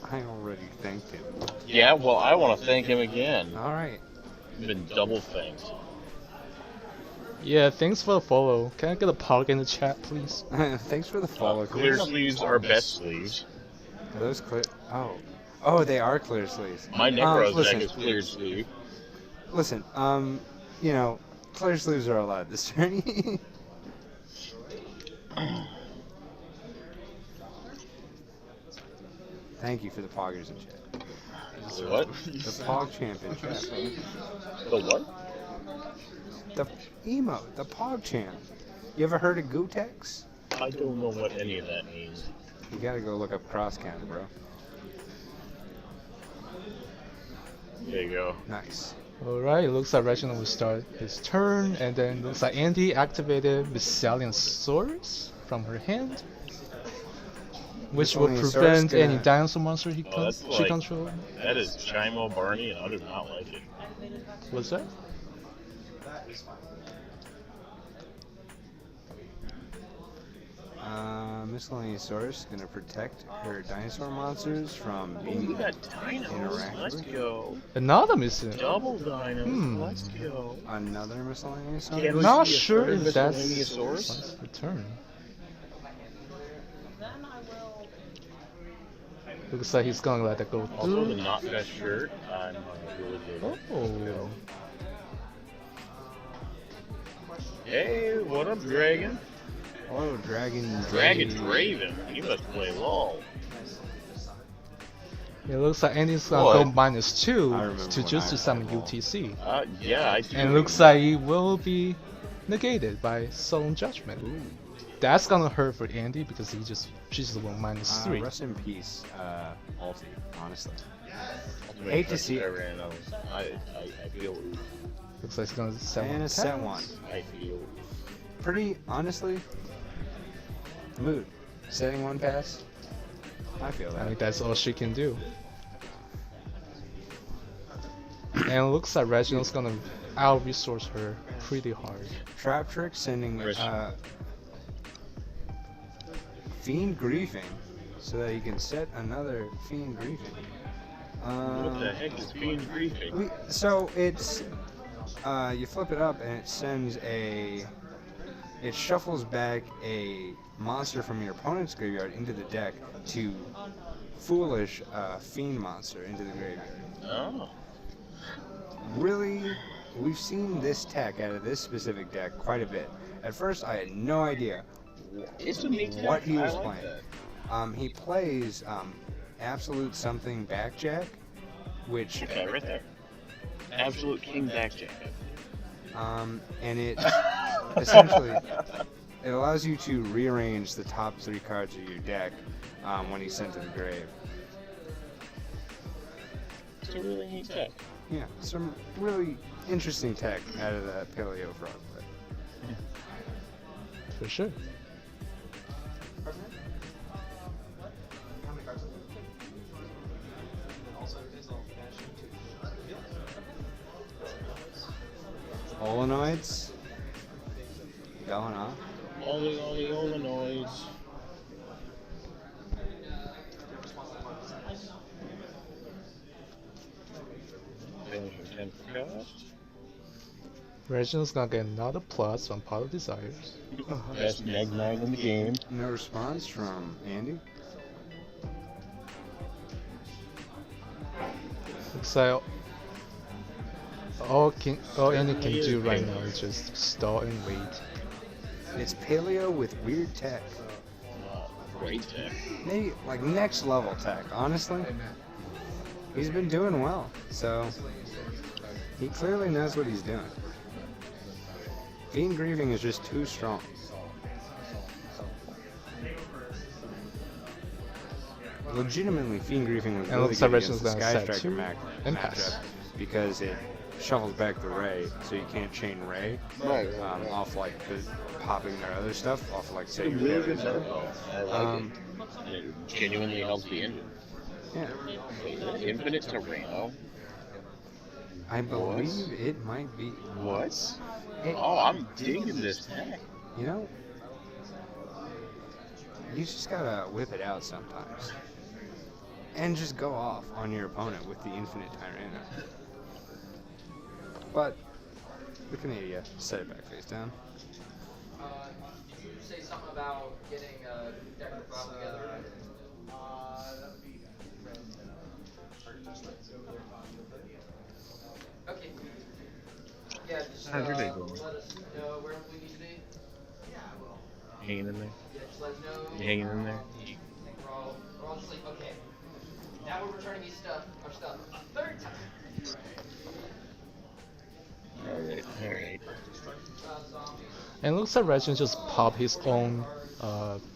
A: I already thanked him.
B: Yeah, well, I want to thank him again.
A: Alright.
B: You've been double thanked.
N: Yeah, thanks for the follow. Can I get a pog in the chat, please?
A: Thanks for the follow.
B: Clear sleeves are best sleeves.
A: Are those clear? Oh, they are clear sleeves.
B: My Necro's deck
A: listen,
B: is cleared sleeve.
A: Listen, you know, clear sleeves are allowed this journey. Thank you for the poggers in chat.
B: What?
A: The Pog Champ in chat.
B: The what?
A: The emote, the Pog Champ. You ever heard of Gutex?
B: I don't know what any of that means.
A: You gotta go look up cross counter, bro.
B: There you go.
A: Nice.
N: Alright, it looks like Reginald will start his turn, and then looks like Andy activated Miscellaneous Source from her hand, which will
A: Miscellaneous Source
N: prevent
A: gonna-
N: any dinosaur monster she
B: that's like,
N: controls.
B: that is Chimo Barney, and I do not like it.
N: What's that?
A: Miscellaneous Source gonna protect her dinosaur monsters from being
B: We got dinos. Let's
A: interacted.
B: go.
N: Another missing.
B: Double dinos.
N: Hmm.
B: Let's go.
A: Another miscellaneous source?
B: Can we
N: Not
B: see a
N: sure
B: third
N: if that's
B: miscellaneous source?
N: that's the turn. Looks like he's gonna let that go
B: Also, the
N: through.
B: not best shirt. I'm really good.
N: Oh.
B: Hey, what up, Dragon?
A: Hello, Dragon.
B: Dragon Draven. You must play LOL.
N: It looks like Andy's gonna
B: What?
N: go -2
A: I remember
N: to
A: when
N: just
A: I
N: to
A: had
N: summon
A: that ball.
N: UTC.
B: Yeah, I do.
N: And it looks like it will be negated by Solemn Judgment. That's gonna hurt for Andy because she's the one -3.
A: Rest in peace, Alti, honestly.
B: Ultimate
A: Hate to see it.
B: Tyranno. I feel
N: Looks like it's gonna set
A: And
N: one.
A: a set one.
B: I feel
A: Pretty honestly, mood. Setting one pass. I feel
N: I
A: that.
N: think that's all she can do. And it looks like Reginald's gonna out-resource her pretty hard.
A: Trap trick sending Fiend Griefing so that he can set another Fiend Griefing.
B: what the heck is Fiend Griefing?
A: So it's you flip it up and it shuffles back a monster from your opponent's graveyard into the deck to foolish Fiend monster into the graveyard.
B: Oh.
A: Really, we've seen this tech out of this specific deck quite a bit. At first, I had no idea
B: It's a neat
A: what
B: deck.
A: he was
B: I like
A: playing.
B: that.
A: He plays Absolute Something Backjack, which
B: Okay, right there. Absolute King Backjack.
A: and it essentially it allows you to rearrange the top 3 cards of your deck when he's sent to the grave.
B: It's a really neat deck.
A: Yeah, some really interesting tech out of that Paleo Frog play.
N: For sure.
A: Olenoids going off.
B: All the Olenoids.
N: Reginald's gonna get another plus on Pot of Desires.
B: Best Magmar in the game.
A: No response from Andy.
N: Looks like all Andy can do right now is just stall and wait.
A: It's Paleo with weird tech.
B: Great tech.
A: Maybe like next level tech, honestly. He's been doing well, so he clearly knows what he's doing. Fiend Grieving is just too strong. Legitimately, Fiend Grieving was
N: And
A: really
N: looks
A: good
N: like
A: against the
N: Reginald's
A: Sky
N: gonna set
A: Striker
N: 2 and pass.
A: matchup because it shuffles back the Ray, so you can't chain Ray off like the popping their other stuff off like say your
B: Really good
A: favorite
B: deck.
A: stuff.
B: I like it. It genuinely helps the engine.
A: Yeah.
B: Infinite Tyranno.
A: I believe it might be.
B: What? Oh, I'm digging this tech.
A: You know, you just gotta whip it out sometimes. And just go off on your opponent with the Infinite Tyranno. But the Canada set it back face down.
D: Did you say something about getting a deck of file together? Okay. Yeah, just
B: How's your day
D: let
B: going?
D: us know where we need to be.
B: Hanging in there?
D: Yeah, just let us know.
B: You hanging in there?
D: We're all just like, okay. Now we're returning our stuff a 3rd time.
B: Alright.
N: And it looks like Reginald just popped his own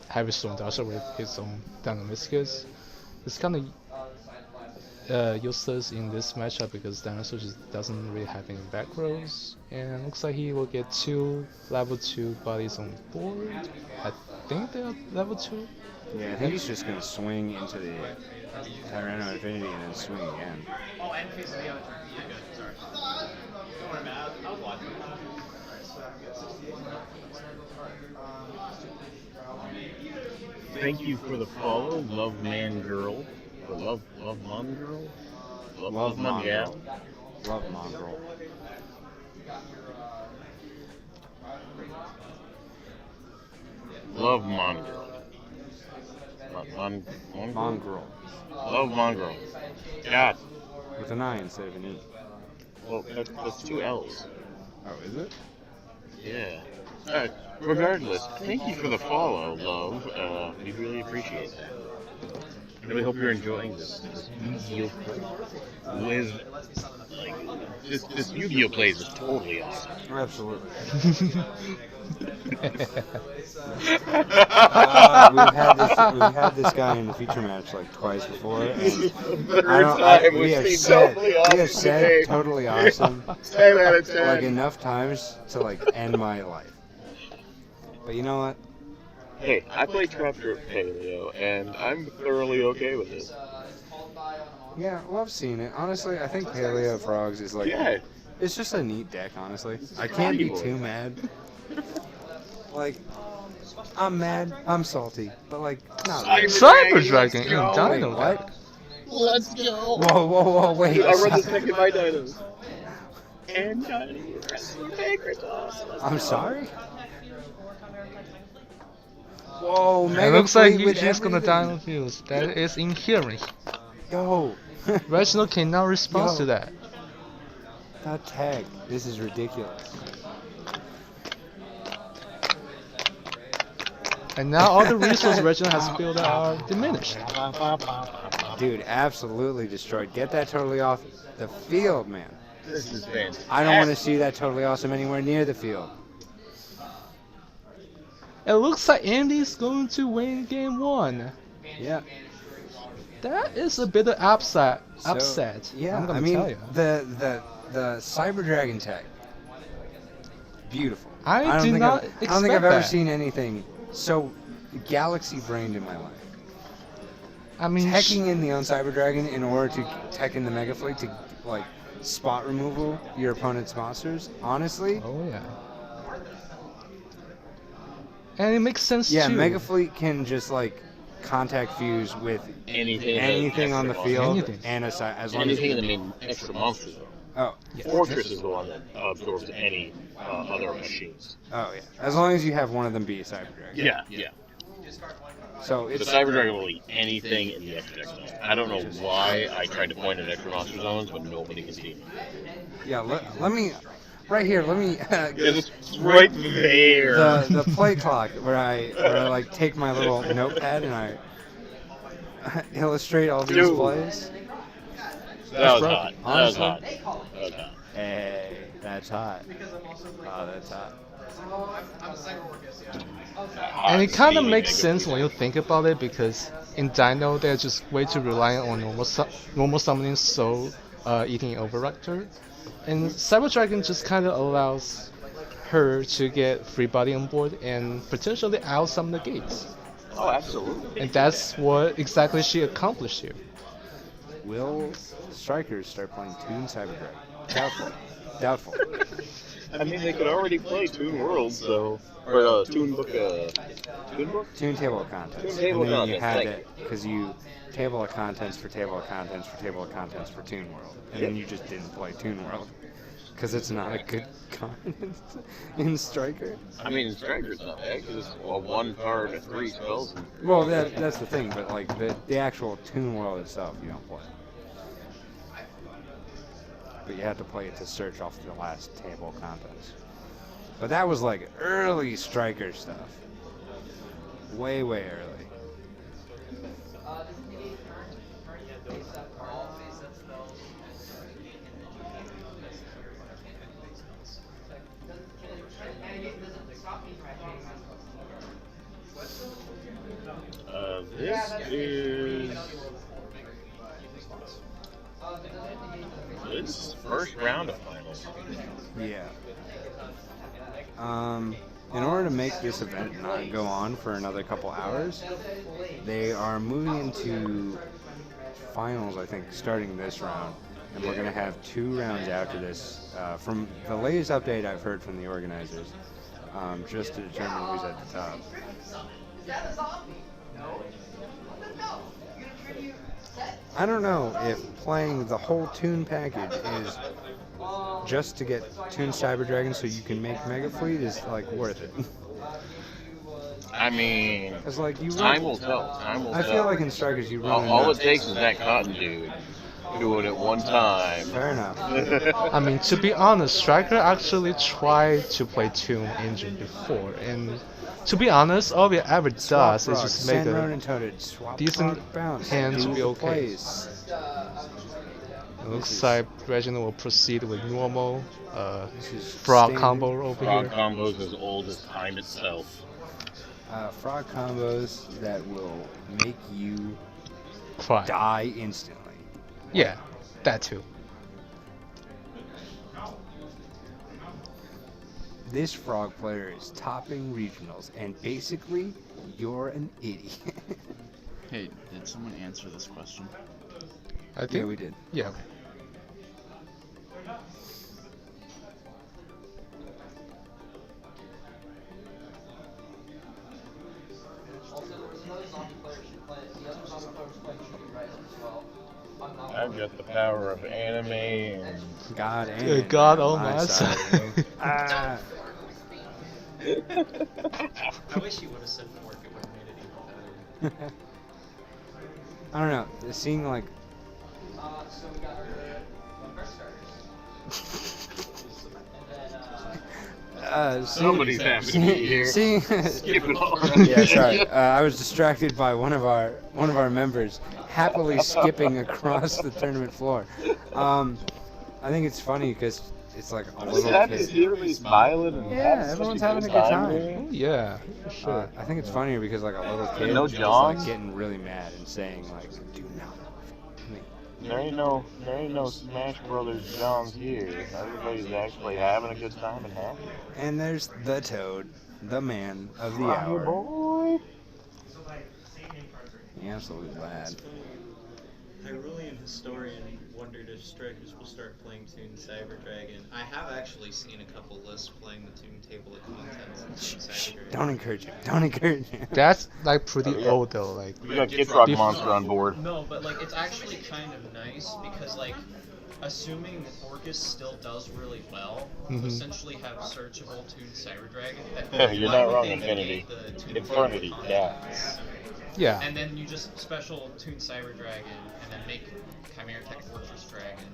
N: Heavy Storm Dasher with his own Dynamiscus. It's kind of useless in this matchup because Dinosaur just doesn't really have any back rows. And it looks like he will get 2 level 2 bodies on board. I think they're level 2.
A: Yeah, I think he's just gonna swing into the Tyranno Infinity and then swing again.
M: Oh, and facing the other turn. Yeah, good. Sorry. Don't worry, man. I was watching.
B: Thank you for the follow, Love Man Girl. Or Love Mon Girl?
A: Love Mon
B: yeah.
A: Girl. Love Mongrel.
B: Love Mongrel.
A: Mongrel.
B: Love Mongrel. God.
A: With an I instead of an E.
B: Well, that's 2 L's.
A: Oh, is it?
B: Yeah. Alright, regardless, thank you for the follow, love. We really appreciate that. I really hope you're enjoying this Yu-Gi-Oh play. With like this Yu-Gi-Oh play is just totally awesome.
A: Absolutely. We've had this guy in the feature match like twice before, and we have said totally awesome
B: 10 out of 10.
A: like enough times to like end my life. But you know what?
B: Hey, I play Chapter of Paleo, and I'm thoroughly okay with it.
A: Yeah, well, I've seen it. Honestly, I think Paleo Frogs is like, it's just a neat deck, honestly. I can't be too mad. Like, I'm mad, I'm salty, but like, not really.
N: Cyber Dragon in Dino.
A: Wait, what?
B: Let's go!
A: Whoa, wait.
B: I run the second by Dinos. And Dinos.
A: I'm sorry? Whoa,
N: It looks like he's gonna die on Fuse. That is inherent.
A: Yo.
N: Reginald cannot respond to that.
A: That tag. This is ridiculous.
N: And now all the resources Reginald has built are diminished.
A: Dude, absolutely destroyed. Get that totally off the field, man.
B: This is fantastic.
A: I don't want to see that totally awesome anywhere near the field.
N: It looks like Andy's going to win game 1.
A: Yeah.
N: That is a bit of upset.
A: Yeah,
N: I'm gonna
A: I mean,
N: tell you.
A: the Cyber Dragon tech, beautiful.
N: I don't think
A: I've ever seen anything so galaxy brained in my life.
N: I mean,
A: teching in the Cyber Dragon in order to tech in the Mega Fleet to like spot removal your opponent's monsters. Honestly.
N: Oh yeah. And it makes sense too.
A: Yeah, Mega Fleet can just like contact fuse with anything on the field and as long as
B: anything in the main extra monster though.
A: Oh,
B: yeah. Fortress is the one that absorbs any other machines.
A: Oh yeah, as long as you have one of them be a Cyber Dragon.
B: Yeah.
A: So
B: the Cyber Dragon will eat anything in the extra deck zone. I don't know why I tried to point at extra monster zones, but nobody can see me.
A: Yeah, let me. Right here, let me.
B: It's right there.
A: The play clock where I like take my little notepad and I illustrate all these plays.
B: That was hot.
A: Honestly.
B: That was hot.
A: Hey, that's hot. Oh, that's hot.
N: And it kind of makes sense when you think about it, because in Dino they're just way too reliant on normal summoning soul eating Overruptor. And Cyber Dragon just kind of allows her to get free body on board and potentially out some of the gates.
B: Oh, absolutely.
N: And that's what exactly she accomplished here.
A: Will strikers start playing Toon Cyber Dragon? Doubtful.
B: I mean, they could already play Toon World, so... Or Toon Book, Toon Book?
A: Toon Table of Contents.
B: Toon Table of
A: and then
B: Contents,
A: you had it, because you Table of Contents for Table of Contents for Table of Contents for Toon World. And then you just didn't play Toon World. Because it's not a good card in Striker.
B: I mean, in Striker's not bad, because it's a 1 card and 3 spells.
A: Well, that's the thing, but like the actual Toon World itself, you don't play. But you had to play it to search off the last table of contents. But that was like early Striker stuff. Way early.
B: This is first round of finals.
A: Yeah. In order to make this event not go on for another couple hours, they are moving into finals, I think, starting this round. And we're going to have 2 rounds after this. From the latest update I've heard from the organizers, just to determine who's at the top. I don't know if playing the whole Toon package is just to get Toon Cyber Dragon so you can make Mega Fleet is like worth it.
B: I mean,
A: like
B: time will tell.
A: I feel like in Strikers you run
B: all it takes is that Cotton dude do it at one time.
A: Fair enough.
N: I mean, to be honest, Striker actually tried to play Tomb Engine before, and to be honest, all it ever does is just make a decent hand to be okay. It looks like Reginald will proceed with normal frog combo over here.
B: Frog combos as old as time itself.
A: Frog combos that will make you
N: Cry.
A: die instantly.
N: Yeah, that too.
A: This frog player is topping regionals, and basically, you're an idiot.
C: Hey, did someone answer this question?
N: I think
A: Yeah, we did.
N: Yeah. Okay.
B: I've got the power of anime and
A: God and
N: God on my side.
A: Ah.
H: I wish he would have said fork. It would have made it even better.
A: I don't know. Seeing like.
D: So we got our first starters.
B: Somebody's happy to be here.
A: Seeing,
B: Skip it already.
A: Yeah, sorry. I was distracted by one of our members happily skipping across the tournament floor. I think it's funny because it's like a little
B: Happy
A: kid.
B: to hear me smiling and
A: Yeah, everyone's having a good time.
N: Oh, yeah, for sure.
A: I think it's funnier because like a little kid
B: No
A: is
B: Johns?
A: like getting really mad and saying like, "Do not me."
B: There ain't no Smash Brothers Johns here. Everybody's actually having a good time and happy.
A: And there's the Toad, the man of the
B: Rocky
A: hour,
B: boy.
A: the absolute lad.
M: Hyrulean Historian wondered if strikers will start playing Toon Cyber Dragon. I have actually seen a couple lists playing the Toon Table of Contents and Toon Cyber Dragon.
A: Don't encourage him. Don't encourage him.
N: That's like pretty old though. Like
B: We got Kid Rock Monster on board.
H: No, but like it's actually kind of nice because like assuming Orcas still does really well, you essentially have searchable Toon Cyber Dragon. That
B: You're
H: why
B: not
H: would
B: wrong,
H: they
B: Infinity.
H: negate the Toon
B: Eternity,
H: Table?
B: yeah.
N: Yeah.
H: And then you just special Toon Cyber Dragon and then make Chimera Tech Fortress Dragon.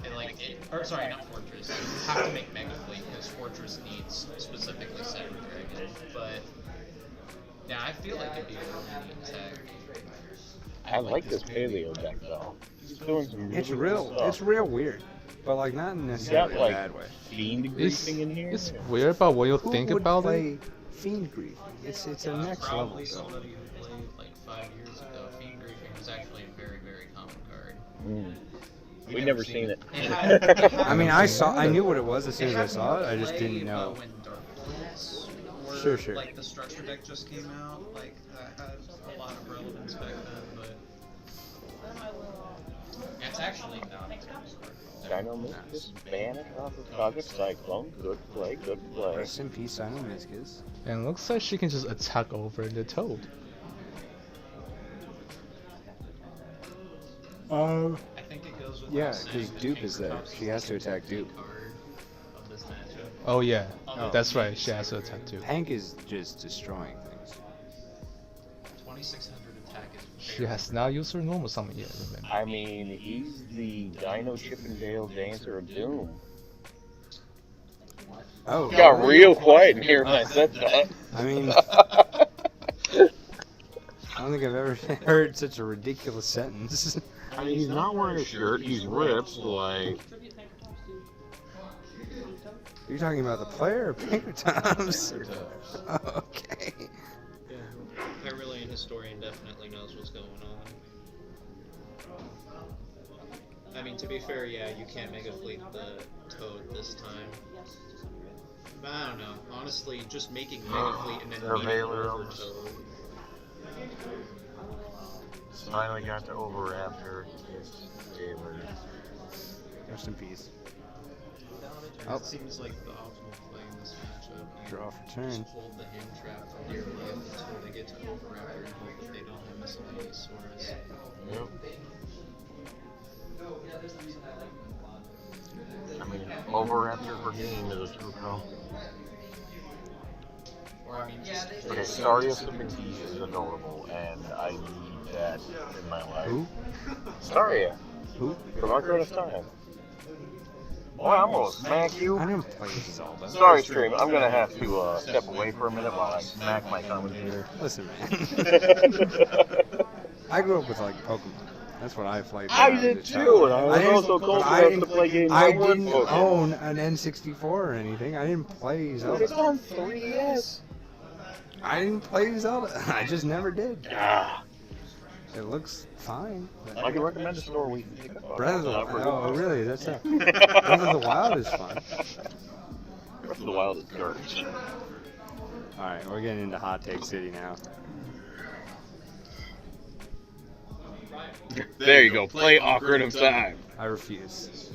H: And like it, or sorry, not Fortress. You have to make Mega Fleet because Fortress needs specifically Cyber Dragon. But yeah, I feel like it'd be a really neat tech.
B: I like this paleo deck though. He's doing some really
A: It's
B: cool
A: real.
B: stuff.
A: It's real weird, but like not in necessarily a
B: like,
A: bad way.
B: Fiend
N: It's,
B: griefing in here.
N: it's weird about what you
A: Who
N: think
A: would
N: about
A: play
N: it.
A: Fiend Grief? It's a next level.
H: Probably
A: So.
H: somebody who played like 5 years ago. Fiend Griefing was actually a very, very common card.
B: We've never seen it.
A: I mean, I knew what it was as soon as I saw it. I just didn't know.
H: When Dark Blitz or
A: Sure.
H: like the structure deck just came out, like that had a lot of relevance back then, but it's actually not a terrible card.
B: Dino Miscus, Banish off of Target Cyclone. Good play, good play.
A: Rest in peace, Dino Miscus.
N: And it looks like she can just attack over the Toad.
H: I think it goes with
A: Yeah, because Dupe is there. She has to attack Dupe.
H: of this matchup.
N: Oh yeah, that's right. She has to attack too.
A: Hank is just destroying things.
H: 2600 attack is
N: She has not used her normal summon yet. Remember?
B: I mean, he's the Dino Chippendale Dancer of Doom.
A: Oh,
B: It got real quiet in here when I said that.
A: I mean, I don't think I've ever heard such a ridiculous sentence.
B: I mean, he's not wearing a shirt. He's ripped, like.
A: Are you talking about the player or Pinkertons? Okay.
M: Yeah, Hyrulean Historian definitely knows what's going on. I mean, to be fair, yeah, you can't Mega Fleet the Toad this time. But I don't know. Honestly, just making Mega Fleet and then beating
B: Veiler
M: over
B: Elves.
M: Toad.
B: Finally got to Overraptor.
A: Rest in peace.
H: Oh. It seems like the optimal play in this matchup.
A: Draw for turn.
H: Just hold the hand trap for dear life until they get to Overraptor and hope that they don't have miscellaneous Saurus.
B: Yep. I mean, Overraptor for game is a true call.
H: Or I mean, just
B: But Astarius of Matisse is adorable, and I need that in my life.
A: Who?
B: Staria.
A: Who?
B: From Ocarina of Time. Boy, I'm gonna smack you.
A: I didn't play Zelda.
B: Sorry, stream. I'm gonna have to step away for a minute while I smack my commentator.
A: Listen, man. I grew up with like Pokemon. That's what I played.
B: I did too, and I was also cold enough to play games
A: I
B: that weren't
A: didn't
B: Pokemon.
A: own an N64 or anything. I didn't play Zelda.
B: It's on 3DS.
A: I didn't play Zelda. I just never did.
B: Ah.
A: It looks fine.
B: I can recommend a store we can pick up.
A: Breath of the Wild. Oh, really? That's it. Breath of the Wild is fun.
B: Breath of the Wild is dirt.
A: Alright, we're getting into Hot Take City now.
B: There you go. Play Ocarina of Time.
A: I refuse.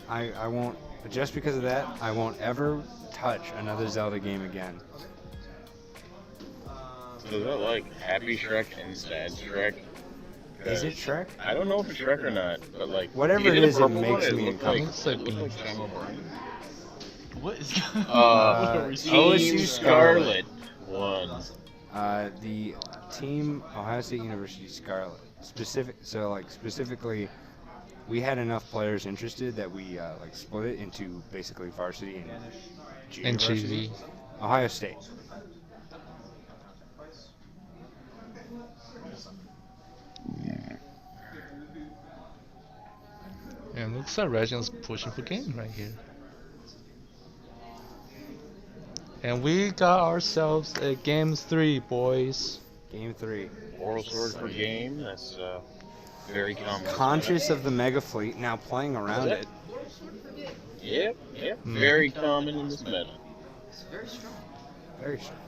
A: I won't. Just because of that, I won't ever touch another Zelda game again.
B: So is that like Happy Shrek and Sad Shrek?
A: Is it Shrek?
B: I don't know if it's Shrek or not, but like
A: whatever it is, it makes me
B: uncomfortable.
C: What is
A: OSU
B: Scarlet won.
A: The team Ohio State University Scarlet. Specifically, we had enough players interested that we split it into basically varsity and
N: GV.
A: Ohio State.
N: And looks like Reginald's pushing for game right here. And we got ourselves a game 3, boys.
A: Game 3.
B: Oral sword for game. That's very common.
A: Conscious of the Mega Fleet, now playing around it.
B: Yep. Very common in this meta.
H: It's very strong.
A: Very strong.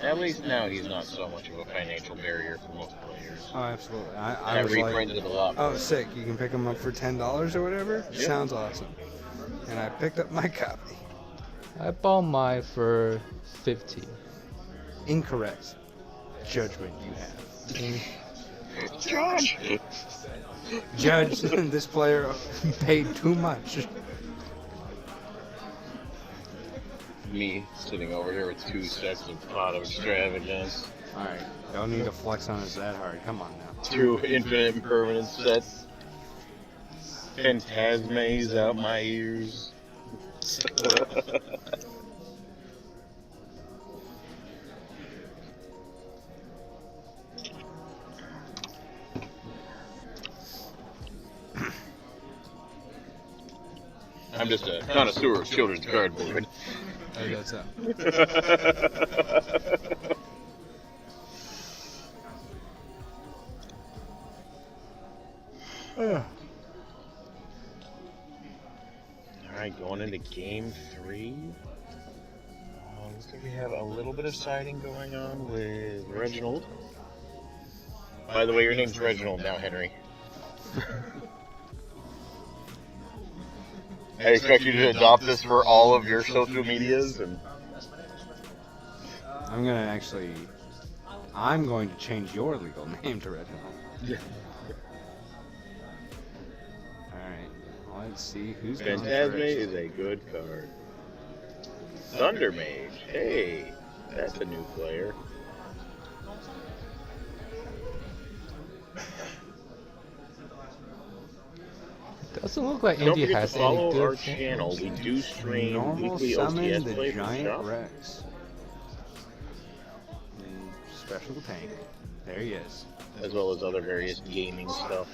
B: At least now he's not so much of a financial barrier for most players.
A: Oh, absolutely. I
B: That
A: was like,
B: reprinted a lot.
A: oh, sick. You can pick them up for $10 or whatever?
B: Yep.
A: Sounds awesome. And I picked up my copy.
N: I bought mine for 50.
A: Incorrect. Judgment you have.
B: Judge!
A: Judge, this player paid too much.
B: Me sitting over here with 2 sets of pot of extravagance.
A: Alright, don't need to flex on us that hard. Come on now.
B: 2 infinite and permanent sets. Phantasmes out my ears. I'm just a connoisseur of children's cardboard.
A: Oh, that's up.
B: Alright, going into game 3. Looks like we have a little bit of siding going on with Reginald. By the way, your name's Reginald now, Henry. I expect you to adopt this for all of your social medias. And
A: I'm going to change your legal name to Reginald.
B: Yeah.
A: Alright, let's see who's going
B: Phantasme
A: first.
B: is a good card. Thunder Mage, hey, that's a new player.
N: Doesn't look like
B: Don't
N: Andy
B: forget
N: has
B: to follow
N: any
B: our
N: good
B: channel. We do stream
A: Normal
B: weekly
A: summon
B: OTS
A: the
B: play from
A: giant
B: shop.
A: Rex. And special tank. There he is.
B: As well as other various gaming stuff.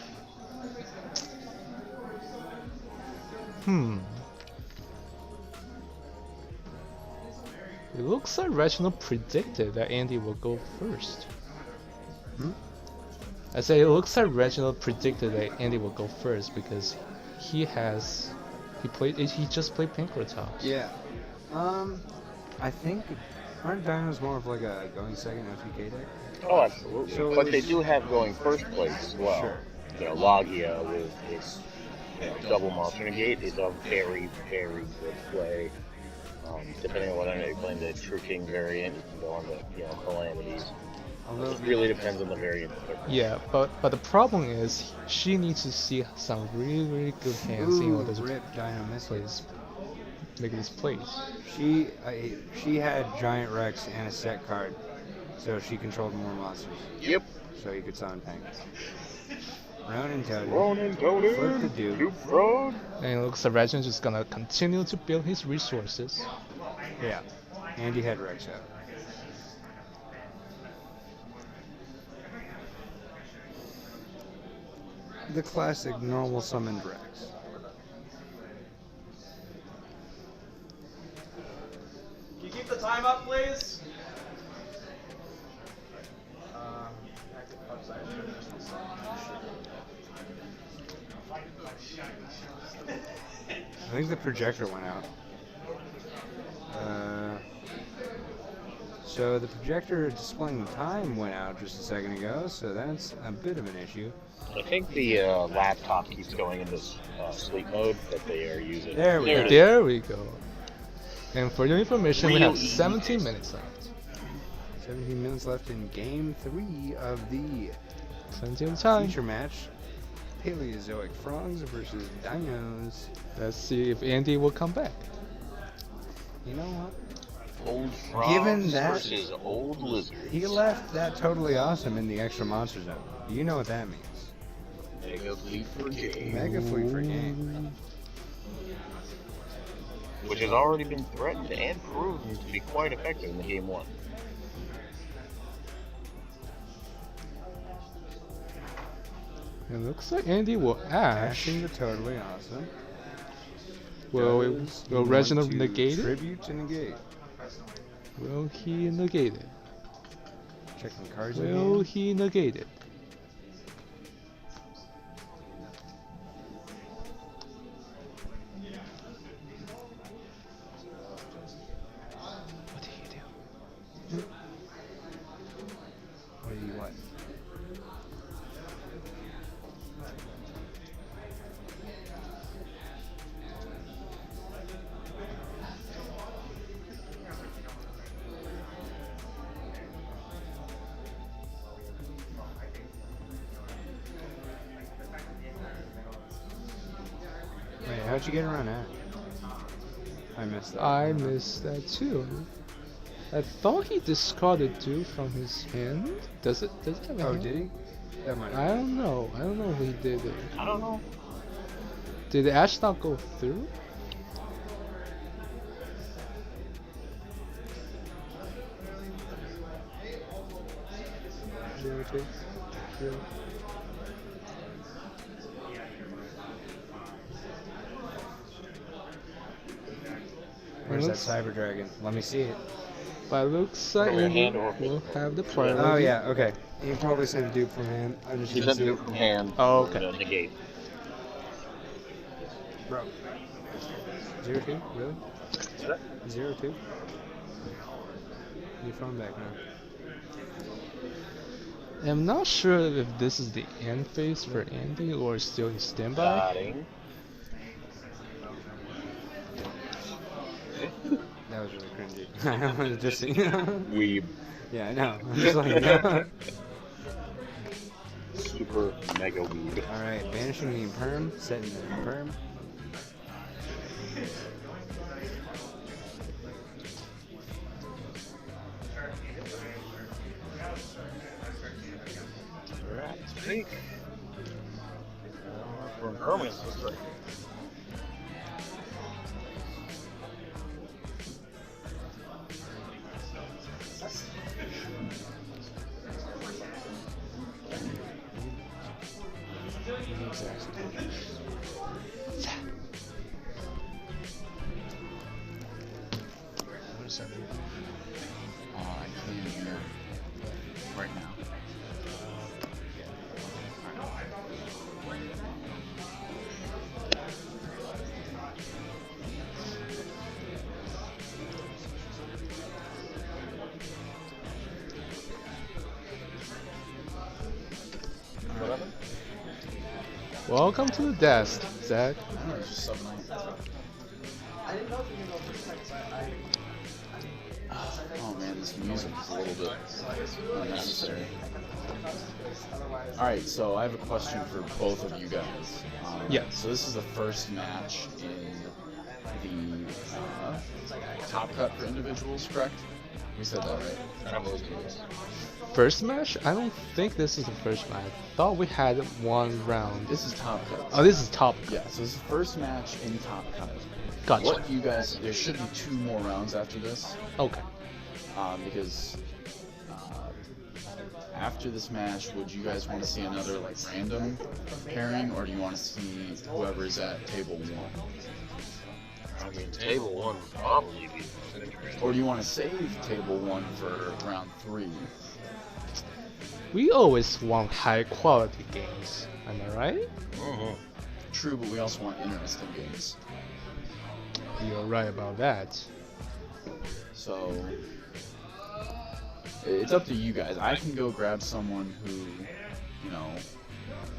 N: It looks like Reginald predicted that Andy will go first. I say it looks like Reginald predicted that Andy will go first because he just played Pinkertops.
A: Yeah. I think aren't Dinos more of like a going second FPK deck?
B: Oh, absolutely.
A: So
B: But they do have going first place as well.
A: Sure.
B: You know, Logia with its double monster negate is a very, very good play. Depending on what end you're playing, the True King variant, you can go on the Calamities. It really depends on the variant.
N: Yeah, but the problem is she needs to see some really good hands in order to
A: rip Dino Missiles.
N: Make this plays.
A: She had Giant Rex and a set card, So she controlled more monsters.
B: Yep.
A: So you could summon Pike. Ronin Toad.
B: Ronin Toad.
A: Flip the Duke.
B: Duke Frog.
N: And it looks like Regin's just gonna continue to build his resources.
A: Yeah. And he had Rex out. The classic normal summoned Rex.
O: Can you keep the time up, please?
A: I think the projector went out. So the projector displaying time went out just a second ago, so that's a bit of an issue.
B: I think the laptop keeps going in this sleep mode that they are using.
A: There we go.
N: There we go. And for your information, we have
B: Real
N: 17 minutes left.
A: 17 minutes left in Game 3 of the
N: 17 time.
A: feature match. Paleozoic frogs versus dinos.
N: Let's see if Andy will come back.
A: You know what?
B: Old frogs
A: Given that
B: versus old lizards.
A: he left that totally awesome in the extra monster zone. You know what that means.
B: Mega Fleet for game.
A: Mega Fleet for game.
B: Which has already been threatened and proven to be quite effective in the game 1.
N: It looks like Andy will ash.
A: Ashing the totally awesome.
N: Will Reginald negate it?
A: Tribute to negate.
N: Will he negate it?
A: Checking cards in
N: Will
A: hand.
N: he negate it? What did he do?
A: What do you what? Wait, how'd you get around that? I missed that.
N: I missed that too. I thought he discarded two from his hand. Does it have a
A: Oh,
N: hand?
A: did he? That might
N: I don't know. I don't know if he did it.
B: I don't know.
N: Did the ash not go through?
A: Zero two. Zero. Where's that
N: Looks-
A: cyber dragon? Let me see it.
N: But it looks like
B: From your hand
N: Andy
B: or
N: will
B: physical?
N: have the priority.
A: Oh yeah, okay. You probably sent a dupe from hand. I just
B: He
A: didn't
B: sent
A: see
B: it
A: it.
B: from hand.
N: Oh, okay.
B: To negate.
A: Bro. 0-2? Really?
B: Is that?
A: 0-2? Your phone back now.
N: I'm not sure if this is the end phase for Andy or still in standby.
B: Dotting.
A: That was really cringy. I was just
B: Weeb.
A: Yeah, I know. I'm just like, no.
B: Super mega weeb.
A: Alright, banishing the imperm, setting the imperm.
B: That's big. For impermanence, that's right.
C: What is that? I can't hear right now.
N: Welcome to the desk, Zach.
C: No, it's just something
O: I didn't know if you knew about this text,
C: Oh man, this music is a little bit unnecessary. Alright, so I have a question for both of you guys.
N: Yeah.
C: So this is the first match in the Top Cut for individuals, correct? We said that right.
N: First match? I don't think this is the first match. I thought we had one round.
C: This is top cut.
N: Oh, this is top cut.
C: Yeah, so this is the first match in top cut.
N: Gotcha.
C: What you guys? There should be 2 more rounds after this.
N: Okay.
C: Because after this match, would you guys want to see another like random pairing, or do you want to see whoever's at table 1?
B: I mean, table 1 would probably be interesting.
C: Or do you want to save table 1 for round 3?
N: We always want high quality games. Am I right?
C: True, but we also want interesting games.
N: You're right about that.
C: So it's up to you guys. I can go grab someone who, you know,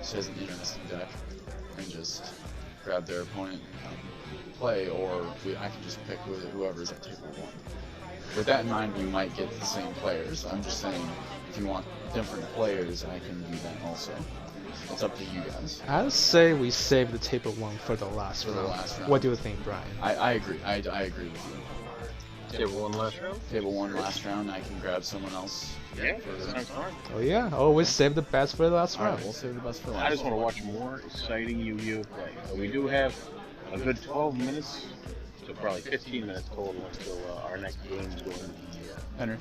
C: says an interesting deck and just grab their opponent and play, or I can just pick whoever's at table 1. With that in mind, we might get the same players. I'm just saying, if you want different players, I can do that also. It's up to you guys.
N: I'd say we save the table 1 for the last round. What do you think, Brian?
C: I agree. I agree with you.
B: Table 1 last round?
C: Table 1 last round. I can grab someone else.
B: Yeah, sounds fine.
N: Oh yeah, always save the best for the last round.
C: Alright, we'll save the best for last.
B: I just want to watch more exciting Yu-Gi-Oh play. So we do have a good 12 minutes, so probably 15 minutes total until our next game is going to be
C: Henry.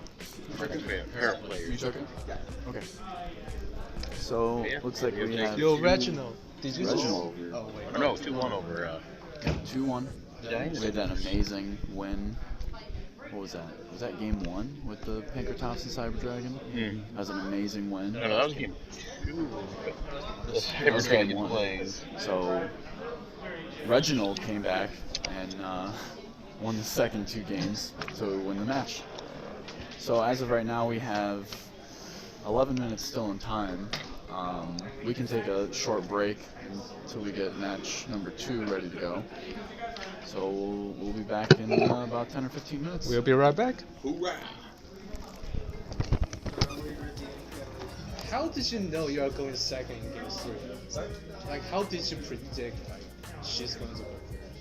B: pair of players.
C: You took it? Yeah. Okay. So looks like we have.
N: Yo, Reginald. Did you?
C: Reginald.
N: Oh wait.
B: No, 2-1 over.
C: 2-1.
B: Yeah,
C: We had an amazing win. What was that? Was that game 1 with the Pinkertops and Cyber Dragon? That was an amazing win.
B: No, that was game 2. The
C: That
B: Cyber
C: was
B: Dragon
C: game 1.
B: plays.
C: So Reginald came back and won the second 2 games to win the match. So as of right now, we have 11 minutes still in time. We can take a short break until we get match number 2 ready to go. So we'll be back in about 10 or 15 minutes.
N: We'll be right back.
J: Hoorah!
N: How did you know you are going second in game 3? Like, how did you predict she's going to go?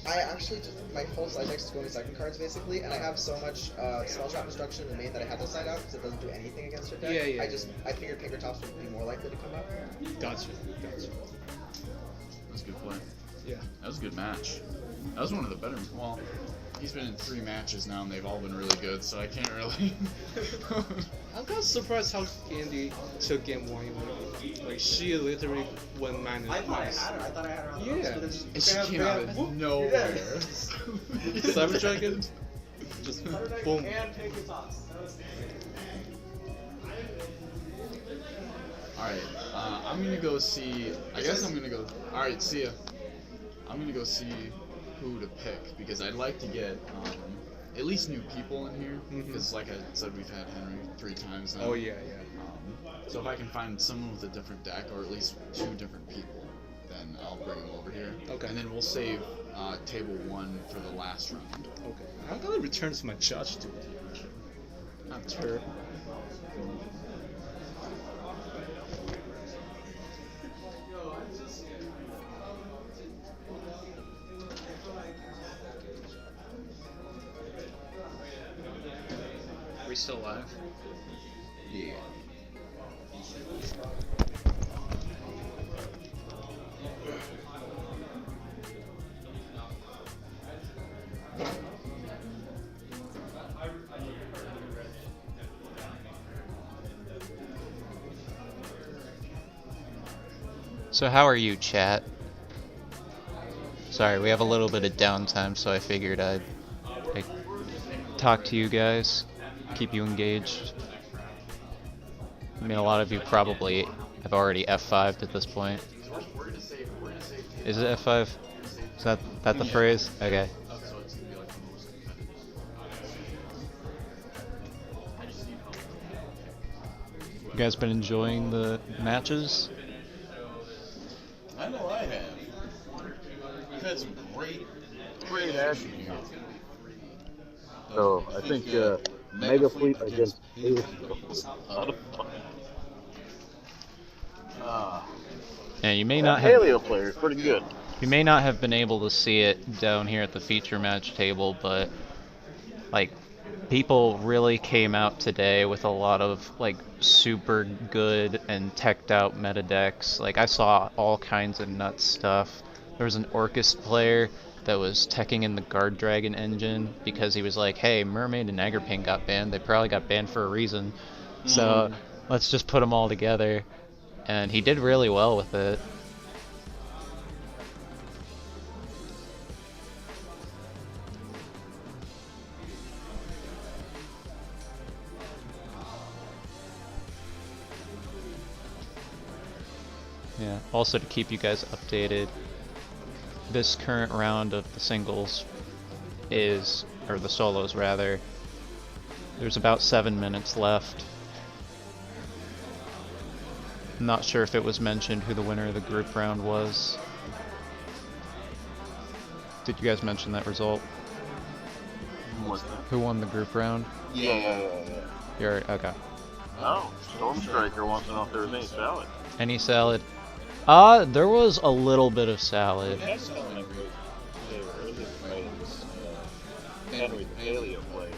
O: I actually just, my whole side deck is going second cards basically, and I have so much spell trap destruction in the main that I had to side out because it doesn't do anything against her deck.
N: Yeah.
O: I figured Pinkertops would be more likely to come up.
N: Gotcha.
C: That was a good play.
N: Yeah.
C: That was a good match. That was one of the better. Well, he's been in 3 matches now, and they've all been really good, so I can't really.
N: I'm kind of surprised how Andy took game 1 even. Like, she literally won -1.
O: I thought I had her on the
N: Yeah.
O: ropes,
C: And she came out of nowhere.
N: Cyber Dragon? Just boom.
O: and Pinkertops.
C: Alright, I'm gonna go see. I guess I'm gonna go. Alright, see ya. I'm gonna go see who to pick because I'd like to get at least new people in here. Because, like I said, we've had Henry 3 times now.
N: Oh, yeah.
C: So if I can find someone with a different deck, or at least 2 different people, then I'll bring them over here.
N: Okay.
C: And then we'll save table 1 for the last round.
N: Okay. I'm gonna return to my judge duty.
C: Not terrible.
H: Are we still live?
C: Yeah.
P: So how are you, chat? Sorry, we have a little bit of downtime, so I figured I'd talk to you guys, keep you engaged. I mean, a lot of you probably have already F5'd at this point. Is it F5? Is that the phrase? Okay. You guys been enjoying the matches?
F: I know I have. We've had some great action here.
B: So I think Mega Fleet against Haley.
P: And you may not have
B: Halio player is pretty good.
P: You may not have been able to see it down here at the feature match table, but like people really came out today with a lot of like super good and teched out meta decks. Like I saw all kinds of nuts stuff. There was an Orcas player that was teching in the Guard Dragon engine because he was like, hey, Mermaid and Agripane got banned. They probably got banned for a reason. So let's just put them all together. And he did really well with it. Yeah, also to keep you guys updated, this current round of the singles is, or the solos rather, there's about 7 minutes left. I'm not sure if it was mentioned who the winner of the group round was. Did you guys mention that result?
B: What's that?
P: Who won the group round?
B: Yeah.
P: You're, okay.
B: Oh, Stormstriker wants to know if there was any salad.
P: Any salad? There was a little bit of salad.
B: Henry the Paleo player.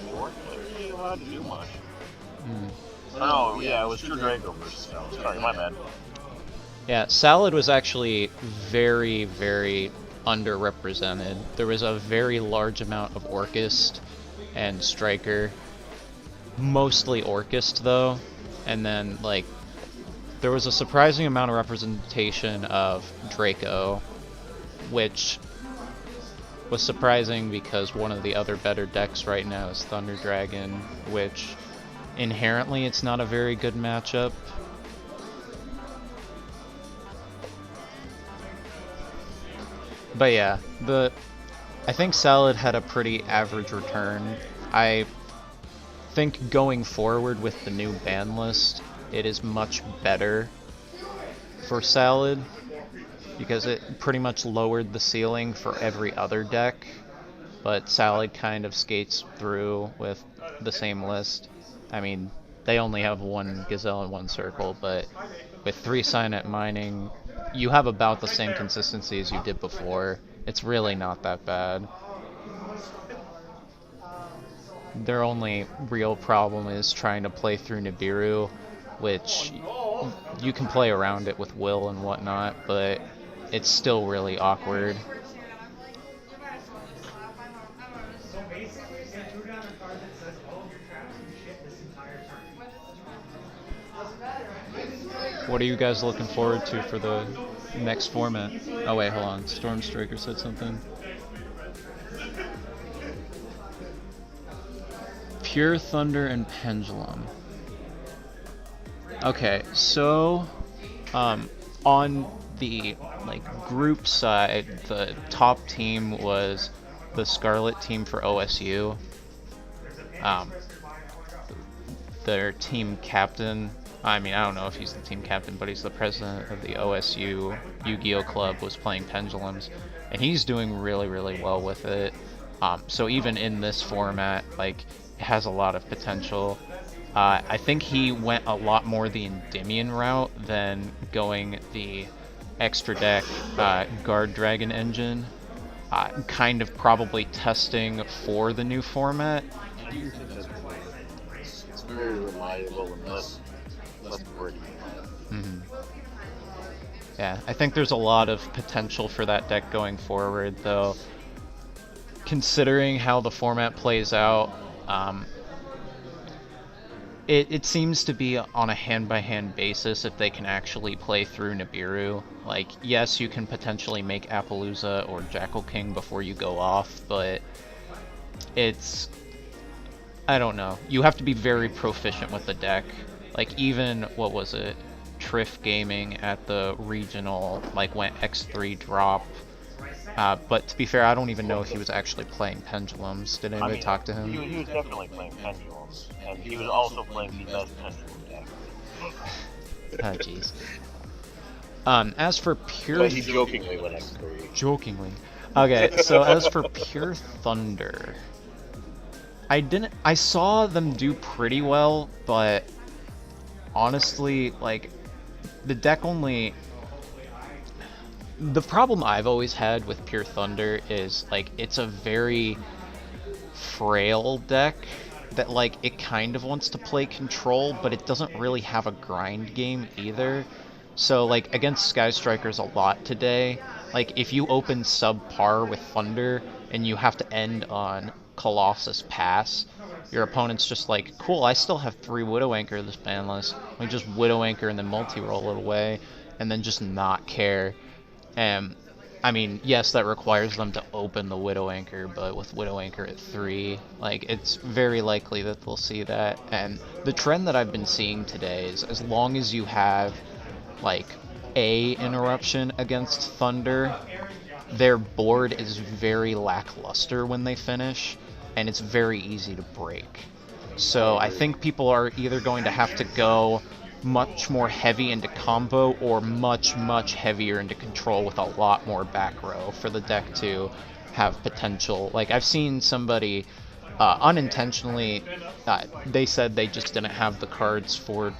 B: York player. He didn't allowed to do much. Oh, yeah, it was True Draco versus Salad. Sorry, my bad.
P: Yeah, Salad was actually very, very underrepresented. There was a very large amount of Orcist and Striker. Mostly Orcist, though. And then, like, there was a surprising amount of representation of Draco, which was surprising because one of the other better decks right now is Thunder Dragon, which inherently it's not a very good matchup. But yeah, I think Salad had a pretty average return. I think going forward with the new ban list, it is much better for Salad because it pretty much lowered the ceiling for every other deck, but Salad kind of skates through with the same list. I mean, they only have one Gazelle and one Circle, but with 3 Signet Mining, you have about the same consistency as you did before. It's really not that bad. Their only real problem is trying to play through Nibiru, which you can play around it with Will and whatnot, but it's still really awkward. What are you guys looking forward to for the next format? Oh wait, hold on. Stormstriker said something. Pure Thunder and Pendulum. Okay, so on the group side, the top team was the Scarlet team for OSU. Their team captain, I mean, I don't know if he's the team captain, but he's the president of the OSU Yu-Gi-Oh club, was playing Pendulums, and he's doing really, really well with it. So even in this format, it has a lot of potential. I think he went a lot more the Endymion route than going the extra deck Guard Dragon engine, kind of probably testing for the new format.
B: It's very reliable and less wordy.
P: Yeah, I think there's a lot of potential for that deck going forward, though. Considering how the format plays out, it seems to be on a hand-by-hand basis if they can actually play through Nibiru. Yes, you can potentially make Appaloosa or Jackal King before you go off, but it's... I don't know. You have to be very proficient with the deck. Even, what was it? Triff Gaming at the regional, went X3 drop. But to be fair, I don't even know if he was actually playing Pendulums. Did anybody talk to him?
B: He was definitely playing Pendulums, and he was also playing the best Pendulum deck.
P: Oh, jeez. As for pure...
B: But he jokingly went X3.
P: Jokingly. Okay, so as for Pure Thunder... I saw them do pretty well, but... honestly, the deck only... The problem I've always had with Pure Thunder is, it's a very frail deck that, like, it kind of wants to play control, but it doesn't really have a grind game either. So, like, against Sky Strikers a lot today, like, if you open subpar with Thunder and you have to end on Colossus Pass, your opponent's just like, cool, I still have 3 Widow Anchor this ban list. Let me just Widow Anchor and then multi-roll it away, and then just not care. I mean, yes, that requires them to open the Widow Anchor, but with Widow Anchor at 3, like, it's very likely that they'll see that. And the trend that I've been seeing today is, as long as you have, like, a interruption against Thunder, their board is very lackluster when they finish, and it's very easy to break. So I think people are either going to have to go much more heavy into combo or much, much heavier into control with a lot more back row for the deck to have potential. Like, I've seen somebody unintentionally, they said they just didn't have the cards for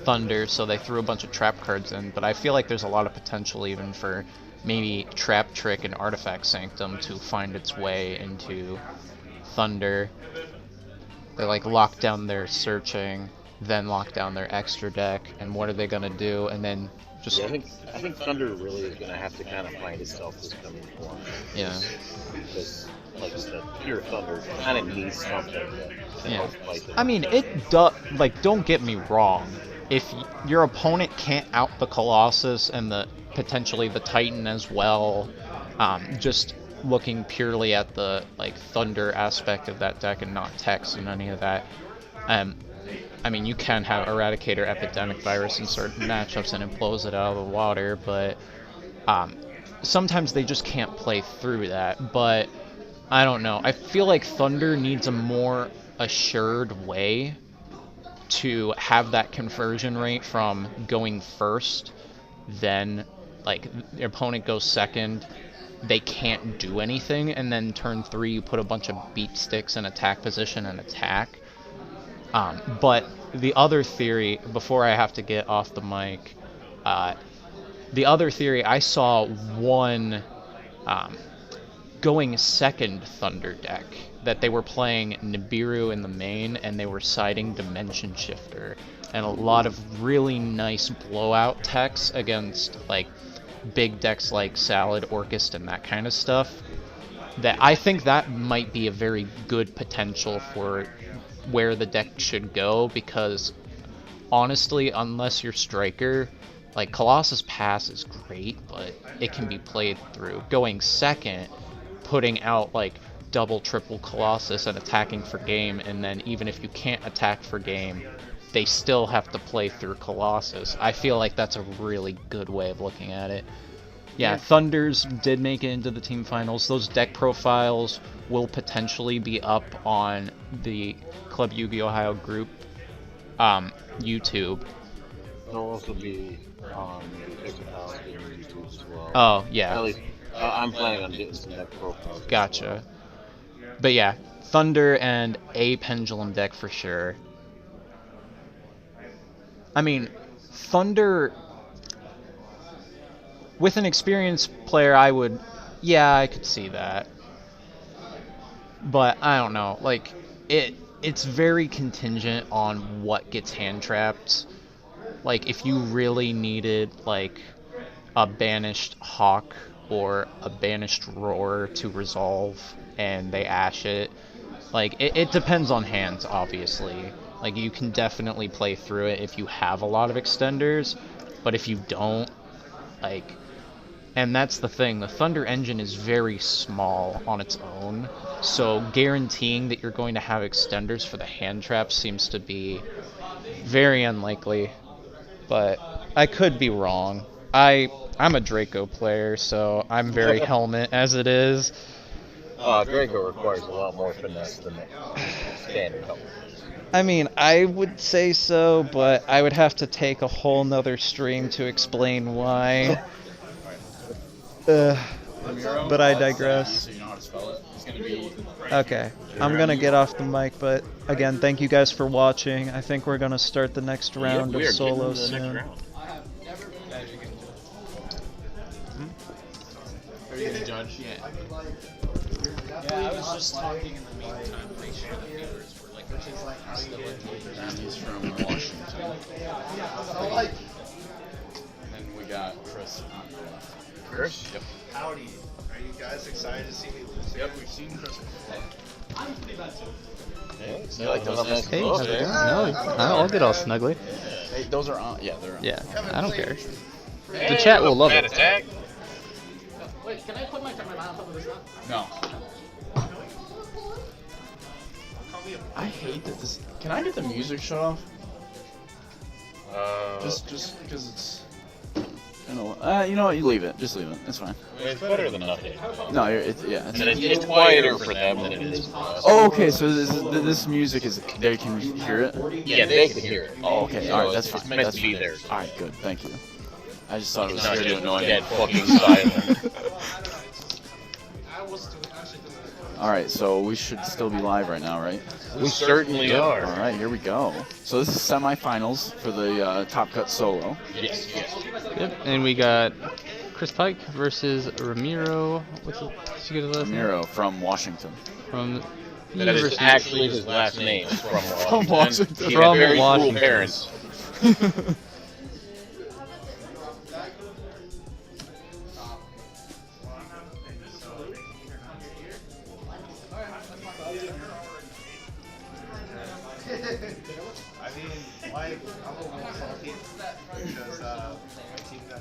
P: Thunder, so they threw a bunch of trap cards in, but I feel like there's a lot of potential even for maybe Trap Trick and Artifact Sanctum to find its way into Thunder. They, like, lock down their searching, then lock down their extra deck, and what are they gonna do? And then just
B: I think Thunder really is gonna have to kind of find itself this coming form.
P: Yeah.
B: Because, like you said, pure Thunder kind of needs something to help fight them.
P: I mean, it does. Like, don't get me wrong. If your opponent can't out the Colossus and potentially the Titan as well, just looking purely at the, like, Thunder aspect of that deck and not Tex and any of that, I mean, you can have Eradicator Epidemic Virus in certain matchups and impose it out of the water, but sometimes they just can't play through that. But I don't know. I feel like Thunder needs a more assured way to have that conversion rate from going first, then, like, your opponent goes second, they can't do anything, and then turn 3 you put a bunch of beat sticks in attack position and attack. But the other theory, before I have to get off the mic, the other theory, I saw one going second Thunder deck, that they were playing Nibiru in the main, and they were siding Dimension Shifter, and a lot of really nice blowout techs against, like, big decks like Salad, Orcas, and that kind of stuff. That I think that might be a very good potential for where the deck should go, because honestly, unless you're Striker, like, Colossus Pass is great, but it can be played through. Going second, putting out, like, double, triple Colossus and attacking for game, and then even if you can't attack for game, they still have to play through Colossus. I feel like that's a really good way of looking at it. Yeah, Thunders did make it into the team finals. Those deck profiles will potentially be up on the Club Yu-Gi-Oh! Ohio group YouTube.
B: They'll also be on the YouTube as well.
P: Oh, yeah.
B: At least, I'm planning on getting some deck profiles.
P: Gotcha. But yeah, Thunder and a Pendulum deck for sure. I mean, Thunder, with an experienced player, I could see that. But I don't know, like, it's very contingent on what gets hand trapped. Like, if you really needed, like, a banished Hawk or a banished Roar to resolve and they ash it, like, it depends on hands, obviously. Like, you can definitely play through it if you have a lot of extenders, but if you don't, like, and that's the thing, the Thunder engine is very small on its own, so guaranteeing that you're going to have extenders for the hand traps seems to be very unlikely, but I could be wrong. I'm a Draco player, so I'm very Helmet as it is.
B: Draco requires a lot more finesse than the standard Helmet.
P: I mean, I would say so, but I would have to take a whole nother stream to explain why. But I digress.
J: So you know how to spell it. It's gonna be
P: Okay, I'm gonna get off the mic, but again, thank you guys for watching. I think we're gonna start the next round of solo soon.
J: Are you gonna judge?
B: much.
H: Yeah, I was just talking in the meantime. Make sure the viewers were like, still engaged.
C: He's from Washington. And we got Chris on the left.
B: Chris?
C: Yep.
K: Howdy. Are you guys excited to see me lose?
C: Yep, we've seen Chris before.
K: I'm pretty bad too.
B: You like those nice
L: Hey,
B: clothes,
L: how's it
B: eh?
L: going? No, I'll get all snuggly.
C: Hey, those are on. Yeah, they're on.
L: Yeah, I don't care.
B: Hey,
L: The chat will love
B: bad
L: it.
B: attack.
E: Wait, can I put my mind on top of this now?
C: No. I hate that this. Can I get the music shut off? Just because it's. You know what? You leave it. Just leave it. It's fine.
B: It's better than nothing.
C: No, it's yeah.
B: And it's quieter for them than it is for us.
C: Oh, okay. So this music is they can hear it.
B: Yeah, they can hear it.
C: Oh, okay. All right, that's fine.
B: It's meant
C: That's
B: to be
C: fine.
B: there.
C: All right, good. Thank you. I just thought it was
B: Not
C: really
B: just
C: annoying.
B: dead fucking silent.
C: All right, so we should still be live right now, right?
B: We certainly are.
C: All right, here we go. So this is semifinals for the Top Cut Solo.
B: Yes.
L: Yep, and we got Chris Pike versus Romero. What's his last name?
C: Romero from Washington.
L: From
B: That is actually his last name. From Washington. He had
L: From
B: very cruel
L: Washington.
B: parents.
K: I mean, like, I'm a little salty because my team got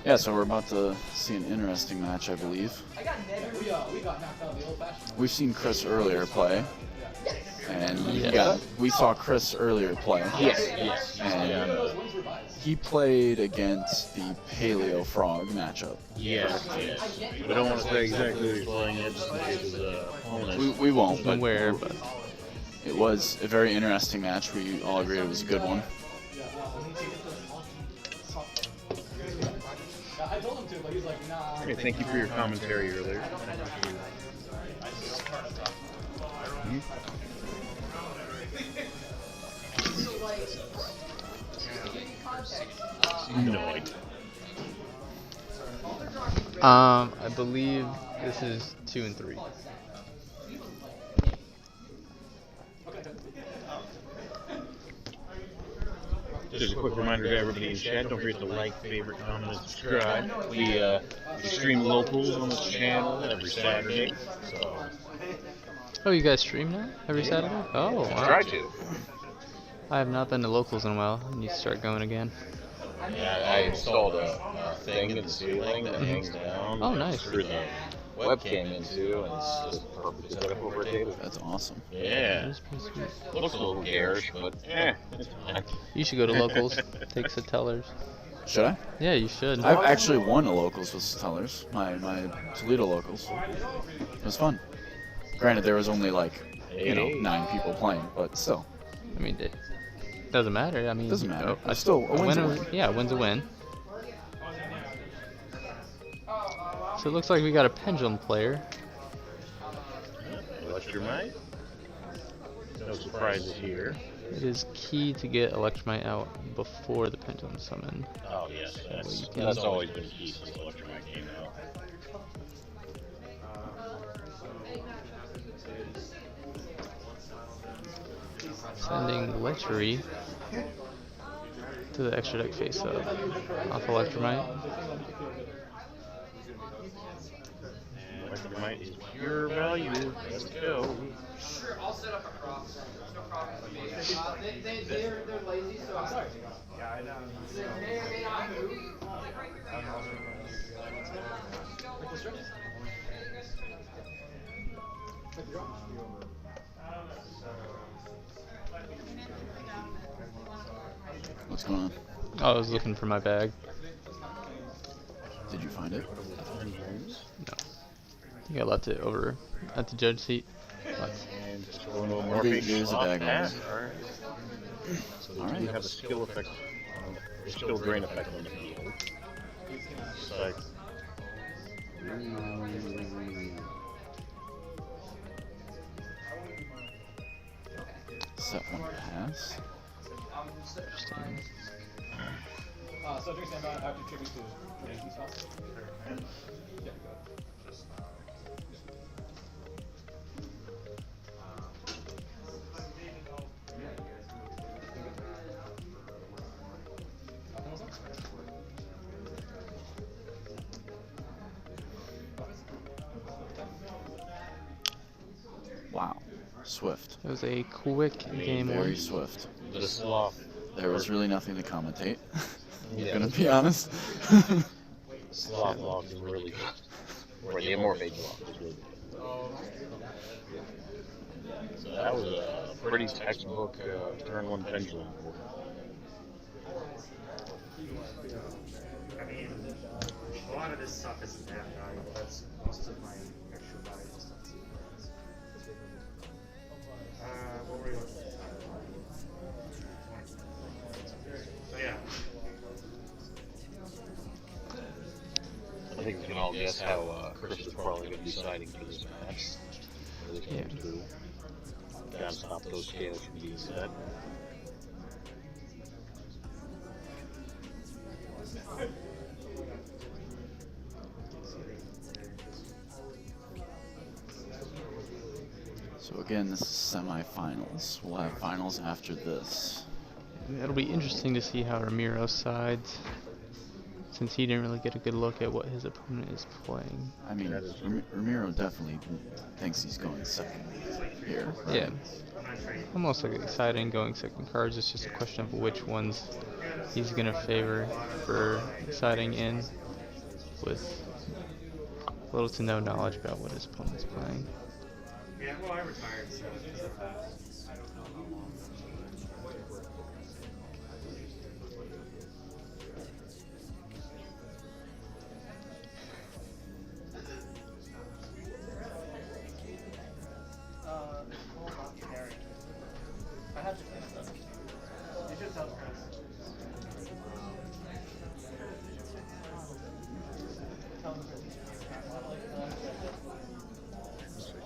C: Yeah, so we're about to see an interesting match, I believe.
E: We got knocked out the old-fashioned.
C: We've seen Chris earlier play, and we saw Chris earlier play.
B: Yes.
C: And he played against the Paleo Frog matchup.
B: Yes. We don't want to say exactly who he's playing yet, just in case his opponent.
C: We won't, but
L: Aware, but
C: it was a very interesting match. We all agree it was a good one.
E: I told him to, but he's like, nah.
B: Hey, thank you for your commentary earlier. No idea.
L: I believe this is 2 and 3.
B: Just a quick reminder to everybody in chat, don't forget to like, favorite, comment, and subscribe. We stream locals on this channel every Saturday. So
L: Oh, you guys stream now? Every Saturday? Oh, wow.
B: try to.
L: I have not been to locals in a while. I need to start going again.
B: Yeah, I installed a thing in the ceiling that hangs down.
L: Oh, nice.
B: Screw the webcam into, and it's just perfect setup over a table.
C: That's awesome.
B: Yeah.
L: That's pretty sweet.
B: Looks a little garish, but it's fine.
L: You should go to locals, take Satellers.
C: Should I?
L: Yeah, you should.
C: I've actually won a locals with Stellars, my Toledo locals. It was fun. Granted, there was only like, 9 people playing, but still.
L: I mean, it doesn't matter. I mean,
C: Doesn't matter.
L: a
C: Still, a win's a
L: winner-
C: win.
L: Yeah, a win's a win. So it looks like we got a Pendulum player.
B: Electromite. No surprises here.
L: It is key to get Electromite out before the Pendulum summon.
B: Oh yes,
L: So you can-
B: that's always been key since Electromite came out.
L: Sending Lechery to the extra deck face up. Off Electromite.
B: Electromite is pure value. Let's go.
E: Sure, I'll set up a cross. There's no problem with me. They're lazy, so I'm sorry.
K: Yeah, I know.
E: They may or may not move. Like the strip? Like the drop?
C: What's going on?
L: Oh, I was looking for my bag.
C: Did you find it?
L: No. I think I left it over at the judge seat. But
B: And just going to a Morphe
C: There's a
B: swap
C: bag
B: pass.
C: on
B: Alright. So we do have a skill effect, a skill drain effect on the field. It's like,
C: Set one pass.
L: interesting.
Q: Also, during stand by, I have to tribute to Yankees also. Yeah, go.
C: Wow. Swift.
L: It was a quick game
C: Very
L: one.
C: swift.
B: The sloth.
C: There was really nothing to commentate.
B: Yeah.
C: Gonna be honest.
B: Sloth lock is really good. Or the amorphage lock is really good. So that was a pretty textbook turn one pendulum.
R: I mean, a lot of this stuff isn't that valuable. That's most of my extra valuable stuff. What were we looking at? So yeah.
B: I think we can all guess how Chris is probably going to be siding for this match.
L: Yeah.
B: Gotta stop those scales from being set.
C: So again, this is semifinals. We'll have finals after this.
L: It'll be interesting to see how Romero sides, since he didn't really get a good look at what his opponent is playing.
C: I mean, Romero definitely thinks he's going second here.
L: Yeah. I'm also excited in going second cards. It's just a question of which ones he's going to favor for siding in with little to no knowledge about what his opponent's playing.
R: Yeah, well, I retired, so because of that. I don't know how long. I have to finish that. You should tell Chris.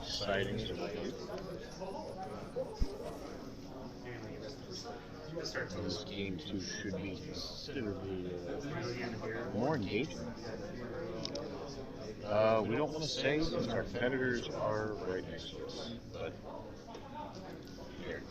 B: Exciting. This game too should be considerably more engaging. We don't want to say that our competitors are right next to us, but here.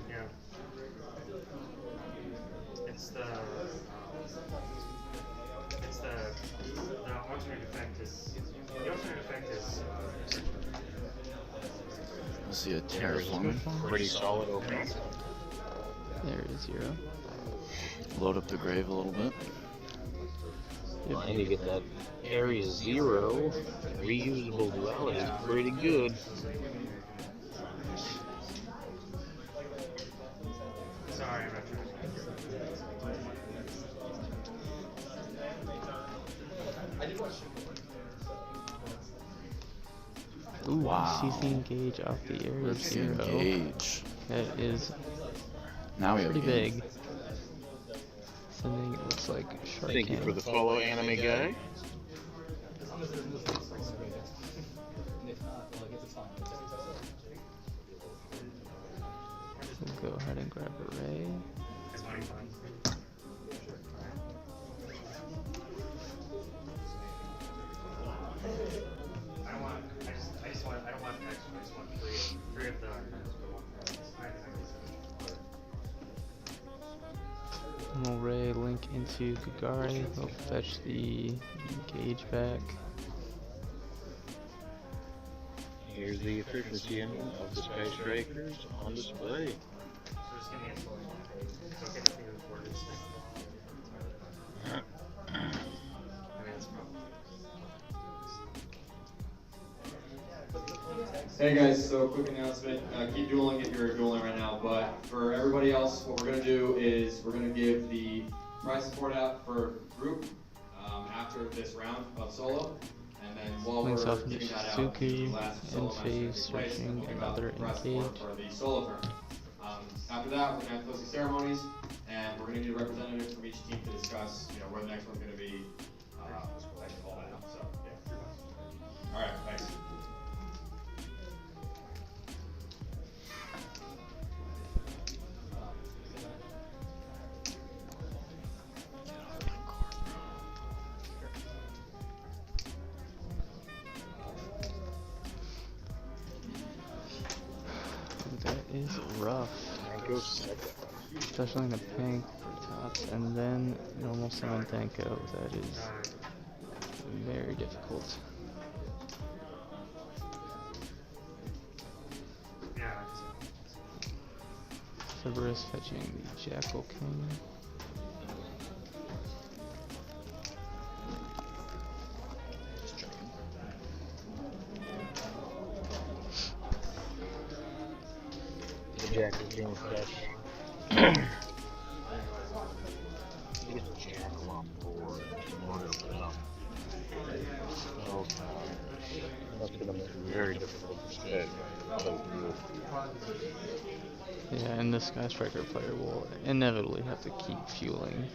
R: Yeah. It's the alternate effect is
C: We'll see a terraforming.
B: Pretty solid opening.
L: There is 0.
C: Load up the grave a little bit.
B: And you get that area 0 reusable duality. Pretty good.
R: sorry, I'm not
L: Ooh,
C: wow.
L: sees the engage off the area
C: Let's
L: 0.
C: engage.
L: That is
C: now we have
L: pretty
C: a game.
L: big. Something it looks like shark
B: Thank you for the follow, anime guy.
L: We'll go ahead and grab a ray.
R: I don't want extra, I just want three of the
L: We'll ray link into Gagari. We'll fetch the engage back.
B: Here's the efficiency engine of the Sky Strikers on display.
R: So just give me a full so get the thing with word is
D: Hey guys, so quick announcement. Keep dueling if you're dueling right now, but for everybody else, what we're going to do is we're going to give the prize support out for group after this round of solo. And then while
L: Links
D: we're
L: off into
D: giving that out,
L: Suzuki,
D: the last solo
L: in
D: match
L: phase,
D: taking place,
L: searching
D: we'll give out
L: another
D: the prize support
L: engage.
D: for the solo turn. After that, we're gonna have closing ceremonies, and we're gonna need a representative from each team to discuss, where the next one's gonna be. All that. So yeah. All right, thanks.
L: That is rough. Especially in the pink for tops, and then normal summon Denko. That is very difficult. Cerberus fetching the Jackal King.
B: Jackal King fetch. Get the Jackal on board in order to put up. That's going to make it very difficult to stay.
L: Yeah, and the Sky Striker player will inevitably have to keep fueling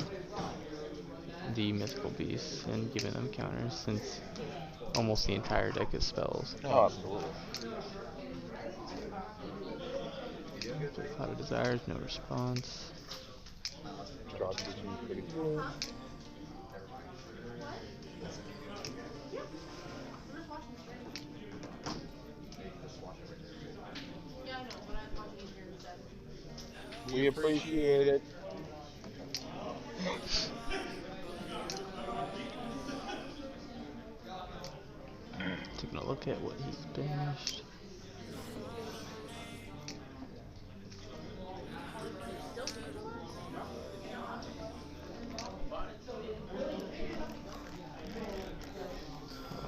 L: the mythical beasts and giving them counters, since almost the entire deck is spells.
B: Oh, absolutely.
L: Cloud of Desires, no response.
B: We appreciate it.
L: Taking a look at what he's banished.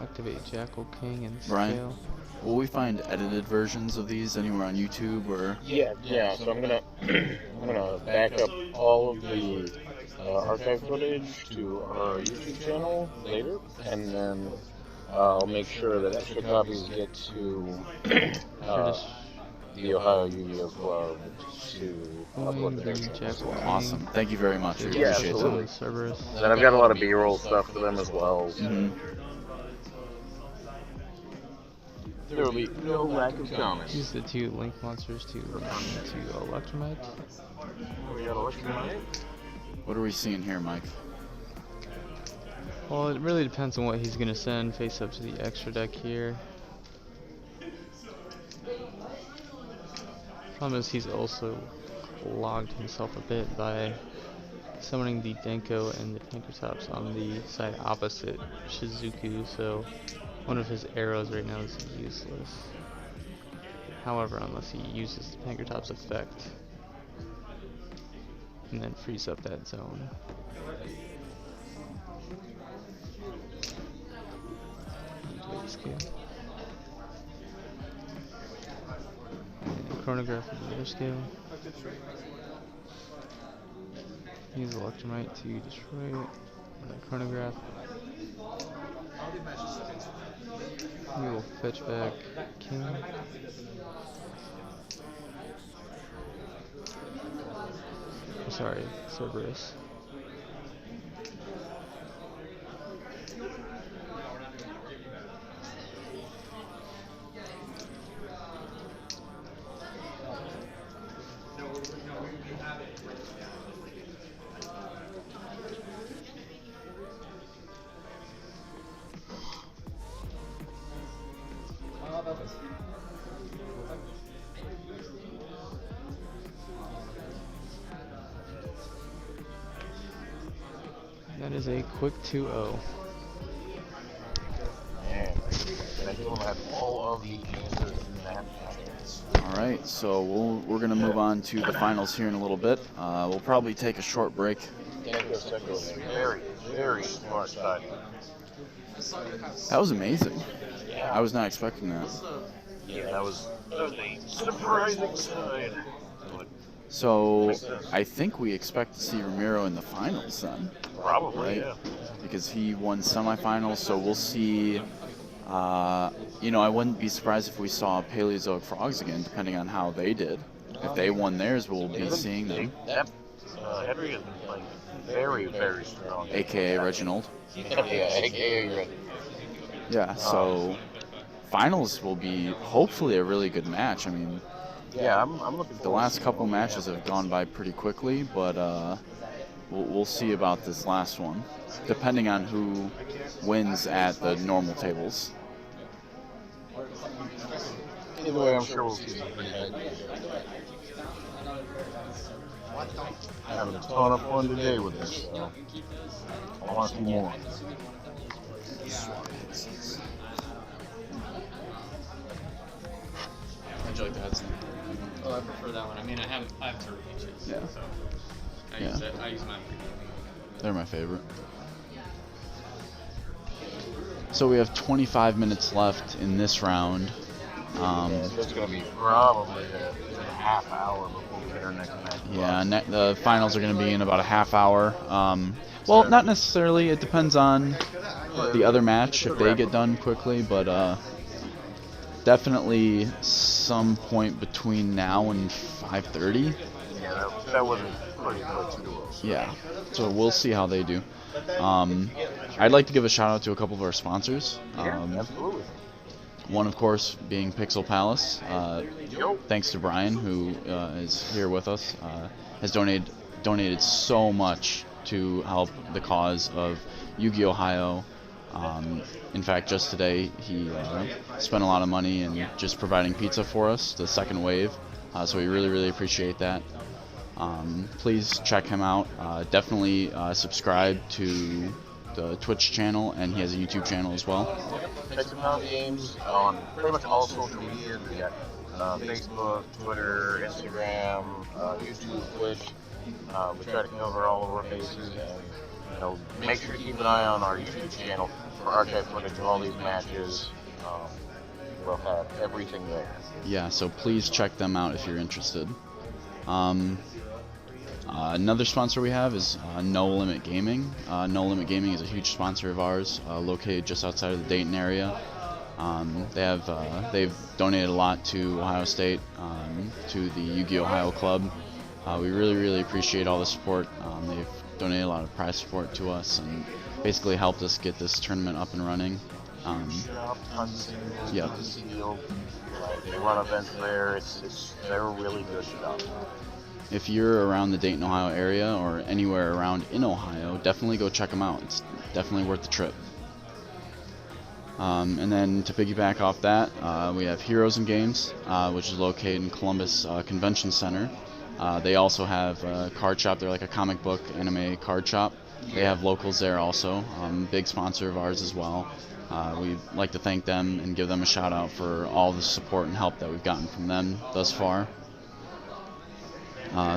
L: Activate Jackal King and
C: Brian,
L: scale.
C: will we find edited versions of these anywhere on YouTube or?
B: Yeah. So I'm gonna back up all of the archive footage to our YouTube channel later, and then I'll make sure that extra copies get to the Ohio Yu-Gi-Oh Club to upload the next one.
C: Awesome. Thank you very much. We
B: Yeah,
C: appreciate
B: absolutely.
C: that.
B: And I've got a lot of B-roll stuff for them as well. There will be no lack of comments.
L: Use the two link monsters to Electromite.
B: We got Electromite.
C: What are we seeing here, Mike?
L: Well, it really depends on what he's going to send face up to the extra deck here. Problem is he's also logged himself a bit by summoning the Denko and the Pankratops on the side opposite Shizuku, so one of his arrows right now is useless. However, unless he uses the Pankratops effect and then frees up that zone. Scale. And chronograph with another scale. Use Electromite to destroy it. And then chronograph. We will fetch back King. Oh, sorry, Cerberus. That is a quick 2-0.
B: And I think we'll have all of the answers in that.
C: Alright, so we're going to move on to the finals here in a little bit. We'll probably take a short break.
B: Very, very smart side.
C: That was amazing.
B: Yeah.
C: I was not expecting that.
B: Yeah, that was a surprising side.
C: So I think we expect to see Romero in the finals then.
B: Probably,
C: right?
B: yeah.
C: Because he won semifinals, so we'll see. I wouldn't be surprised if we saw Paleozoic Frogs again, depending on how they did. if they won theirs, we'll be seeing them.
B: Henry has been playing very, very strong.
C: AKA Reginald.
B: Yeah, AKA Reginald.
C: Yeah, so finals will be hopefully a really good match. I mean,
B: yeah, I'm looking.
C: The last couple matches have gone by pretty quickly, but we'll see about this last one, depending on who wins at the normal tables.
B: Either way, I'm sure we'll see some pretty good. Having a ton of fun today with this, so I want to see more.
C: How'd you like the heads?
H: Oh, I prefer that one. I mean, I have turtle peaches.
C: Yeah.
H: So I use mine.
C: They're my favorite. So we have 25 minutes left in this round.
B: It's going to be probably a half hour before we hit our next match.
C: Yeah, the finals are going to be in about a half hour. Well, not necessarily. It depends on the other match if they get done quickly, but definitely some point between now and 5:30.
B: Yeah, that wasn't pretty close to us.
C: Yeah, so we'll see how they do. I'd like to give a shout out to a couple of our sponsors.
B: Absolutely.
C: One, of course, being Pixel Palace. Thanks to Brian, who is here with us, has donated so much to help the cause of Yu-Gi-Oh! Ohio. In fact, just today, he spent a lot of money in just providing pizza for us, the second wave. So we really, really appreciate that. Please check him out. Definitely subscribe to the Twitch channel, and he has a YouTube channel as well.
B: Pixel Palace Games on pretty much all social media. We got Facebook, Twitter, Instagram, YouTube, Twitch. We try to cover all of our bases, and make sure to keep an eye on our YouTube channel for archive footage of all these matches. We'll have everything there.
C: Yeah, so please check them out if you're interested. Another sponsor we have is No Limit Gaming. No Limit Gaming is a huge sponsor of ours, located just outside of the Dayton area. They've donated a lot to Ohio State, to the Yu-Gi-Oh! Ohio Club. We really, really appreciate all the support. They've donated a lot of prize support to us and basically helped us get this tournament up and running. Yeah.
B: They run events there. They're a really good shop.
C: If you're around the Dayton, Ohio area or anywhere around in Ohio, definitely go check them out. It's definitely worth the trip. And then to piggyback off that, we have Heroes and Games, which is located in Columbus Convention Center. They also have a card shop. They're like a comic book anime card shop. They have locals there also. Big sponsor of ours as well. We'd like to thank them and give them a shout out for all the support and help that we've gotten from them thus far.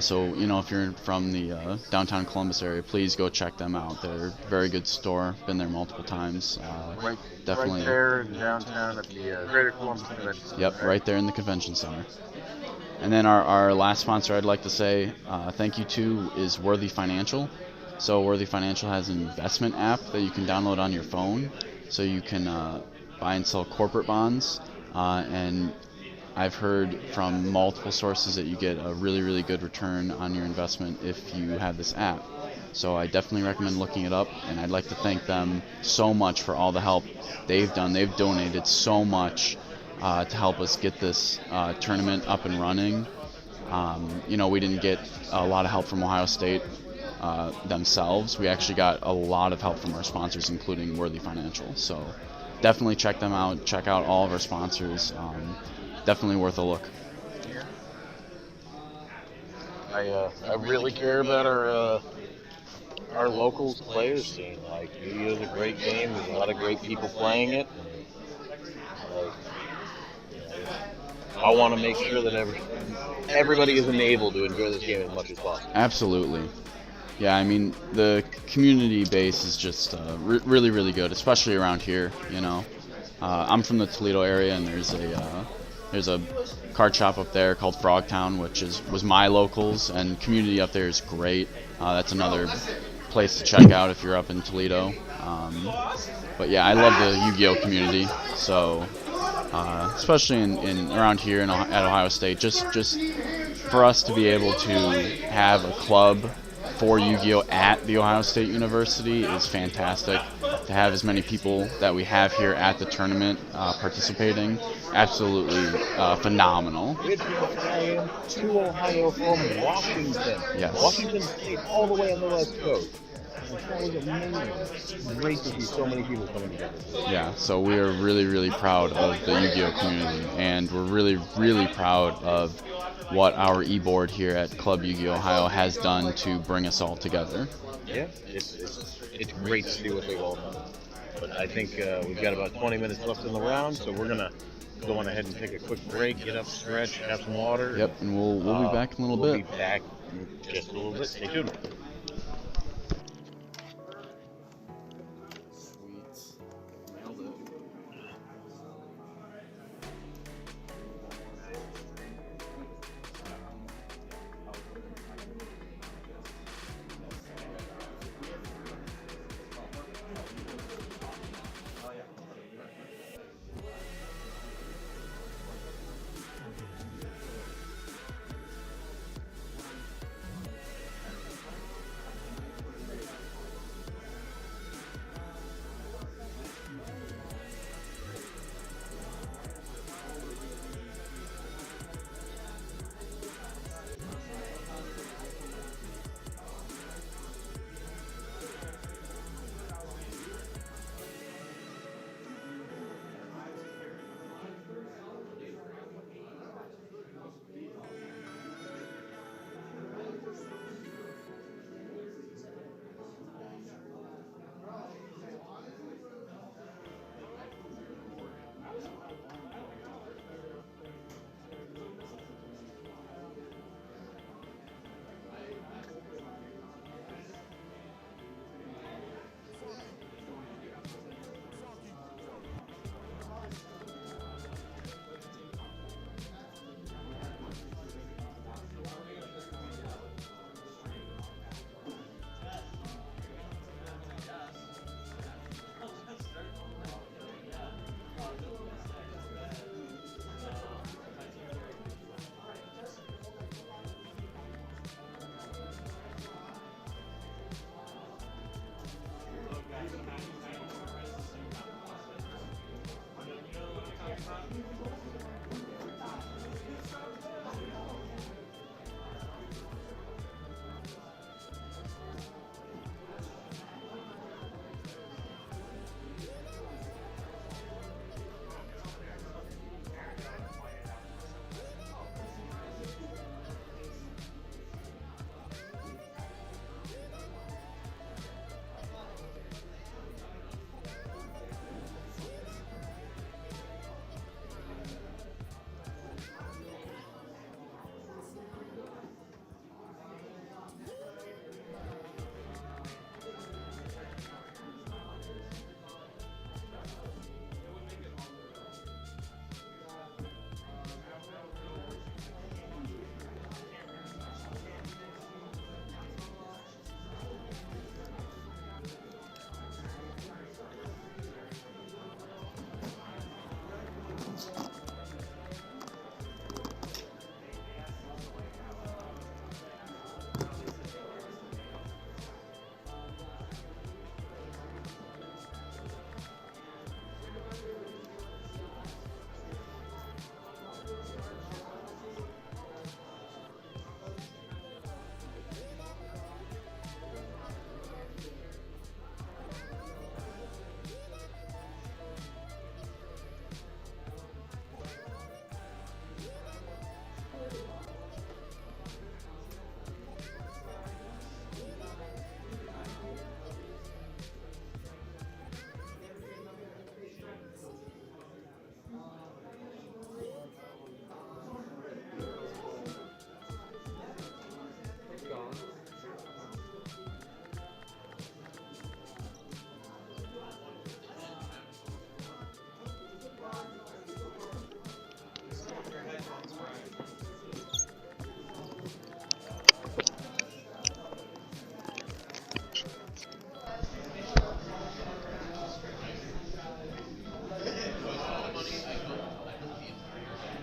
C: So, if you're from the downtown Columbus area, please go check them out. They're a very good store. Been there multiple times. Definitely.
B: Right there in downtown at the Greater Columbus Convention Center.
C: Yep, right there in the convention center. And then our last sponsor I'd like to say thank you to is Worthy Financial. So Worthy Financial has an investment app that you can download on your phone, so you can buy and sell corporate bonds, and I've heard from multiple sources that you get a really, really good return on your investment if you have this app. So I definitely recommend looking it up, and I'd like to thank them so much for all the help they've done. They've donated so much to help us get this tournament up and running. We didn't get a lot of help from Ohio State themselves. We actually got a lot of help from our sponsors, including Worthy Financial. So definitely check them out. Check out all of our sponsors. Definitely worth a look.
B: I really care about our locals players scene. Like, Yu-Gi-Oh! Is a great game. There's a lot of great people playing it. I want to make sure that everybody is enabled to enjoy this game as much as possible.
C: Absolutely. Yeah, I mean, the community base is just really, really good, especially around here, I'm from the Toledo area, and there's a card shop up there called Frogtown, which was my locals, and community up there is great. That's another place to check out if you're up in Toledo. But yeah, I love the Yu-Gi-Oh! Community, so especially in around here at Ohio State, just for us to be able to have a club for Yu-Gi-Oh! At The Ohio State University is fantastic. To have as many people that we have here at the tournament participating, absolutely phenomenal.
B: We had people fly in to Ohio from Washington.
C: Yes.
B: Washington State, all the way on the West Coast. That was amazing. Great to see so many people coming together.
C: Yeah, so we are really, really proud of the Yu-Gi-Oh! Community, and we're really, really proud of what our e-board here at Club Yu-Gi-Oh! Ohio has done to bring us all together.
B: Yeah, it's great to see what they've all done. But I think we've got about 20 minutes left in the round, so we're going to go on ahead and take a quick break, get up, stretch, have some water.
C: Yep, and we'll be back in a little bit.
B: We'll be back in just a little bit. Stay tuned.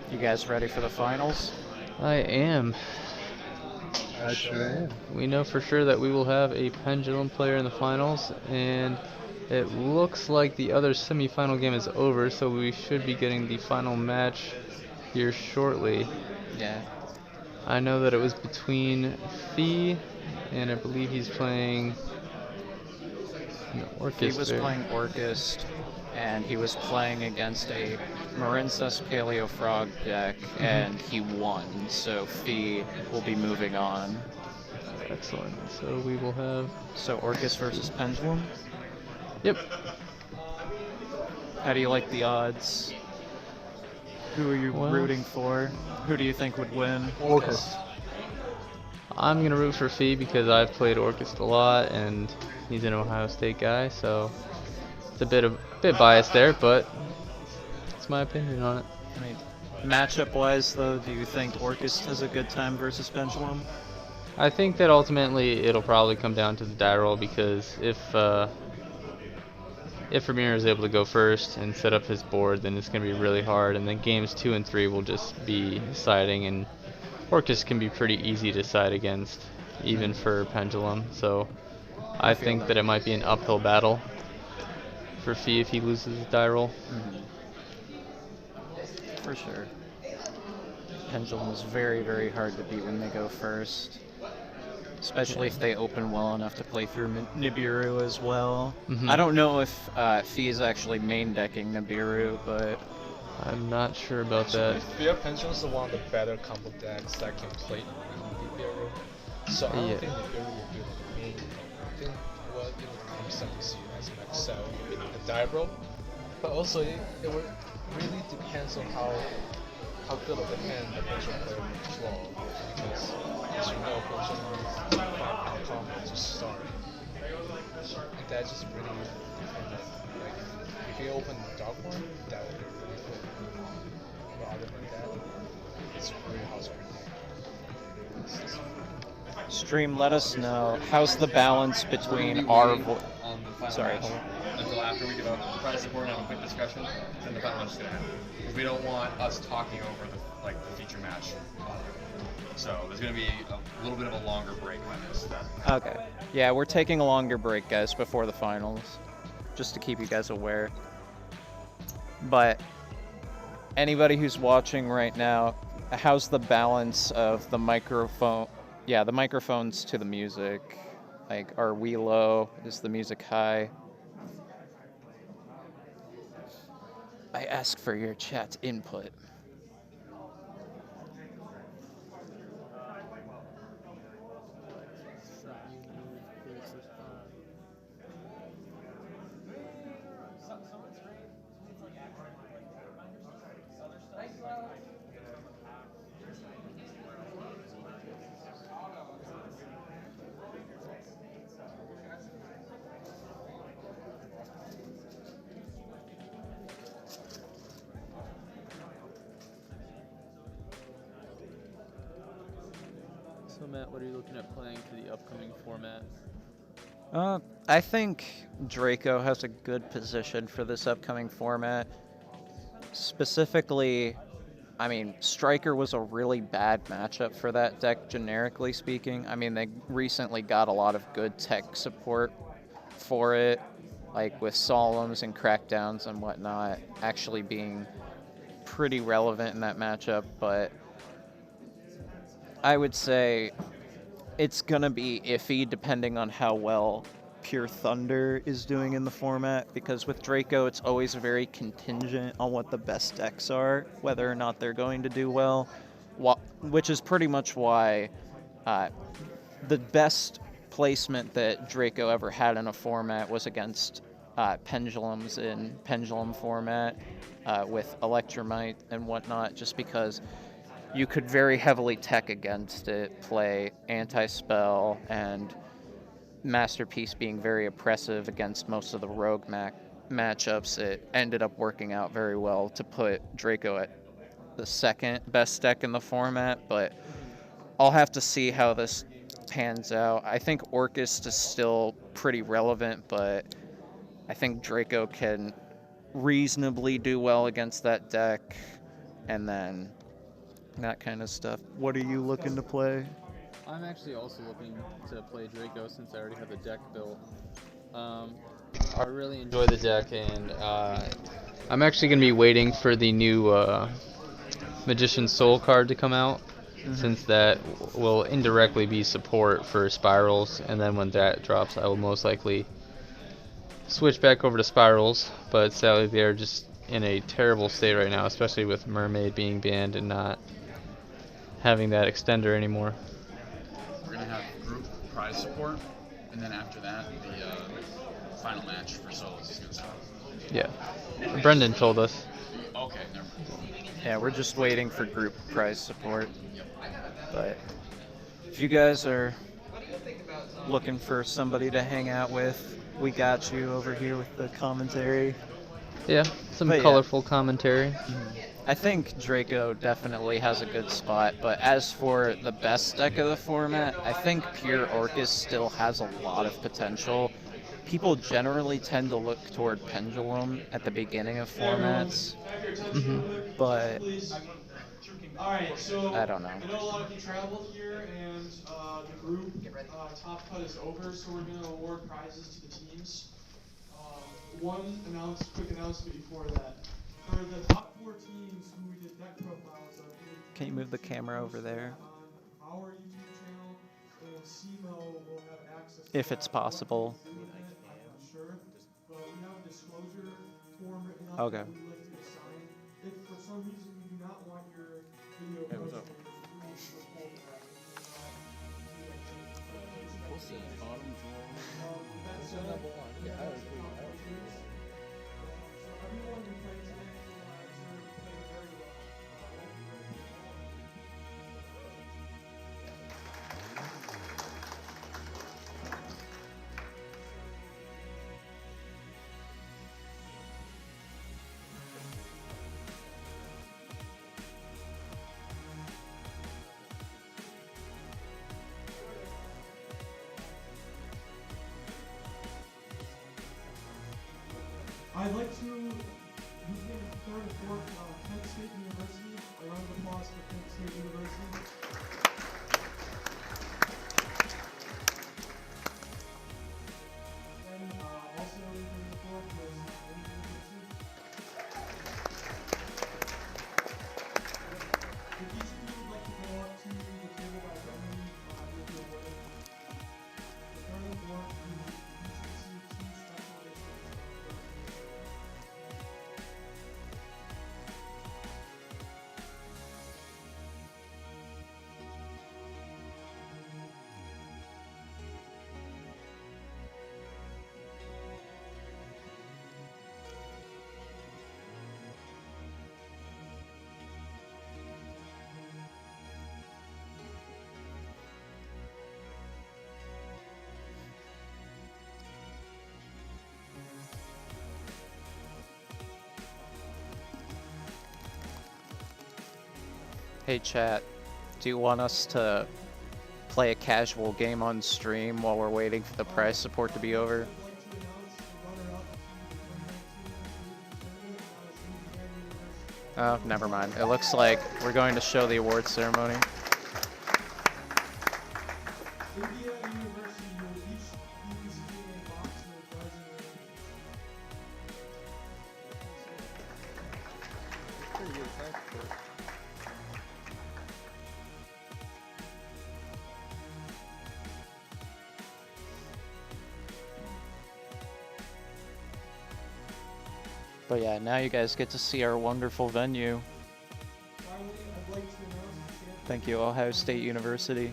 P: You guys ready for the finals?
L: I am.
A: I sure am.
L: We know for sure that we will have a Pendulum player in the finals, and it looks like the other semifinal game is over, so we should be getting the final match here shortly.
P: Yeah.
L: I know that it was between Fee, and I believe he's playing an Orcas.
P: He was playing Orcas, and he was playing against a Marincess Paleo Frog deck, and he won, so Fee will be moving on.
L: Excellent. So we will have...
P: So Orcas versus Pendulum?
L: Yep.
P: How do you like the odds? Who are you rooting for? Who do you think would win?
L: Orcas. I'm going to root for Fee because I've played Orcas a lot, and he's an Ohio State guy, so it's a bit biased there, but it's my opinion on it.
P: I mean, matchup-wise, though, do you think Orcas has a good time versus Pendulum?
L: I think that ultimately it'll probably come down to the die roll, because if Romero is able to go first and set up his board, then it's going to be really hard, and then games 2 and 3 will just be siding, and Orcas can be pretty easy to side against, even for Pendulum, so I think that it might be an uphill battle for Fee if he loses the die roll.
P: For sure. Pendulum is very, very hard to beat when they go first. Especially if they open well enough to play through Nibiru as well. I don't know if Fee is actually main decking Nibiru, but
L: I'm not sure about that.
N: Fear Pendulum is one of the better combo decks that can play Nibiru. So I don't think Nibiru will be the main. I think what it would come down to as max out will be the die roll. But also it will really depends on how good of a hand the Pendulum player will draw. Because as you know, Pendulum needs 5 combo to start. And that just really depends. Like if you open the dark one, that would be really cool. But other than that, it's really hard to predict.
P: Stream, let us know. How's the balance between our
D: on the final match until after we give out the prize support and have a quick discussion, then the final match is going to happen. Because we don't want us talking over the feature match. So there's going to be a little bit of a longer break on this.
P: Okay. Yeah, we're taking a longer break, guys, before the finals, just to keep you guys aware. But anybody who's watching right now, how's the balance of the microphone? Yeah, the microphones to the music. Like, are we low? Is the music high? I ask for your chat input.
L: So Matt, what are you looking at playing for the upcoming format?
P: I think Draco has a good position for this upcoming format. Specifically, I mean, Striker was a really bad matchup for that deck, generically speaking. I mean, they recently got a lot of good tech support for it, like with Solemns and Crackdowns and whatnot, actually being pretty relevant in that matchup, but I would say it's going to be iffy depending on how well Pure Thunder is doing in the format, because with Draco it's always very contingent on what the best decks are, whether or not they're going to do well, which is pretty much why the best placement that Draco ever had in a format was against Pendulums in Pendulum format with Electromite and whatnot, just because you could very heavily tech against it, play Anti-Spell, and Masterpiece being very oppressive against most of the rogue matchups. It ended up working out very well to put Draco at the second best deck in the format, but I'll have to see how this pans out. I think Orcas is still pretty relevant, but I think Draco can reasonably do well against that deck, and then
S: that kind of stuff. What are you looking to play?
L: I'm actually also looking to play Draco since I already have the deck built. I really enjoy the deck, and I'm actually going to be waiting for the new Magician's Soul card to come out, since that will indirectly be support for Spirals, and then when that drops, I will most likely switch back over to Spirals, but sadly they're just in a terrible state right now, especially with Mermaid being banned and not having that extender anymore.
C: We're going to have group prize support, and then after that, the final match for solos is going to start.
L: Yeah. Brendan told us.
C: Okay, never mind.
S: Yeah, we're just waiting for group prize support. But if you guys are looking for somebody to hang out with, we got you over here with the commentary.
L: Yeah, some
S: But
L: colorful commentary.
S: I think Draco definitely has a good spot, but as for the best deck of the format, I think pure Orcas still has a lot of potential. People generally tend to look toward Pendulum at the beginning of formats, but
K: Alright, so
S: I don't know.
K: I know a lot of you traveled here, and the group top cut is over, so we're going to award prizes to the teams. Quick announcement before that. For the top 4 teams who we did deck profiles of,
S: Can you move the camera over there?
K: on our YouTube channel, and SEMO will have access to
S: If it's possible.
K: I'm not sure, but we have a disclosure form written up
S: Okay.
K: that we'd like to assign. If for some reason you do not want your video
S: Hey, what's up?
K: posted, please report that.
J: We'll see. Bottom drawer.
K: That
J: What's
K: said,
J: the number one? Yeah, I
K: that's
J: agree.
K: the top 4 teams. So everyone who played today played very well. I'd like to begin third and fourth, Kent State University. A round of applause for Kent State University. And also in third and fourth was University. If each of you would like to go up to the table by Brendan, you'll be awarded. The third and fourth, you each receive 2 special editions.
S: Hey chat, do you want us to play a casual game on stream while we're waiting for the prize support to be over? Oh, never mind. It looks like we're going to show the awards ceremony. But yeah, now you guys get to see our wonderful venue. Thank you, Ohio State University.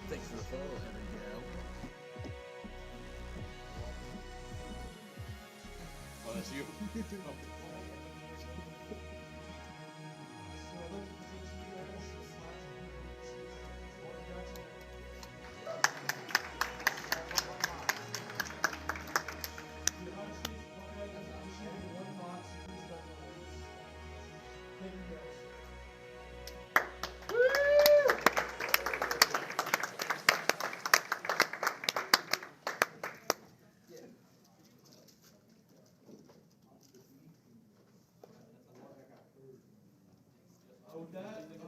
J: Thanks for the photo, Oh, that's you.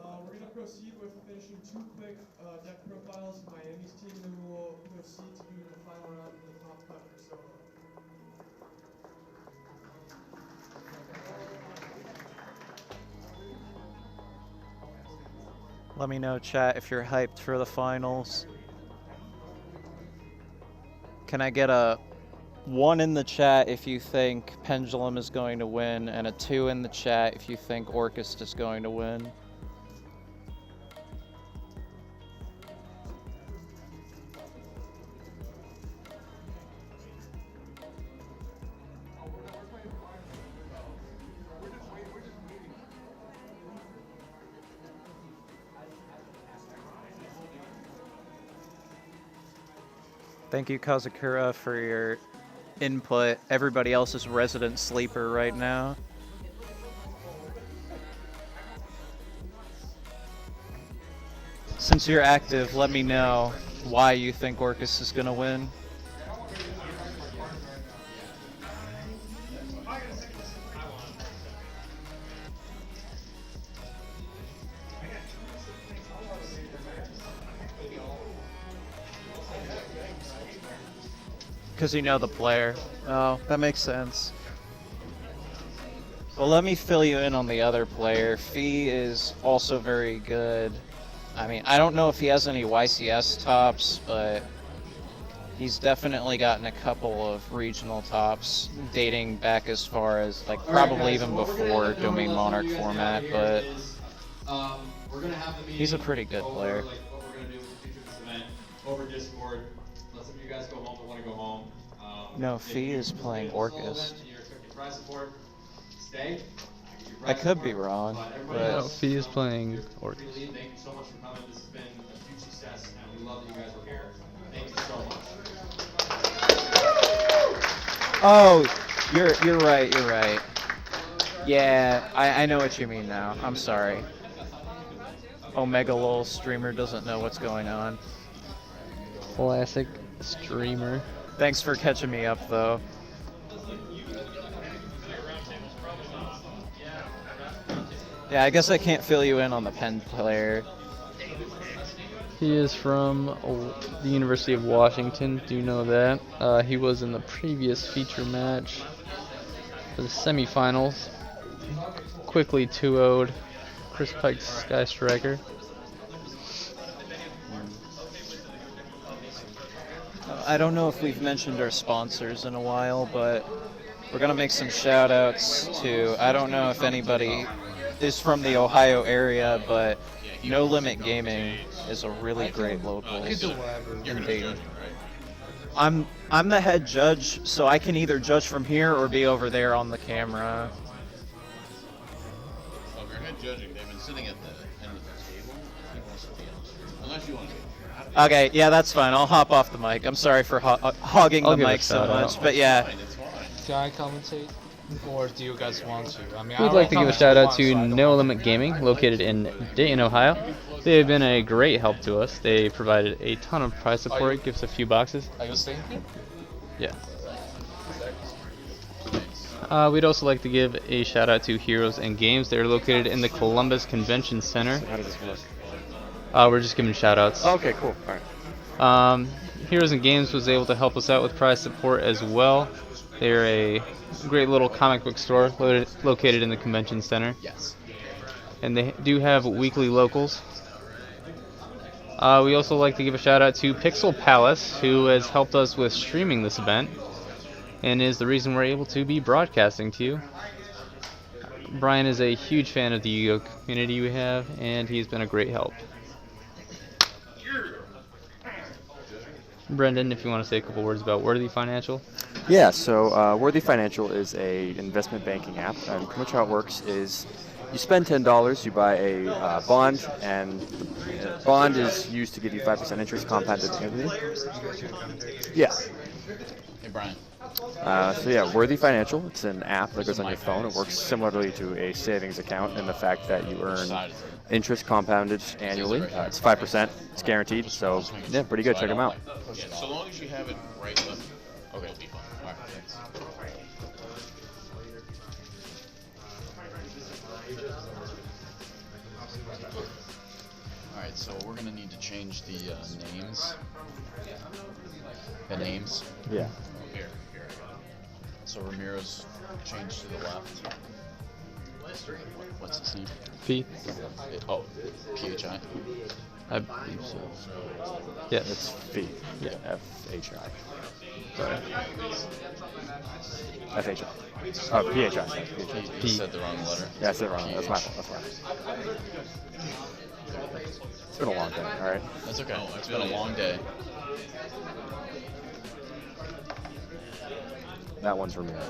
K: We're going to proceed with finishing 2 quick deck profiles for Miami's team, and then we'll proceed to do the final round of the top cut for Silva.
S: Let me know, chat, if you're hyped for the finals. Can I get a 1 in the chat if you think Pendulum is going to win, and a 2 in the chat if you think Orcas is going to win? Thank you, Kazakura, for your input. Everybody else is resident sleeper right now. Since you're active, let me know why you think Orcas is going to win. Because you know the player. Oh, that makes sense. Well, let me fill you in on the other player. Fee is also very good. I mean, I don't know if he has any YCS tops, but he's definitely gotten a couple of regional tops dating back as far as, like, probably even before Domain Monarch format, but he's a pretty good player.
D: Like what we're gonna do with the future of this event over Discord. Let some of you guys go home that want to go home.
S: No, Fee is playing Orcas.
D: You're expecting prize support. Stay.
S: I could be wrong, but
L: No, Fee is playing Orcas.
D: Thank you so much for coming. This has been a huge success, and we love that you guys were here. Thank you so much.
S: oh, you're right. You're right. Yeah, I know what you mean now. I'm sorry. Omega Lol streamer doesn't know what's going on.
L: Classic streamer.
S: Thanks for catching me up, though. Yeah, I guess I can't fill you in on the Penn player.
L: He is from the University of Washington. Do you know that? He was in the previous feature match for the semifinals. Quickly 2-0'd Chris Pike's Sky Striker.
S: I don't know if we've mentioned our sponsors in a while, but we're going to make some shout outs to, I don't know if anybody is from the Ohio area, but No Limit Gaming is a really great local in Dayton. I'm the head judge, so I can either judge from here or be over there on the camera.
F: Well, if you're head judging, they've been sitting at the end of the table. He wants to be on. Unless you want to be.
S: Okay, yeah, that's fine. I'll hop off the mic. I'm sorry for hogging the mic so much, but yeah.
N: Can I commentate? Or do you guys want to? I mean,
L: We'd like to give a shout out to No Limit Gaming, located in Dayton, Ohio. They have been a great help to us. They provided a ton of prize support, gives a few boxes.
N: Are you staying here?
L: Yeah. We'd also like to give a shout out to Heroes and Games. They're located in the Columbus Convention Center.
A: How does this work?
L: We're just giving shout outs.
A: Okay, cool. All right.
L: Heroes and Games was able to help us out with prize support as well. They're a great little comic book store located in the convention center.
C: Yes.
L: And they do have weekly locals. We also like to give a shout out to Pixel Palace, who has helped us with streaming this event and is the reason we're able to be broadcasting to you. Brian is a huge fan of the Yu-Gi-Oh community we have, and he's been a great help. Brendan, if you want to say a couple words about Worthy Financial.
T: Yeah, so Worthy Financial is a investment banking app, and pretty much how it works is you spend $10, you buy a bond, and the bond is used to give you 5% interest compounded annually. Yeah.
F: Hey, Brian.
T: So yeah, Worthy Financial, it's an app that goes on your phone. It works similarly to a savings account in the fact that you earn interest compounded annually. It's 5%, it's guaranteed, so yeah, pretty good, check them out.
F: Yeah, so long as you have it right left. Okay, it'll be fine. All right, thanks.
C: change the names. The names.
T: Yeah.
C: Here. So Romero's changed to the left. What's his name?
L: P.
C: PHI.
L: I believe so.
T: Yes. It's Phi. Yeah. FHI. Sorry. FHI. Oh, PHI.
C: You said the wrong letter.
T: Yeah, I said it wrong. That's my fault. That's fine. It's been a long day, alright?
C: That's okay. It's been a long day.
T: That one's Romero.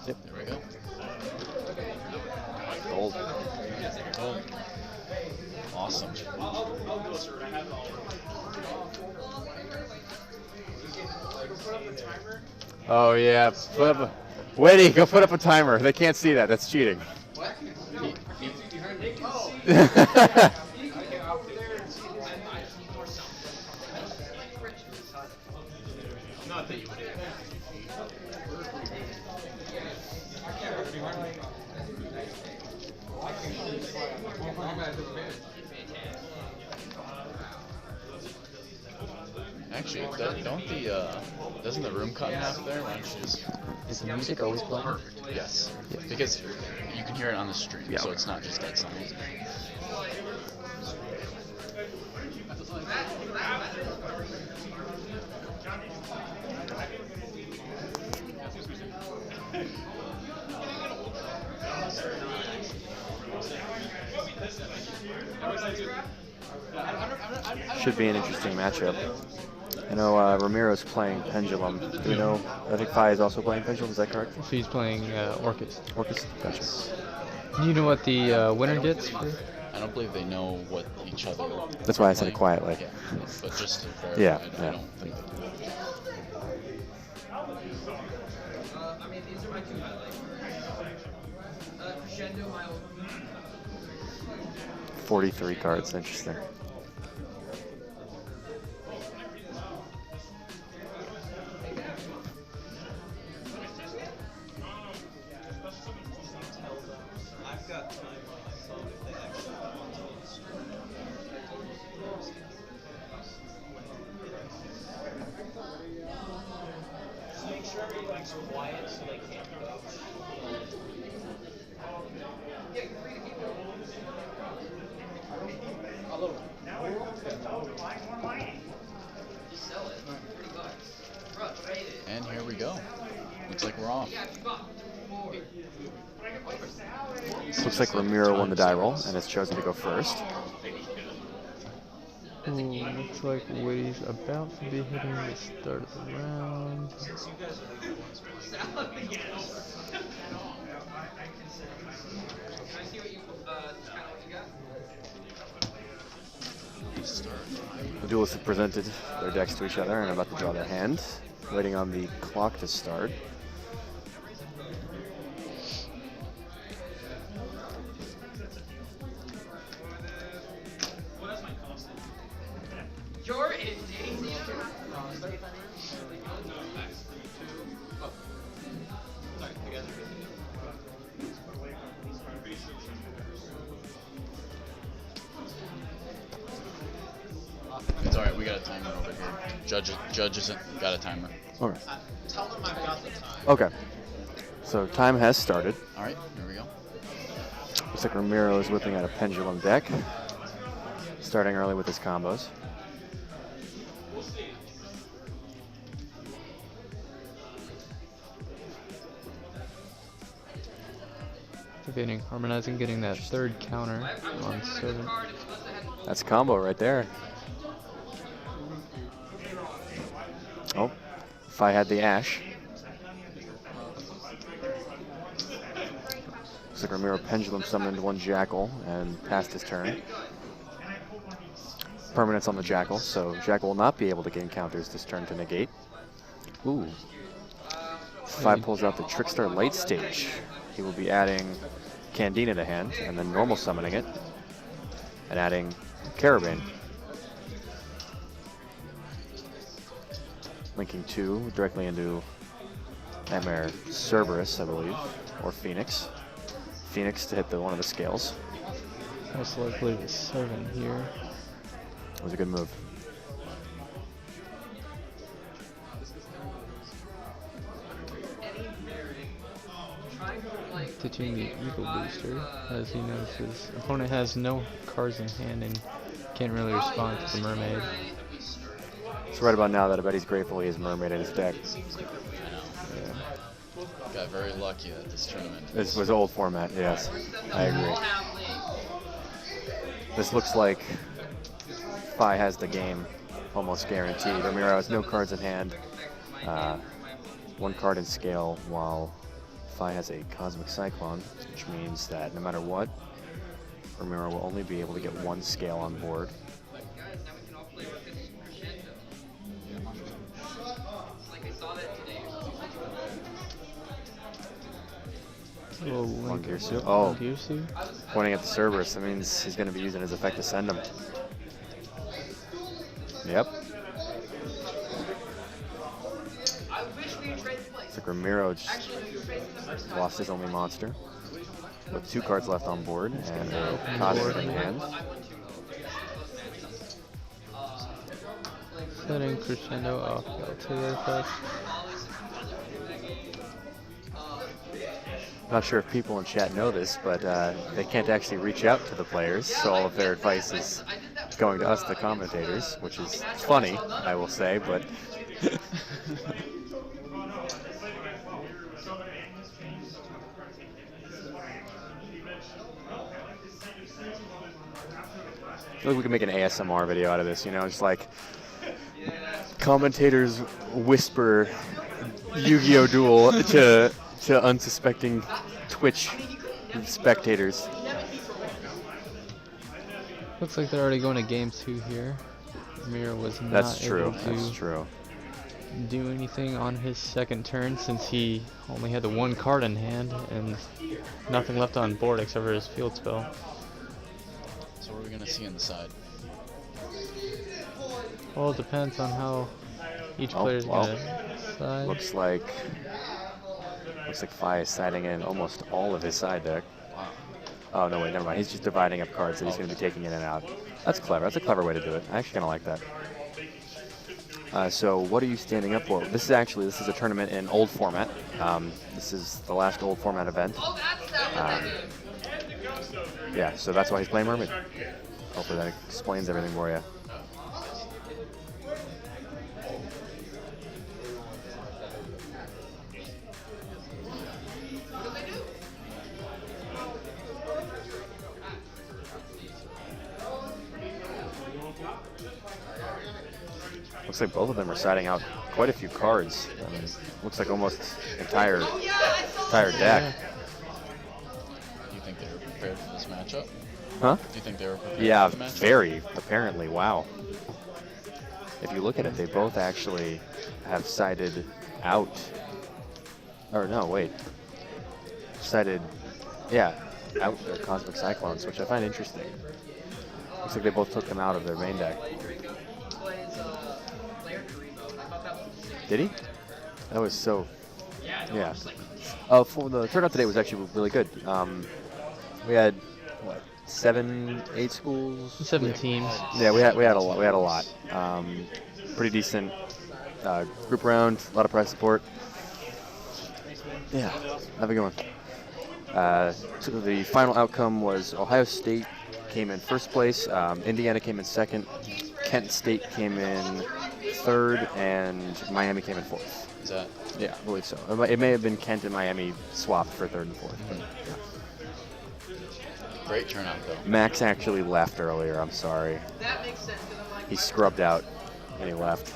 T: Yep.
C: There we go.
T: Gold.
C: Awesome.
T: Oh yeah, Witty, go put up a timer. They can't see that. That's cheating.
C: Actually, doesn't the room cut in half there? Why don't you just...
T: Is the music always playing?
C: Yes. Yeah. Because you can hear it on the stream, so it's not just dead silent.
T: Should be an interesting matchup. I know Romero's playing Pendulum. Do we know? I think Phi is also playing Pendulum. Is that correct?
L: He's playing Orcas.
T: Orcas? Gotcha.
L: Do you know what the winner gets?
C: I don't believe they know what each other.
T: That's why I said it quietly.
C: Yeah, but just to verify,
T: Yeah.
C: I don't think they do.
T: 43 cards. Interesting.
C: And here we go. Looks like we're off.
T: Looks like Romero won the die roll and has chosen to go first.
L: Looks like Witty's about to be hitting the start of the round.
T: The duelists have presented their decks to each other and are about to draw their hand, waiting on the clock to start.
C: It's alright, we got a timer over here. Judge isn't got a timer.
T: Okay.
M: Tell them I've got the time.
T: Okay. So time has started.
C: Alright, here we go.
T: Looks like Romero is whipping out a Pendulum deck, starting early with his combos.
L: Activating, harmonizing, getting that third counter on 7.
T: That's a combo right there. Oh, Phi had the Ash. Looks like Romero Pendulum summoned one Jackal and passed his turn. Permanents on the Jackal, so Jackal will not be able to gain counters this turn to negate. Ooh. Phi pulls out the Trickstar late stage. He will be adding Candina to hand and then normal summoning it and adding Carabane. Linking 2 directly into Nightmare Cerberus, I believe, or Phoenix. Phoenix to hit one of the scales.
L: Most likely the 7 here.
T: It was a good move.
L: Ditching the Eagle Booster, as he knows his opponent has no cards in hand and can't really respond to the Mermaid.
T: So right about now that I bet he's grateful he has Mermaid in his deck.
C: Got very lucky at this tournament.
T: This was old format, yes. I agree. This looks like Phi has the game almost guaranteed. Romero has no cards in hand. 1 card in scale, while Phi has a Cosmic Cyclone, which means that no matter what, Romero will only be able to get 1 scale on board. One Girsu. Oh,
L: Girsu?
T: Pointing at the Cerberus. That means he's going to be using his effect to send him. Yep. It's like Romero just lost his only monster with 2 cards left on board and a Cosmic in hand.
L: Setting Crescendo off Galtair first.
T: Not sure if people in chat know this, but they can't actually reach out to the players, so all of their advice is going to us, the commentators, which is funny, I will say, but... I feel like we could make an ASMR video out of this, you know, just like commentators whisper Yu-Gi-Oh! Duel to unsuspecting Twitch spectators.
L: Looks like they're already going to game 2 here. Romero was not
T: That's true.
L: able to
T: That's true.
L: do anything on his second turn since he only had the 1 card in hand and nothing left on board except for his field spell.
C: So what are we going to see on the side?
L: Well, it depends on how each player's going to side.
T: Looks like Phi is siding in almost all of his side deck. Oh, no, wait, never mind. He's just dividing up cards that he's going to be taking in and out. That's clever. That's a clever way to do it. I actually kind of like that. So what are you standing up for? This is a tournament in old format. This is the last old format event. Yeah, so that's why he's playing Mermaid. Hopefully that explains everything for you. Looks like both of them are siding out quite a few cards. I mean, looks like almost entire deck.
C: Do you think they were prepared for this matchup?
T: Huh?
C: Do you think they were prepared
T: Yeah,
C: for the matchup?
T: very, apparently. Wow. If you look at it, they both actually have sided out. Or no, wait. Sided, yeah, out their Cosmic Cyclones, which I find interesting. Looks like they both took them out of their main deck. Did he? That was so... Yeah. For the turnout today was actually really good. We had, what, 7, 8 schools?
L: 7 teams.
T: Yeah, we had a lot. We had a lot. Pretty decent group round. A lot of prize support. Yeah, have a good one. So the final outcome was Ohio State came in first place. Indiana came in second. Kent State came in third, and Miami came in fourth.
C: Is that?
T: Yeah, I believe so. It may have been Kent and Miami swapped for third and fourth. But, yeah.
C: Great turnout, though.
T: Max actually left earlier. I'm sorry. He scrubbed out and he left.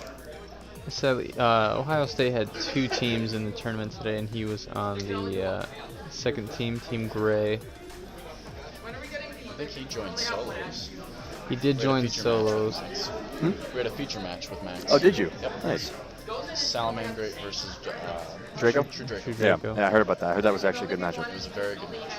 L: Sadly, Ohio State had 2 teams in the tournament today, and he was on the second team, Team Gray.
C: I think he joined solos.
L: He did join solos.
T: Hmm?
C: We had a feature match with Max.
T: Oh, did you?
C: Yep.
T: Nice.
C: Salamander versus
T: Draco?
C: True Draco.
T: Yeah, I heard about that. I heard that was actually a good matchup.
C: It was a very good match.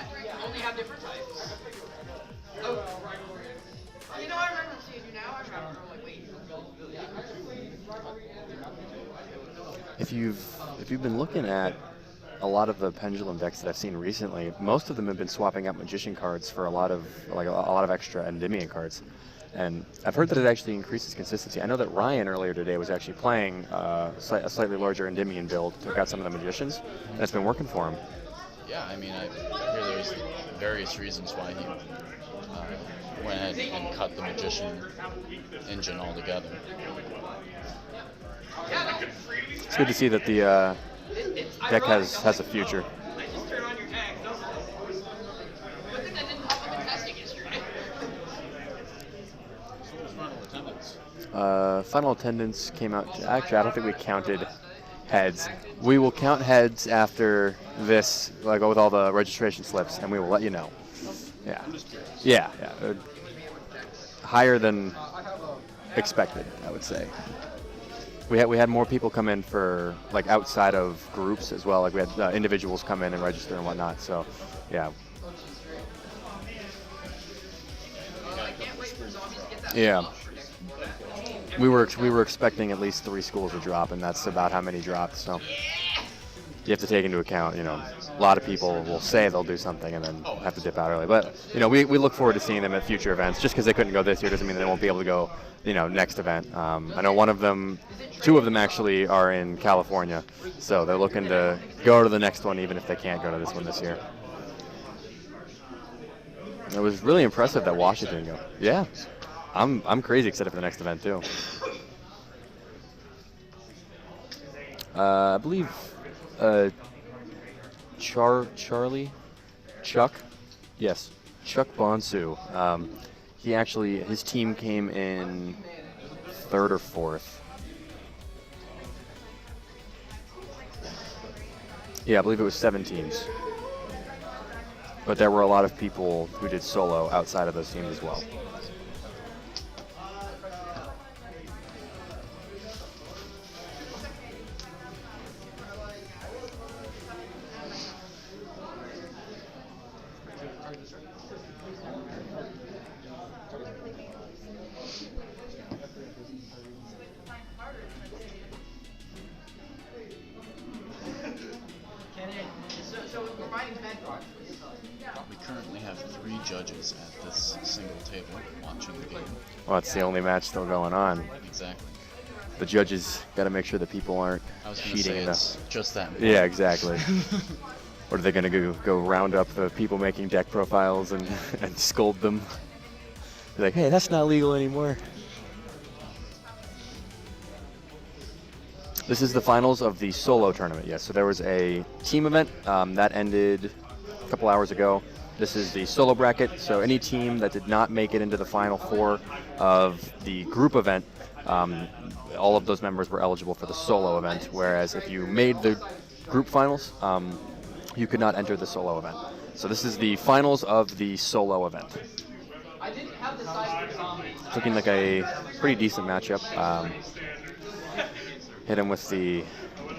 T: If you've been looking at a lot of the Pendulum decks that I've seen recently, most of them have been swapping out Magician cards for a lot of extra Endymion cards. And I've heard that it actually increases consistency. I know that Ryan earlier today was actually playing a slightly larger Endymion build, took out some of the Magicians, and it's been working for him.
C: Yeah, I mean, I hear there's various reasons why he went ahead and cut the Magician engine altogether.
T: It's good to see that the deck has a future. Final attendance came out. Actually, I don't think we counted heads. We will count heads after this, like with all the registration slips, and we will let you know. Yeah, yeah. Higher than expected, I would say. We had more people come in for like outside of groups as well. Like we had individuals come in and register and whatnot. So, yeah. Yeah. We were expecting at least 3 schools to drop, and that's about how many dropped. So you have to take into account, a lot of people will say they'll do something and then have to dip out early. But we look forward to seeing them at future events. Just because they couldn't go this year doesn't mean they won't be able to go, next event. I know 2 of them actually are in California, so they're looking to go to the next one even if they can't go to this one this year. It was really impressive that Washington go. Yeah. I'm crazy excited for the next event too. I believe Chuck Bonsu. His team came in 3rd or 4th. Yeah, I believe it was 7 teams. But there were a lot of people who did solo outside of those teams as well.
C: We currently have 3 judges at this single table watching the game.
T: Well, it's the only match still going on.
C: Exactly.
T: The judges got to make sure that people aren't cheating enough.
C: It's just that important.
T: Yeah, exactly. Or are they going to go round up the people making deck profiles and scold them? Be like, hey, that's not legal anymore. This is the finals of the solo tournament, yes. So there was a team event that ended a couple hours ago. This is the solo bracket, so any team that did not make it into the final 4 of the group event, all of those members were eligible for the solo event, whereas if you made the group finals, you could not enter the solo event. So this is the finals of the solo event. It's looking like a pretty decent matchup. Hit him with the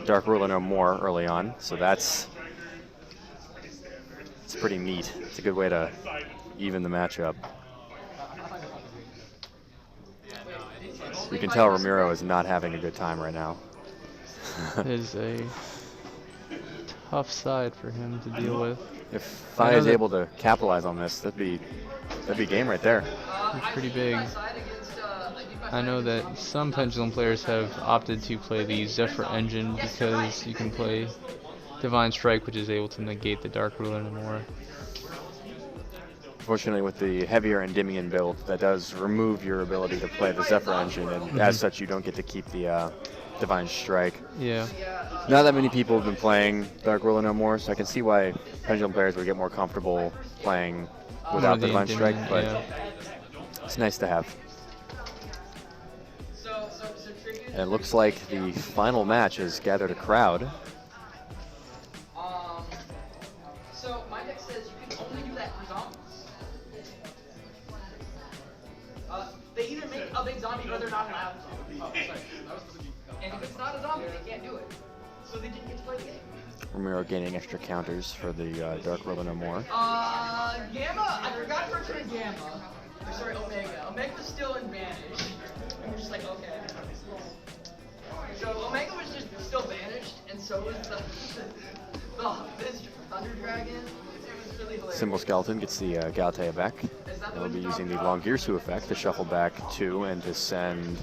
T: Dark Ruler No More early on, so it's pretty neat. It's a good way to even the matchup. You can tell Romero is not having a good time right now.
L: It is a tough side for him to deal with.
T: If Phi is able to capitalize on this, that'd be game right there.
L: It's pretty big. I know that some Pendulum players have opted to play the Zephyr engine because you can play Divine Strike, which is able to negate the Dark Ruler no more.
T: Fortunately, with the heavier Endymion build, that does remove your ability to play the Zephyr engine, and as such, you don't get to keep the Divine Strike.
L: Yeah.
T: Not that many people have been playing Dark Ruler No More, so I can see why Pendulum players would get more comfortable playing without the Divine Strike, but it's nice to have. And it looks like the final match has gathered a crowd.
U: So my deck says you can only do that for zombies. They either make a big zombie or they're not allowed to. Oh, sorry. And if it's not a zombie, they can't do it. So they didn't get to play the game.
T: Romero gaining extra counters for the Dark Ruler No More.
U: Gamma, I forgot to return Gamma. Or sorry, Omega. Omega's still in Vanish. And we're just like, okay. So Omega was just still banished, and so was the This Thunder Dragon, it was really hilarious.
T: Symbol Skeleton gets the Galatea back. They'll be using the Long Girsu effect to shuffle back 2 and to send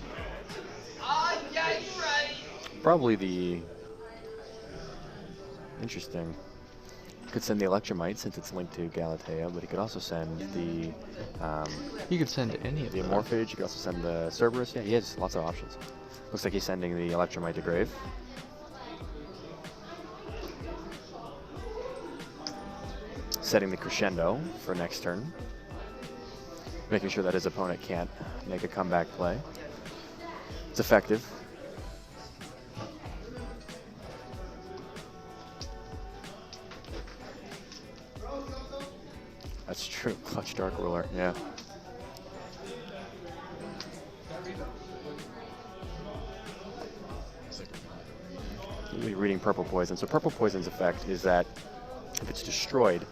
U: Yeah, you're right.
T: probably the interesting. Could send the Electromite since it's linked to Galatea, but he could also send the.
L: He could send any of
T: the
L: them.
T: Amorphage. He could also send the Cerberus. Yeah, he has lots of options. Looks like he's sending the Electromite to grave. Setting the Crescendo for next turn. Making sure that his opponent can't make a comeback play. It's effective. That's true. Clutch Dark Ruler, yeah. You'll be reading Purple Poison. So Purple Poison's effect is that if it's destroyed,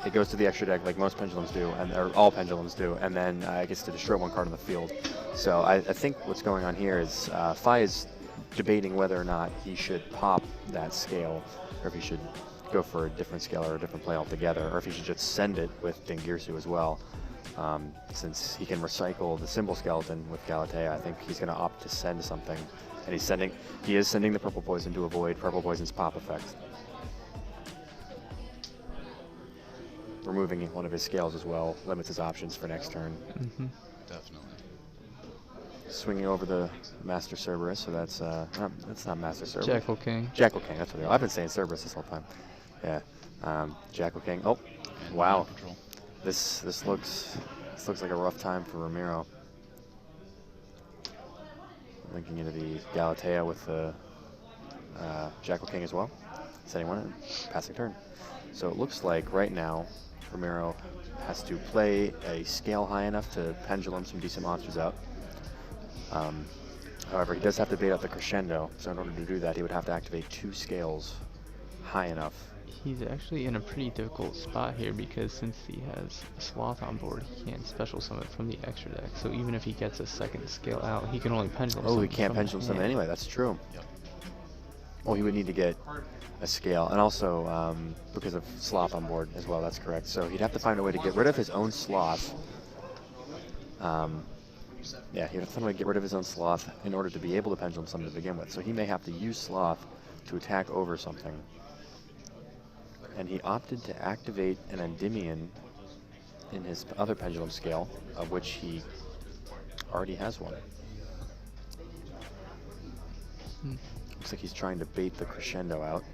T: it goes to the extra deck like most Pendulums do, or all Pendulums do, and then it gets to destroy 1 card on the field. So I think what's going on here is Phi is debating whether or not he should pop that scale, or if he should go for a different scale or a different play altogether, or if he should just send it with Dingirsu as well. Since he can recycle the Symbol Skeleton with Galatea, I think he's going to opt to send something. And he is sending the Purple Poison to avoid Purple Poison's pop effect. Removing one of his scales as well limits his options for next turn.
C: Definitely.
T: Swinging over the Master Cerberus, so that's not Master Cerberus.
L: Jackal King.
T: Jackal King, that's what they are. I've been saying Cerberus this whole time. Yeah. Jackal King. Oh, wow. This looks like a rough time for Romero. Linking into the Galatea with the Jackal King as well. Setting 1 and passing turn. So it looks like right now Romero has to play a scale high enough to pendulum some decent monsters out. However, he does have to bait out the Crescendo, so in order to do that, he would have to activate 2 scales high enough.
L: He's actually in a pretty difficult spot here because since he has Sloth on board, he can't special summon from the extra deck. So even if he gets a second scale out, he can only pendulum summon.
T: Oh, he can't pendulum summon anyway, that's true.
C: Yep.
T: Well, he would need to get a scale, and also because of Sloth on board as well, that's correct. So he'd have to find a way to get rid of his own Sloth. Yeah, he'd have to find a way to get rid of his own Sloth in order to be able to pendulum summon to begin with. So he may have to use Sloth to attack over something. And he opted to activate an Endymion in his other pendulum scale, of which he already has one. Looks like he's trying to bait the Crescendo out.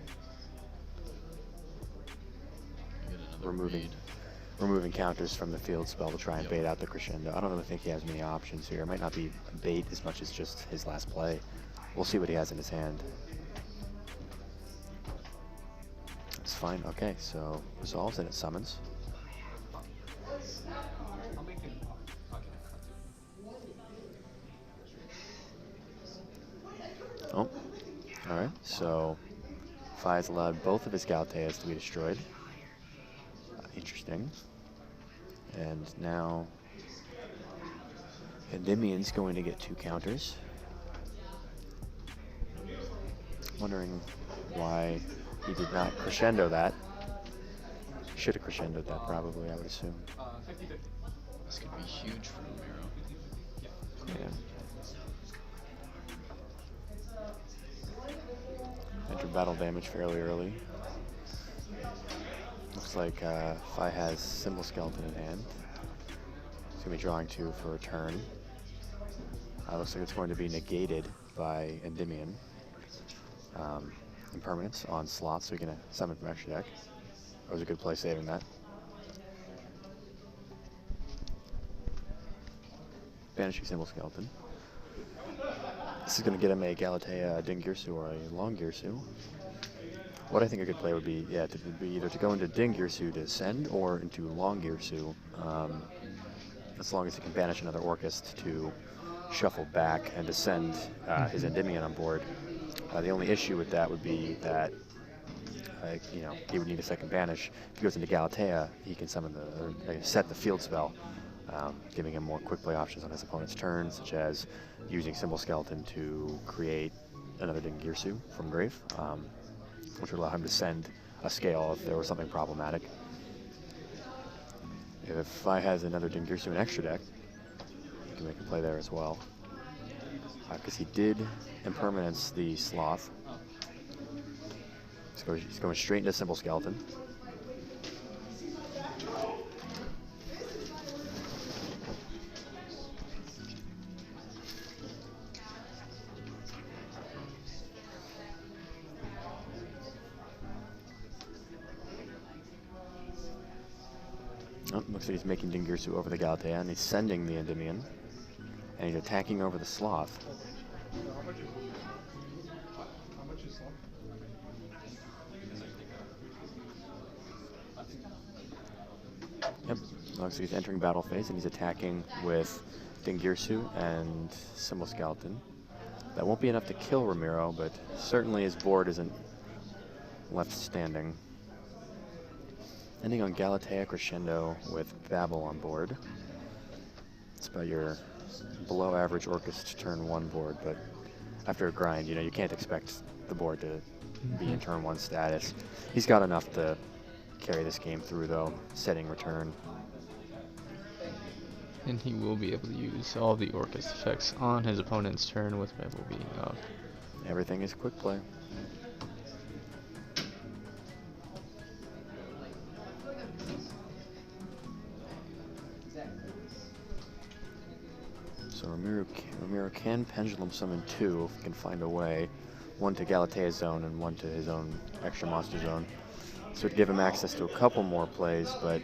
T: Removing counters from the field spell to try and bait out the Crescendo. I don't really think he has many options here. It might not be bait as much as just his last play. We'll see what he has in his hand. That's fine. Okay, so resolves and it summons. Oh, alright, so Phi's allowed both of his Galateas to be destroyed. Interesting. And now Endymion's going to get 2 counters. Wondering why he did not crescendo that. Should have crescendoed that probably, I would assume.
C: This could be huge for Romero.
T: Yeah. Enter battle damage fairly early. Looks like Phi has Symbol Skeleton in hand. He's going to be drawing 2 for a turn. Looks like it's going to be negated by Endymion. Impermanence on slots, so we can summon from extra deck. That was a good play saving that. Banishing Symbol Skeleton. This is going to get him a Galatea Dingirsu or a Long Girsu. What I think a good play would be, to be either to go into Dingirsu to send or into Long Girsu, as long as he can banish another Orcas to shuffle back and to send his Endymion on board. The only issue with that would be that, he would need a second banish. If he goes into Galatea, he can summon set the field spell, giving him more quick play options on his opponent's turn, such as using Symbol Skeleton to create another Dingirsu from grave. which would allow him to send a scale if there was something problematic. If Fi has another Dingirsu in extra deck, he can make a play there as well. Because he did impermanence the Sloth. He's going straight into Simple Skeleton. Oh, looks like he's making Dingirsu over the Galatea, and he's sending the Endymion. And he's attacking over the Sloth. Yep, looks like he's entering battle phase, and he's attacking with Dingirsu and Symbol Skeleton. That won't be enough to kill Romero, but certainly his board isn't left standing. Ending on Galatea Crescendo with Babel on board. It's about your below average Orcas turn 1 board, but after a grind, you can't expect the board to be in turn 1 status. He's got enough to carry this game through, though, setting return.
L: And he will be able to use all the Orcas effects on his opponent's turn with Babel being up.
T: Everything is quick play. So Romero can Pendulum summon 2 if he can find a way. 1 to Galatea's zone and 1 to his own extra monster zone. So it'd give him access to a couple more plays, but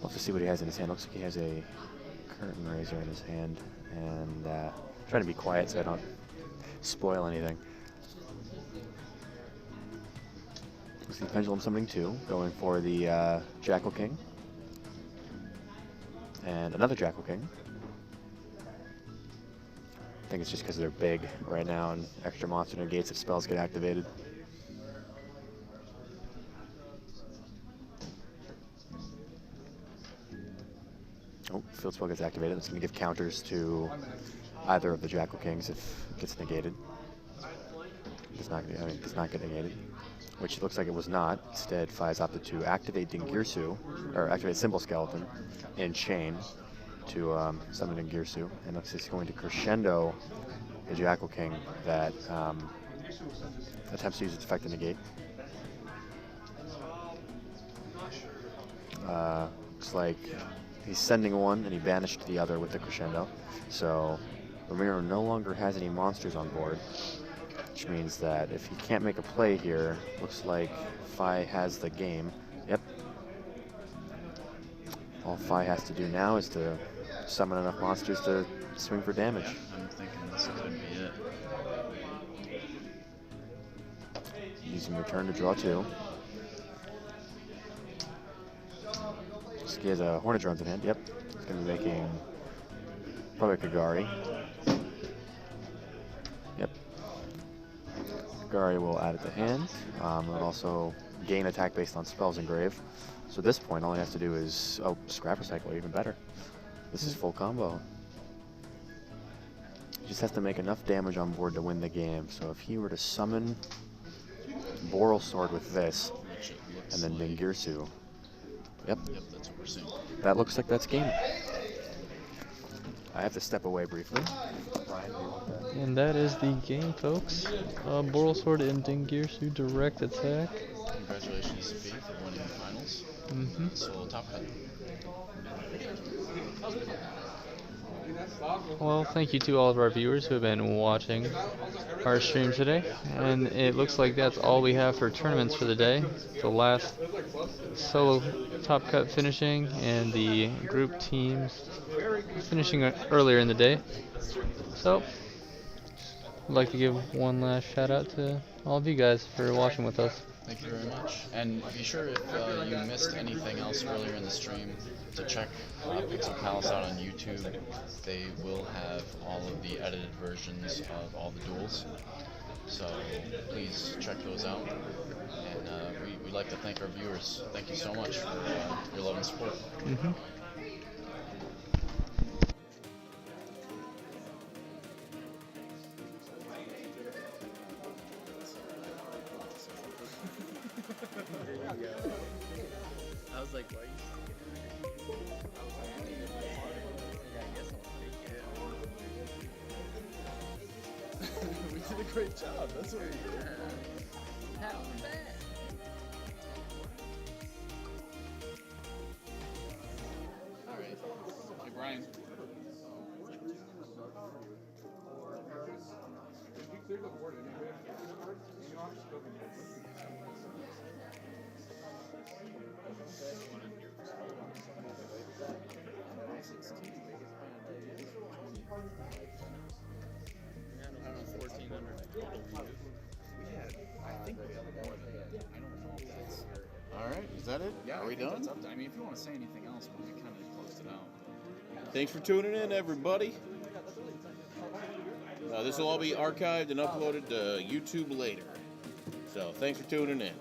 T: we'll have to see what he has in his hand. Looks like he has a Curtain Raiser in his hand, and trying to be quiet so I don't spoil anything. Looks like Pendulum summoning 2, going for the Jackal King. And another Jackal King. I think it's just because they're big right now and extra monster negates if spells get activated. Oh, field spell gets activated. It's going to give counters to either of the Jackal Kings if it gets negated. Does not get negated, which looks like it was not. Instead, Fi's opted to activate Dingirsu, or activate Symbol Skeleton in chain to summon Dingirsu, and looks like he's going to crescendo the Jackal King that attempts to use its effect to negate. Looks like he's sending one and he banished the other with the crescendo. So Romero no longer has any monsters on board, which means that if he can't make a play here, looks like Fi has the game. Yep. All Fi has to do now is to summon enough monsters to swing for damage.
C: I'm thinking this could be it.
T: Using return to draw 2. So he has a Hornet Drones in hand. Yep. He's going to be making probably Kagari. Yep. Kagari will add it to hand. It'll also gain attack based on spells engrave. So at this point, all he has to do is Scrap Recycle, even better. This is full combo. He just has to make enough damage on board to win the game. So if he were to summon Boral Sword with this, and then Dingirsu, yep,
C: that's what we're seeing.
T: That looks like that's game. I have to step away briefly.
L: And that is the game, folks. Boral Sword and Dingirsu direct attack.
C: Congratulations to Pete for winning the finals. Solo top cut.
L: Well, thank you to all of our viewers who have been watching our stream today. And it looks like that's all we have for tournaments for the day. The last solo top cut finishing and the group teams finishing earlier in the day. So, I'd like to give one last shout out to all of you guys for watching with us.
C: Thank you very much. And be sure if you missed anything else earlier in the stream to check Pixel Palace out on YouTube. They will have all of the edited versions of all the duels. So please check those out. And we'd like to thank our viewers. Thank you so much for your love and support. like, why are you sucking it? I was like, yeah, I guess I'll take it. We did a great job. That's what we did. How bad? All right. Hey, Brian.
Q: If you clear the board anyway, you know, just go to
L: I don't know, 1,400 total views.
C: We had, I think we had more than that. I don't know if that's.
F: All right, is that it?
C: Yeah,
F: Are we
C: I think
F: done?
C: that's up to, I mean, if you want to say anything else, we kind of closed it out.
F: Thanks for tuning in, everybody. This will all be archived and uploaded to YouTube later. So thanks for tuning in.